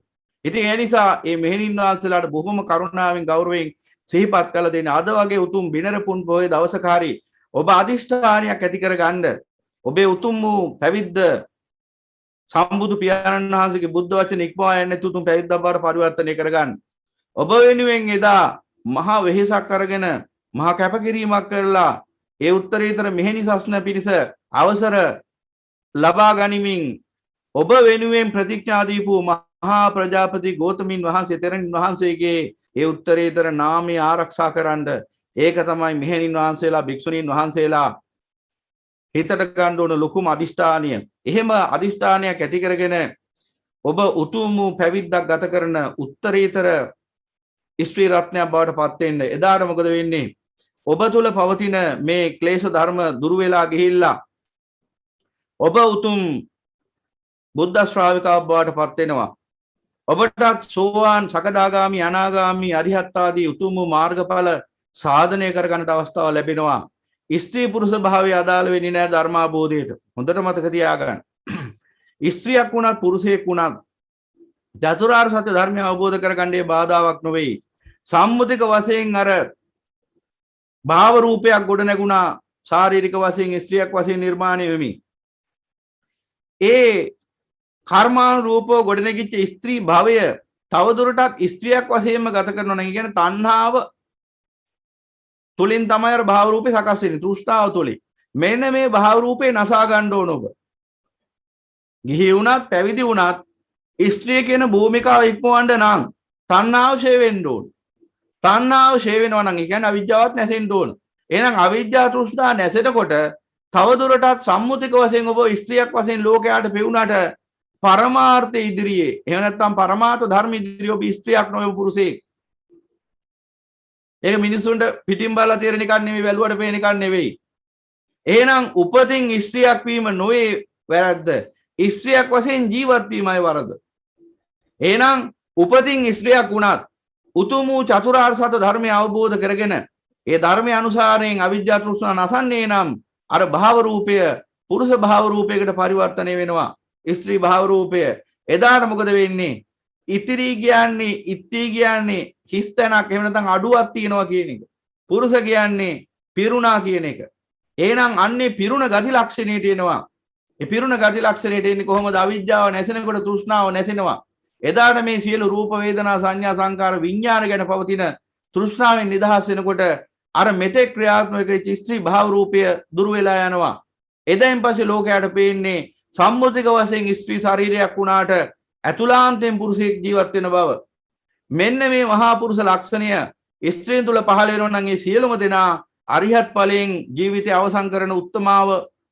ඉතින් ඒ නිසා මේ මෙහෙණින් වහන්සේලාට බොහොම කරුණාවෙන් ගෞරවයෙන් සිහිපත් කළ දෙන අද වගේ උතුම් බිනර පුන් පොයේ දවසක හරි ඔබ අධිෂ්ඨානයක් ඇති කරගන්න ඔබේ උතුම් වූ පැවිද්ද සම්බුදු පියාණන් වහන්සේගේ බුද්ධ වචන ඉක්මවා යන්නේ උතුම් පැවිද්දක් බවට පරිවර්තනය කරගන්න ඔබ වෙනුවෙන් එදා මහා වෙහෙසක් අරගෙන මහා කැපකිරීමක් කරලා ඒ උත්තරීතර මෙහෙණි සස්න පිරිස අවසර ලබා ගනිමින් ඔබ වෙනුවෙන් ප්‍රතිඥා දීපු මහා ප්‍රජාපති ගෞතමින් වහන්සේ තෙරණින් වහන්සේගේ ඒ උත්තරීතර නාමය ආරක්ෂා කරන්න ඒක තමයි මෙහෙණින් වහන්සේලා භික්ෂුණීන් වහන්සේලා හිතට ගන්න ඕන ලොකුම අදිෂ්ඨානය. එහෙම අදිෂ්ඨානයක් ඇති කරගෙන ඔබ උතුම් පැවිද්දක් ගත කරන උත්තරීතර ස්ත්‍රී රත්නයක් බවට පත් වෙන්න. එදාට මොකද වෙන්නේ? ඔබ තුල පවතින මේ ක්ලේශ ධර්ම දුරු වෙලා ගිහිල්ලා ඔබ උතුම් බුද්ධ ශ්‍රාවිකාවක් බවට පත් වෙනවා. ඔබටත් සෝවාන් සකදාගාමි අනාගාමි අරිහත් ආදී උතුම් මාර්ගඵල සාධනය කර ගන්නට අවස්ථාව ලැබෙනවා. ස්ත්‍රී පුරුෂ භාවය අදාළ වෙන්නේ නැහැ ධර්මාබෝධයට. හොඳට මතක තියාගන්න. ස්ත්‍රියක් වුණත් පුරුෂයෙක් වුණත් චතුරාර්ය සත්‍ය ධර්මය අවබෝධ කරගන්නේ බාධාවක් නොවේ. සම්මුතික වශයෙන් අර භාව රූපයක් ගොඩ නැගුණා ශාරීරික වශයෙන් ස්ත්‍රියක් වශයෙන් නිර්මාණය වෙමි. ඒ කර්මානුරූපව ගොඩනැගිච්ච ස්ත්‍රී භවය තවදුරටත් ස්ත්‍රියක් වශයෙන්ම ගත කරනවා නම් කියන්නේ තණ්හාව තුලින් තමයි අර භාව රූපේ සකස් වෙන්නේ තෘෂ්ණාව තුලින්. මෙන්න මේ භාව රූපේ නසා ගන්න ඕන ඔබ. ගිහි වුණත් පැවිදි වුණත් ස්ත්‍රිය කියන භූමිකාව ඉක්මවන්න නම් තණ්හාව ෂේ වෙන්න ඕන. තණ්හාව ෂේ වෙනවා නම් ඒ කියන්නේ අවිජ්ජාවත් නැසෙන්න ඕන. එහෙනම් අවිජ්ජා තෘෂ්ණා නැසෙනකොට තවදුරටත් සම්මුතික වශයෙන් ඔබ ස්ත්‍රියක් වශයෙන් ලෝකයට පෙවුනට පරමාර්ථ ඉදිරියේ එහෙම නැත්නම් පරමාර්ථ ධර්ම ඉදිරියේ ඔබ ස්ත්‍රියක් නොවේ පුරුෂයෙක්. ඒක මිනිසුන්ට පිටින් බලලා තේරෙන එකක් නෙවෙයි වැළුවට පේන එකක් නෙවෙයි. එහෙනම් උපතින් ස්ත්‍රියක් වීම නොවේ වැරද්ද. ස්ත්‍රියක් වශයෙන් ජීවත් වීමයි වරද. එහෙනම් උපතින් ස්ත්‍රියක් වුණත් උතුම් වූ චතුරාර්ය සත්‍ය ධර්මය අවබෝධ කරගෙන ඒ ධර්මය අනුසාරයෙන් අවිජ්ජා තෘෂ්ණා නසන්නේ නම් අර භාව රූපය පුරුෂ භාව රූපයකට පරිවර්තනය වෙනවා. ස්ත්‍රී භාව රූපය. එදාට මොකද වෙන්නේ? ඉතිරි කියන්නේ හිස්තැනක් එහෙම නැත්නම් අඩුවක් තියෙනවා කියන එක. පුරුෂ කියන්නේ පිරුණා කියන එක. එහෙනම් අන්නේ පිරුණ ගති ලක්ෂණයට එනවා. ඒ පිරුණ ගති ලක්ෂණයට එන්නේ කොහොමද? අවිජ්ජාව නැසෙනකොට තෘෂ්ණාව නැසෙනවා. එදාට මේ සියලු රූප වේදනා සංඥා සංකාර විඥාන ගැන පවතින තෘෂ්ණාවෙන් නිදහස් වෙනකොට අර මෙතෙක් ක්‍රියාත්මක වෙච්ච ස්ත්‍රී භාව රූපය දුර වෙලා යනවා. එදයින් පස්සේ ලෝකයට පේන්නේ සම්මුතික වශයෙන් ස්ත්‍රී ශරීරයක් වුණාට ඇතුළාන්තයෙන් පුරුෂයෙක් ජීවත් වෙන බව. මෙන්න මේ මහා පුරුෂ ලක්ෂණය ස්ත්‍රීන් තුල පහළ වෙනවා නම් ඒ සියලුම දෙනා අරිහත් ඵලයෙන් ජීවිතය අවසන් කරන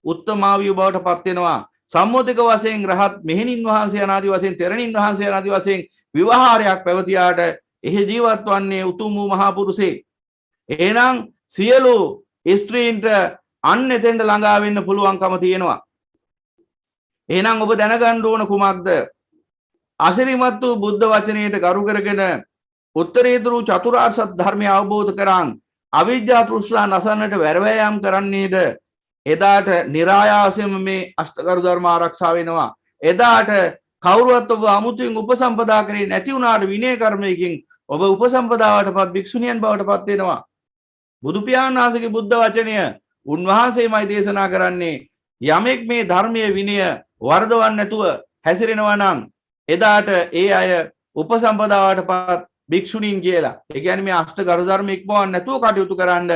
උත්තමාවිය බවට පත් වෙනවා. සම්මුතික වශයෙන් රහත් මෙහෙණින් වහන්සේ අනාදි වශයෙන් තෙරණින් වහන්සේ අනාදි වශයෙන් විවාහාරයක් පැවතියාට එහි ජීවත් වන්නේ උතුම් වූ මහා පුරුෂයෙක්. එහෙනම් සියලු ස්ත්‍රීන්ට අන්න එතෙන්ට ළඟා වෙන්න පුළුවන්කම තියෙනවා. එහෙනම් ඔබ දැනගන්න ඕන කුමක්ද? අසිරිමත් වූ බුද්ධ වචනයට ගරු කරගෙන උත්තරීතර චතුරාර්ය සත්‍ය ධර්මය අවබෝධ කරන් අවිජ්ජා තෘෂ්ණා නසන්නට වැරවැයම් කරන්නේද? එදාට નિરાයාසයෙන්ම මේ අෂ්ටකරු ධර්ම ආරක්ෂා වෙනවා. එදාට කවුරුවත් ඔබ අමුතුවෙන් උපසම්පදා කරේ නැති වුණාට විනය කර්මයකින් ඔබ උපසම්පදාවටපත් භික්ෂුණියන් බවට පත් වෙනවා. බුදු පියාණන් වහන්සේගේ බුද්ධ වචනය උන්වහන්සේමයි දේශනා කරන්නේ. යමෙක් මේ ධර්මයේ විනය වර්ධවන්න නැතුව හැසිරෙනවා නම් එදාට ඒ අය උපසම්පදාවටපත් භික්ෂුණීන් කියලා. ඒ කියන්නේ මේ අෂ්ටකරු ධර්ම ඉක්මවන්න නැතුව කටයුතු කරන්න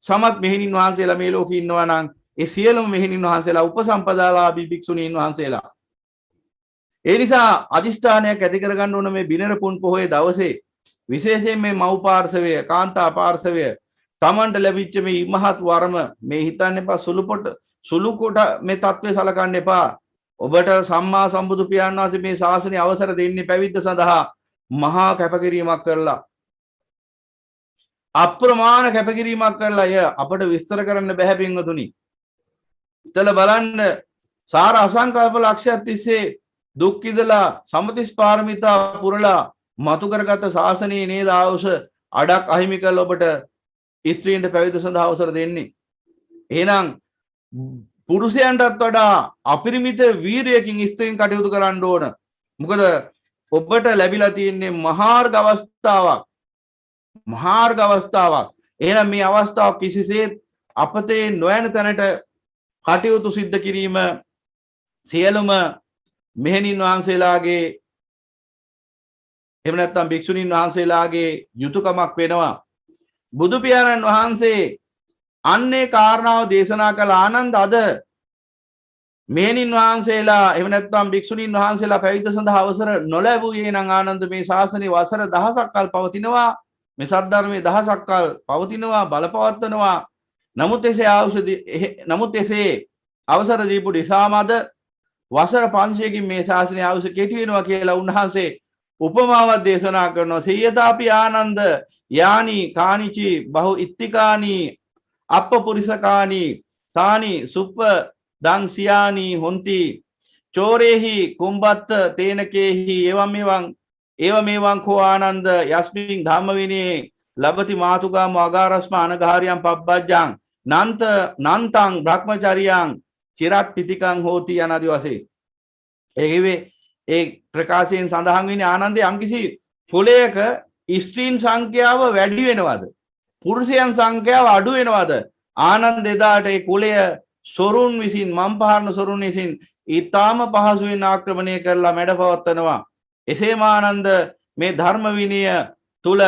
සමත් මෙහෙණින් වහන්සේලා මේ ලෝකේ ඉන්නවා නම් ඒ සියලුම මෙහෙණින් වහන්සේලා උපසම්පදාලාභී භික්ෂුණීන් වහන්සේලා. ඒ නිසා අදිෂ්ඨානයක් ඇති කරගන්න ඕන මේ බිනර පුන් පොහොය දවසේ විශේෂයෙන් මේ මව් පාර්ශවය කාන්තා පාර්ශවය තමන්ට ලැබිච්ච මේ මහත් වරම මේ හිතන්න එපා සුළු කොට මේ தત્ත්වය සලකන්න එපා. ඔබට සම්මා සම්බුදු පියාණන් වහන්සේ මේ ශාසනය අවසර දෙන්නේ පැවිද්ද සඳහා මහා කැපකිරීමක් කරලා අප්‍රමාණ කැපකිරීමක් කරලා අය අපට විස්තර කරන්න බැහැ පින්වතුනි. ඉතල බලන්න සාර අසංකල්ප ලක්ෂයක් තිස්සේ දුක් විඳලා සම්පතිස් පාරමිතා පුරලා මතු කරගත් ශාසනයේ නේද අවශ්‍ය අඩක් අහිමි කළ ඔබට ස්ත්‍රීන්ට පැවිද්ද සඳහා අවසර දෙන්නේ. එහෙනම් පුරුෂයන්ටත් වඩා අපරිමිත වීරයකින් ස්ත්‍රීන් කටයුතු කරන්න ඕන. මොකද ඔබට ලැබිලා තියෙන්නේ මහාර්ග අවස්ථාවක්. එහෙනම් මේ අවස්ථාව කිසිසේත් අපතේ නොයන තැනට කටයුතු සිද්ධ කිරීම සියලුම මෙහෙණින් වහන්සේලාගේ එහෙම නැත්නම් භික්ෂුණීන් වහන්සේලාගේ යුතුයකමක් වෙනවා. බුදු පියාණන් වහන්සේ අන්නේ කාරණාව දේශනා කළ ආනන්ද අද මෙහෙණින් වහන්සේලා එහෙම නැත්නම් භික්ෂුණීන් වහන්සේලා පැවිද්ද සඳහා අවසර නොලැබුවේ නම් ආනන්ද මේ ශාසනයේ වසර දහසක් කල් පවතිනවා මේ සද්ධර්මයේ දහසක් කල් පවතිනවා බලපවත්වනවා නමුත් එසේ අවසර දීපු නිසාමද වසර 500කින් මේ ශාසනයේ අවශ්‍ය කෙටි වෙනවා කියලා උන්වහන්සේ උපමාවක් දේශනා කරනවා සියතාපි ආනන්ද යානි කානිචි බහු ඉත්තිකානි අප්පපුරිසකානි තානි සුප්ප දං සියානි හොಂತಿ චෝරේහි කුම්බත්ත තේනකේහි එවමෙවං කෝ ආනන්ද යස්මින් ධම්මවිනේ ලබති මාතුගාම අගාරස්ම අනගාරියම් පබ්බජ්ජං නන්තං බ්‍රහ්මචරියං චිරත් තිතිකං හෝති යනාදී වශයෙන් ඒ කිව්වේ ඒ ප්‍රකාශයෙන් සඳහන් වෙන්නේ ආනන්දේ යම්කිසි කුලයක ස්ත්‍රීන් සංඛ්‍යාව වැඩි වෙනවද පුරුෂයන් සංඛ්‍යාව අඩු වෙනවද ආනන්ද එදාට ඒ කුලය සොරුන් විසින් මම්පහරන සොරුන් විසින් ඊටාම පහසුවෙන් ආක්‍රමණය කරලා මැඩපවත්වනවා එසේම ආනන්ද මේ ධර්ම විනය තුල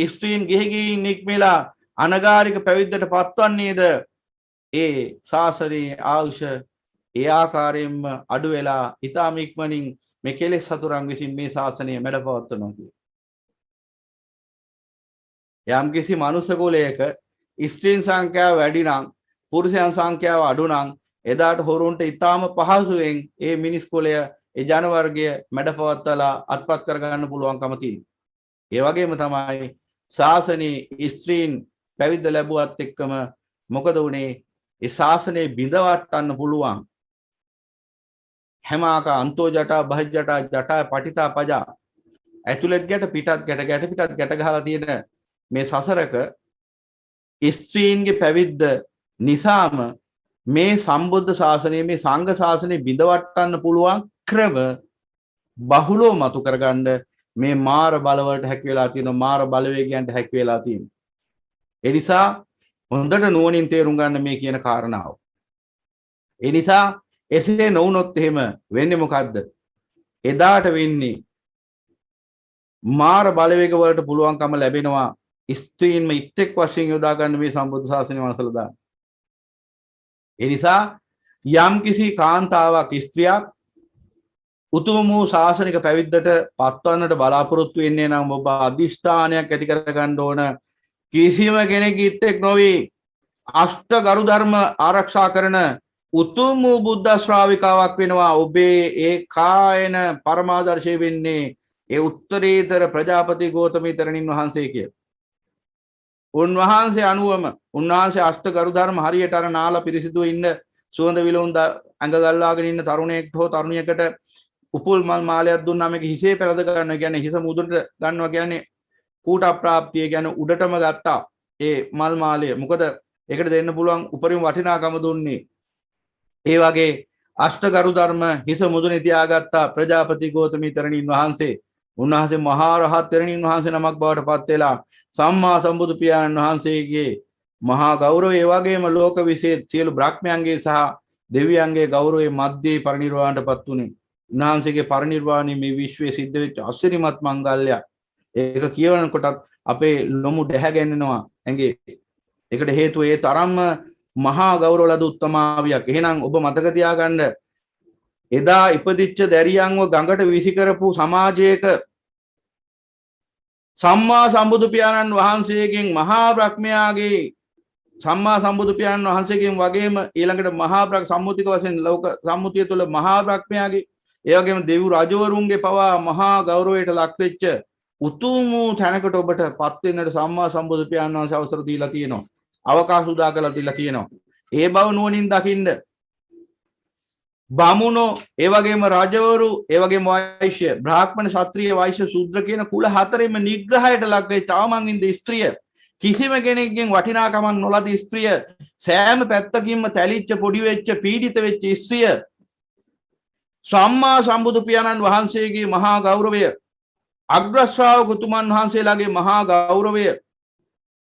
ස්ත්‍රීන් ගෙහිගින් නික්මලා අනගාരിക පැවිද්දට පත්වන්නේද ඒ ශාසනයේ ආයුෂ ඒ ආකාරයෙන්ම අඩු වෙලා ඊටාම ඉක්මනින් මේ කෙලෙස් සතුරන් විසින් මේ ශාසනය මැඩපවත්වනවා කියන්නේ යම් කිසි මනුස්ස කුලයක ස්ත්‍රීන් සංඛ්‍යාව වැඩි නම් පුරුෂයන් සංඛ්‍යාව අඩු නම් එදාට හොරුන්ට ඊටාම පහසුවෙන් ඒ මිනිස් කුලය ඒ ජන වර්ගය මැඩපවත්වලා අත්පත් කරගන්න පුළුවන්කම තියෙනවා. ඒ වගේම තමයි ශාසනයේ ස්ත්‍රීන් පැවිද්ද ලැබුවත් එක්කම මොකද වුනේ ඒ ශාසනය බිඳවට්ටන්න පුළුවන් හැම ආකාර අන්තෝ ජටා බහ ජටා ජටා පටිතා පජා ඇතුළත් ගැට පිටත් ගැට පිටත් ගැට ගහලා තියෙන මේ සසරක ස්ත්‍රීන්ගේ පැවිද්ද නිසාම මේ සම්බුද්ධ ශාසනය මේ සංඝ ශාසනය බිඳවට්ටන්න පුළුවන් ක්‍රම බහුලව මතු කරගන්න මේ මාර බලවලට හැකි වෙලා තියෙනවා මාර බලවේගයන්ට හැකි වෙලා තියෙනවා ඒ නිසා හොඳට නුවණින් තේරුම් ගන්න මේ කියන කාරණාව ඒ නිසා එසේ නොවුනොත් එහෙම වෙන්නේ මොකද්ද එදාට වෙන්නේ මාර බලවේග වලට පුළුවන්කම ලැබෙනවා ස්ත්‍රීන්ම ඉත්‍යක් වශයෙන් යොදා ගන්න මේ සම්බුද්ධ ශාසනය වසල දාන්න ඒ නිසා යම් කිසි කාන්තාවක් ස්ත්‍රියක් උතුම් වූ ශාසනික පැවිද්දට පත්වන්නට බලාපොරොත්තු වෙන්නේ නම් ඔබ අදිෂ්ඨානයක් ඇති කර ගන්න ඕන කිසිම කෙනෙක් ඉත්‍යක් නොවි අෂ්ට ගරු ධර්ම ආරක්ෂා කරන උතුම් වූ බුද්ධ ශ්‍රාවිකාවක් වෙනවා ඔබේ ඒ කායන පරමාදර්ශය වෙන්නේ ඒ උත්තරීතර ප්‍රජාපති ගෝතමීතරණින් වහන්සේ කිය. උන්වහන්සේ අනුවම උන්වහන්සේ අෂ්ට ගරු ධර්ම හරියට අර නාලා පිරිසිදු ඉන්න සුවඳ විලවුන් ඇඟ ගල්ලාගෙන ඉන්න තරුණයෙක්ට හෝ තරුණියකට උපුල් මල් මාලයක් දුන්නා මේක හිසේ පෙරද ගන්නවා කියන්නේ හිස මුදුනට ගන්නවා කියන්නේ කූට ප්‍රාප්තිය කියන්නේ උඩටම ගත්තා ඒ මල් මාලය මොකද ඒකට දෙන්න පුළුවන් උපරිම වටිනාකම දුන්නේ ඒ වගේ අෂ්ටගරු ධර්ම හිස මුදුනේ තියාගත්තා ප්‍රජාපති ගෝතමීතරණින් වහන්සේ උන්වහන්සේ මහා රහත් තරණින් වහන්සේ නමක් බවට පත් වෙලා සම්මා සම්බුදු පියාණන් වහන්සේගේ මහා ගෞරවය ඒ වගේම ලෝක විශේෂ සියලු බ්‍රහ්මයන්ගේ සහ දෙවියන්ගේ ගෞරවයේ මැද්දේ පරිනිර්වාණයටපත් උනේ උන්වහන්සේගේ පරිනිර්වාණය මේ විශ්වයේ සිද්ධ වෙච්ච අසිරිමත් මංගල්‍යයක් ඒක කියවනකොටත් අපේ ලොමු දැහැ ගැන්වෙනවා ඇඟේ ඒකට හේතුව ඒ තරම්ම මහා ගෞරව ලද උත්තමාවියක් එහෙනම් ඔබ මතක තියාගන්න එදා ඉපදිච්ච දැරියන්ව ගඟට විසි කරපු සමාජයක සම්මා සම්බුදු පියාණන් වහන්සේගෙන් මහා බ්‍රහ්මයාගේ සම්මා සම්බුදු පියාණන් වහන්සේගෙන් වගේම ඊළඟට මහා බ්‍රහ්ම සම්මුතික වශයෙන් ලෝක සම්මුතිය තුළ මහා බ්‍රහ්මයාගේ ඒ වගේම දෙවි රජවරුන්ගේ පවා මහා ගෞරවයට ලක් වෙච්ච උතුම් තැනකට ඔබට පත් වෙන්නට සම්මා සම්බුදු පියාණන් වහන්සේ අවසර දීලා තියෙනවා අවකාශ උදා කරලා දීලා තියෙනවා ඒ බව නුවණින් දකින්න බමුණෝ ඒ වගේම රජවරු ඒ වගේම වෛශ්‍ය බ්‍රාහ්මණ ක්ෂත්‍රීය වෛශ්‍ය ශූද්‍ර කියන කුල හතරෙම නිග්‍රහයට ලක් වෙච්ච තවමන් ඉන්න ස්ත්‍රිය කිසිම කෙනෙක්ගෙන් වටිනාකමක් නොලද ස්ත්‍රිය සෑම පැත්තකින්ම තැලිච්ච පොඩි වෙච්ච පීඩිත වෙච්ච ස්ත්‍රිය සම්මා සම්බුදු පියාණන් වහන්සේගේ මහා ගෞරවය අග්‍ර ශ්‍රාවක උතුමන් වහන්සේලාගේ මහා ගෞරවය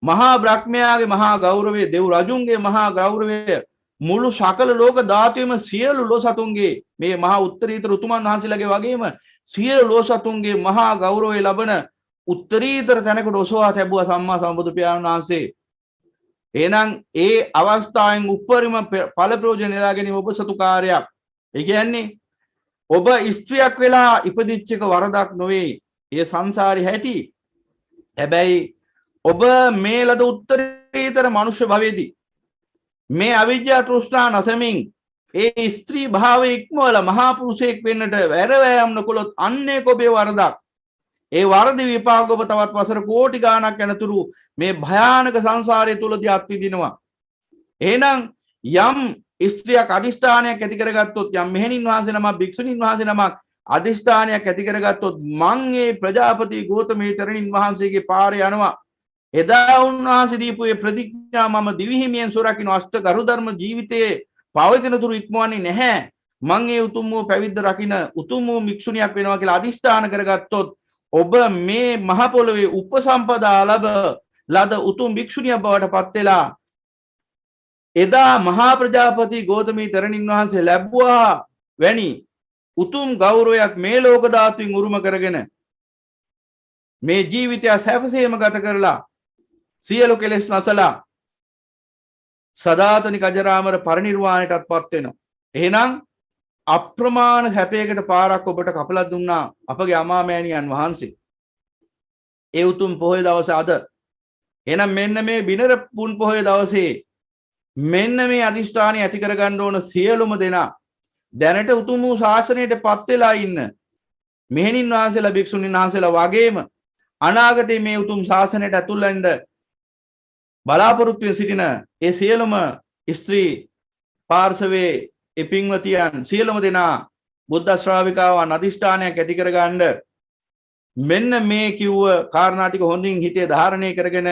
මහා බ්‍රහ්මයාගේ මහා ගෞරවය දෙව් රජුන්ගේ මහා ගෞරවය මුළු සකල ලෝක ධාතුවේම සියලු ලෝසතුන්ගේ මේ මහා උත්තරීතර උතුමන් වහන්සේලාගේ වගේම සියලු ලෝසතුන්ගේ මහා ගෞරවය ලබන උත්තරීතර තැනකට ඔසවා තැබුවා සම්මා සම්බුදු පියාණන් වහන්සේ. එහෙනම් ඒ අවස්ථාවෙන් උපරිම ඵල ප්‍රයෝජන නෙලා ගැනීම ඔබ සතු කාර්යයක්. ඒ කියන්නේ ඔබ ස්ත්‍රියක් වෙලා ඉපදිච්ච එක වරදක් නොවේ. ඒ සංසාරේ හැටි. හැබැයි ඔබ මේ ලද උත්තරීතර මනුෂ්‍ය භවයේදී මේ අවිජ්ජා තෘෂ්ණා නැසමින් ඒ ස්ත්‍රී භාවයේ ඉක්මවල මහා පුරුෂයෙක් වෙන්නට වැරවැයම් නොකළොත් අන්නේ ඔබේ වරදක්. ඒ වරදි විපාක ඔබ තවත් වසර කෝටි ගාණක් යනතුරු මේ භයානක සංසාරය තුලදී අත්විඳිනවා. එහෙනම් යම් ස්ත්‍රියක් අදිෂ්ඨානයක් ඇති කරගත්තොත් යම් මෙහෙණින් වහන්සේ නමක් භික්ෂුණීන් වහන්සේ නමක් අදිෂ්ඨානයක් ඇති කරගත්තොත් මං මේ ප්‍රජාපති ගෞතමී තෙරණින් වහන්සේගේ පාරේ යනවා. එදා උන්වහන්සේ දීපු මේ ප්‍රතිඥා මම දිවිහිමියෙන් සුරකින්න අෂ්ට ගරු ධර්ම ජීවිතයේ පවතින තුරු ඉක්මවන්නේ නැහැ. මං මේ උතුම් වූ පැවිද්ද රකින්න උතුම් වූ භික්ෂුණියක් වෙනවා කියලා අදිෂ්ඨාන කරගත්තොත් ඔබ මේ මහ පොළොවේ උපසම්පදා ලද උතුම් භික්ෂුණිය බවට පත් වෙලා එදා මහා ප්‍රජාපති ගෞතමී තෙරණින් වහන්සේ ලැබුවා වැනි උතුම් ගෞරවයක් මේ ලෝක ධාතුන් උරුම කරගෙන මේ ජීවිතය සැපසේම ගත කරලා සියලු කෙලෙස් නැසලා සදාතනික අජරාමර පරිනිර්වාණයටත් පත් වෙනවා. එහෙනම් අප්‍රමාණ හැපයකට පාරක් ඔබට කපලා දුන්නා අපගේ අමාමෑණියන් වහන්සේ. ඒ උතුම් පොහොය දවසේ අද. එහෙනම් මෙන්න මේ බිනර පුන් පොහොය දවසේ මෙන්න මේ අදිෂ්ඨානය ඇති කරගන්න ඕන සියලුම දෙනා දැනට උතුම් වූ ශාසනයට පත් වෙලා ඉන්න මෙහෙණින් වහන්සේලා භික්ෂුණීන් වහන්සේලා වගේම අනාගතයේ මේ උතුම් ශාසනයට ඇතුල් වෙන්න බලාපොරොත්තු වෙ සිටින ඒ සියලුම ස්ත්‍රී පාර්ශවයේ ඒ පින්වතියන් සියලුම දෙනා බුද්ධ ශ්‍රාවිකාවන් අදිෂ්ඨානයක් ඇති කරගන්න මෙන්න මේ කිව්ව කාරණා ටික හොඳින් හිතේ ධාරණය කරගෙන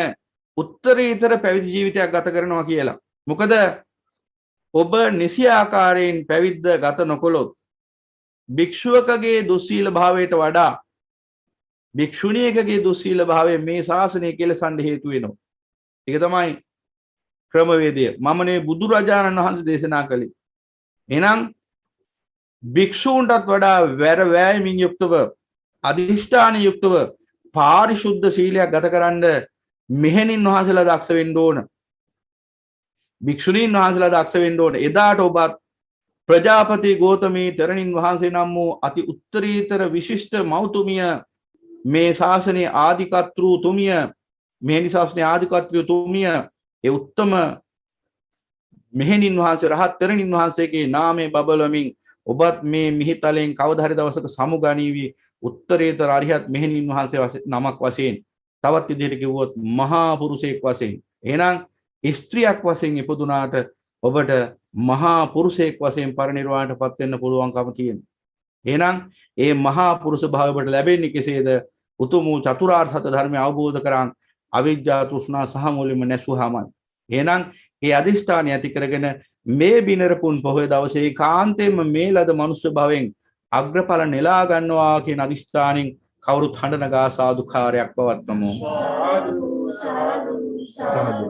උත්තරීතර පැවිදි ජීවිතයක් ගත කරනවා කියලා. මොකද ඔබ නිසි ආකාරයෙන් පැවිද්ද ගත නොකළොත් භික්ෂුවකගේ දුස්සීල භාවයට වඩා භික්ෂුණියකගේ දුස්සීල භාවය මේ ශාසනය කෙලසන්න හේතු වෙනවා. ඒක තමයි ක්‍රමවේදය. මමනේ බුදුරජාණන් වහන්සේ දේශනා කළේ. එහෙනම් භික්ෂූන්ටත් වඩා වැර වෑයමින් යුක්තව අදිෂ්ඨාන යුක්තව පාරිශුද්ධ සීලයක් ගත කරන්න මෙහෙණින් වහන්සේලා දක්ෂ වෙන්න ඕන. භික්ෂුණීන් වහන්සේලා දක්ෂ වෙන්න ඕන. එදාට ඔබත් ප්‍රජාපති ගෞතමී තෙරණින් වහන්සේ නම් වූ අති උත්තරීතර විශිෂ්ට මෞතුමිය මේ ශාසනයේ ආදිකර්තෘ තුමිය මෙහෙණි ශාසනයේ ආදිකර්තෘ තුමිය ඒ උත්තම මෙහෙණින් වහන්සේ රහත් තෙරණින් වහන්සේගේ නාමයේ බබලමින් ඔබත් මේ මිහිතලෙන් කවදා හරි දවසක සමුගනීවි උත්තරීතර අරිහත් මෙහෙණින් වහන්සේ නමක් වශයෙන් තවත් විදිහට කිව්වොත් මහා පුරුෂයෙක් වශයෙන්. එහෙනම් ස්ත්‍රියක් වශයෙන් ඉපදුනාට ඔබට මහා පුරුෂයෙක් වශයෙන් පරිනිර්වාණයටපත් වෙන්න පුළුවන්කම තියෙනවා. එහෙනම් ඒ මහා පුරුෂ භාවය ඔබට ලැබෙන්නේ කෙසේද? උතුම් වූ චතුරාර්ය සත්‍ය ධර්මය අවබෝධ කරන් අවිජ්ජා තෘෂ්ණා සහ මුලින්ම නැසුවාමයි. එහෙනම් ඒ අදිෂ්ඨානය ඇති කරගෙන මේ බිනර පුන් පොහොය දවසේ කාන්තේම මේ ලද මනුෂ්‍ය භවෙන් අග්‍රඵල නෙලා ගන්නවා කියන අදිෂ්ඨානෙන් කවුරුත් හඬ නගා සාදුකාරයක් පවත්වමු.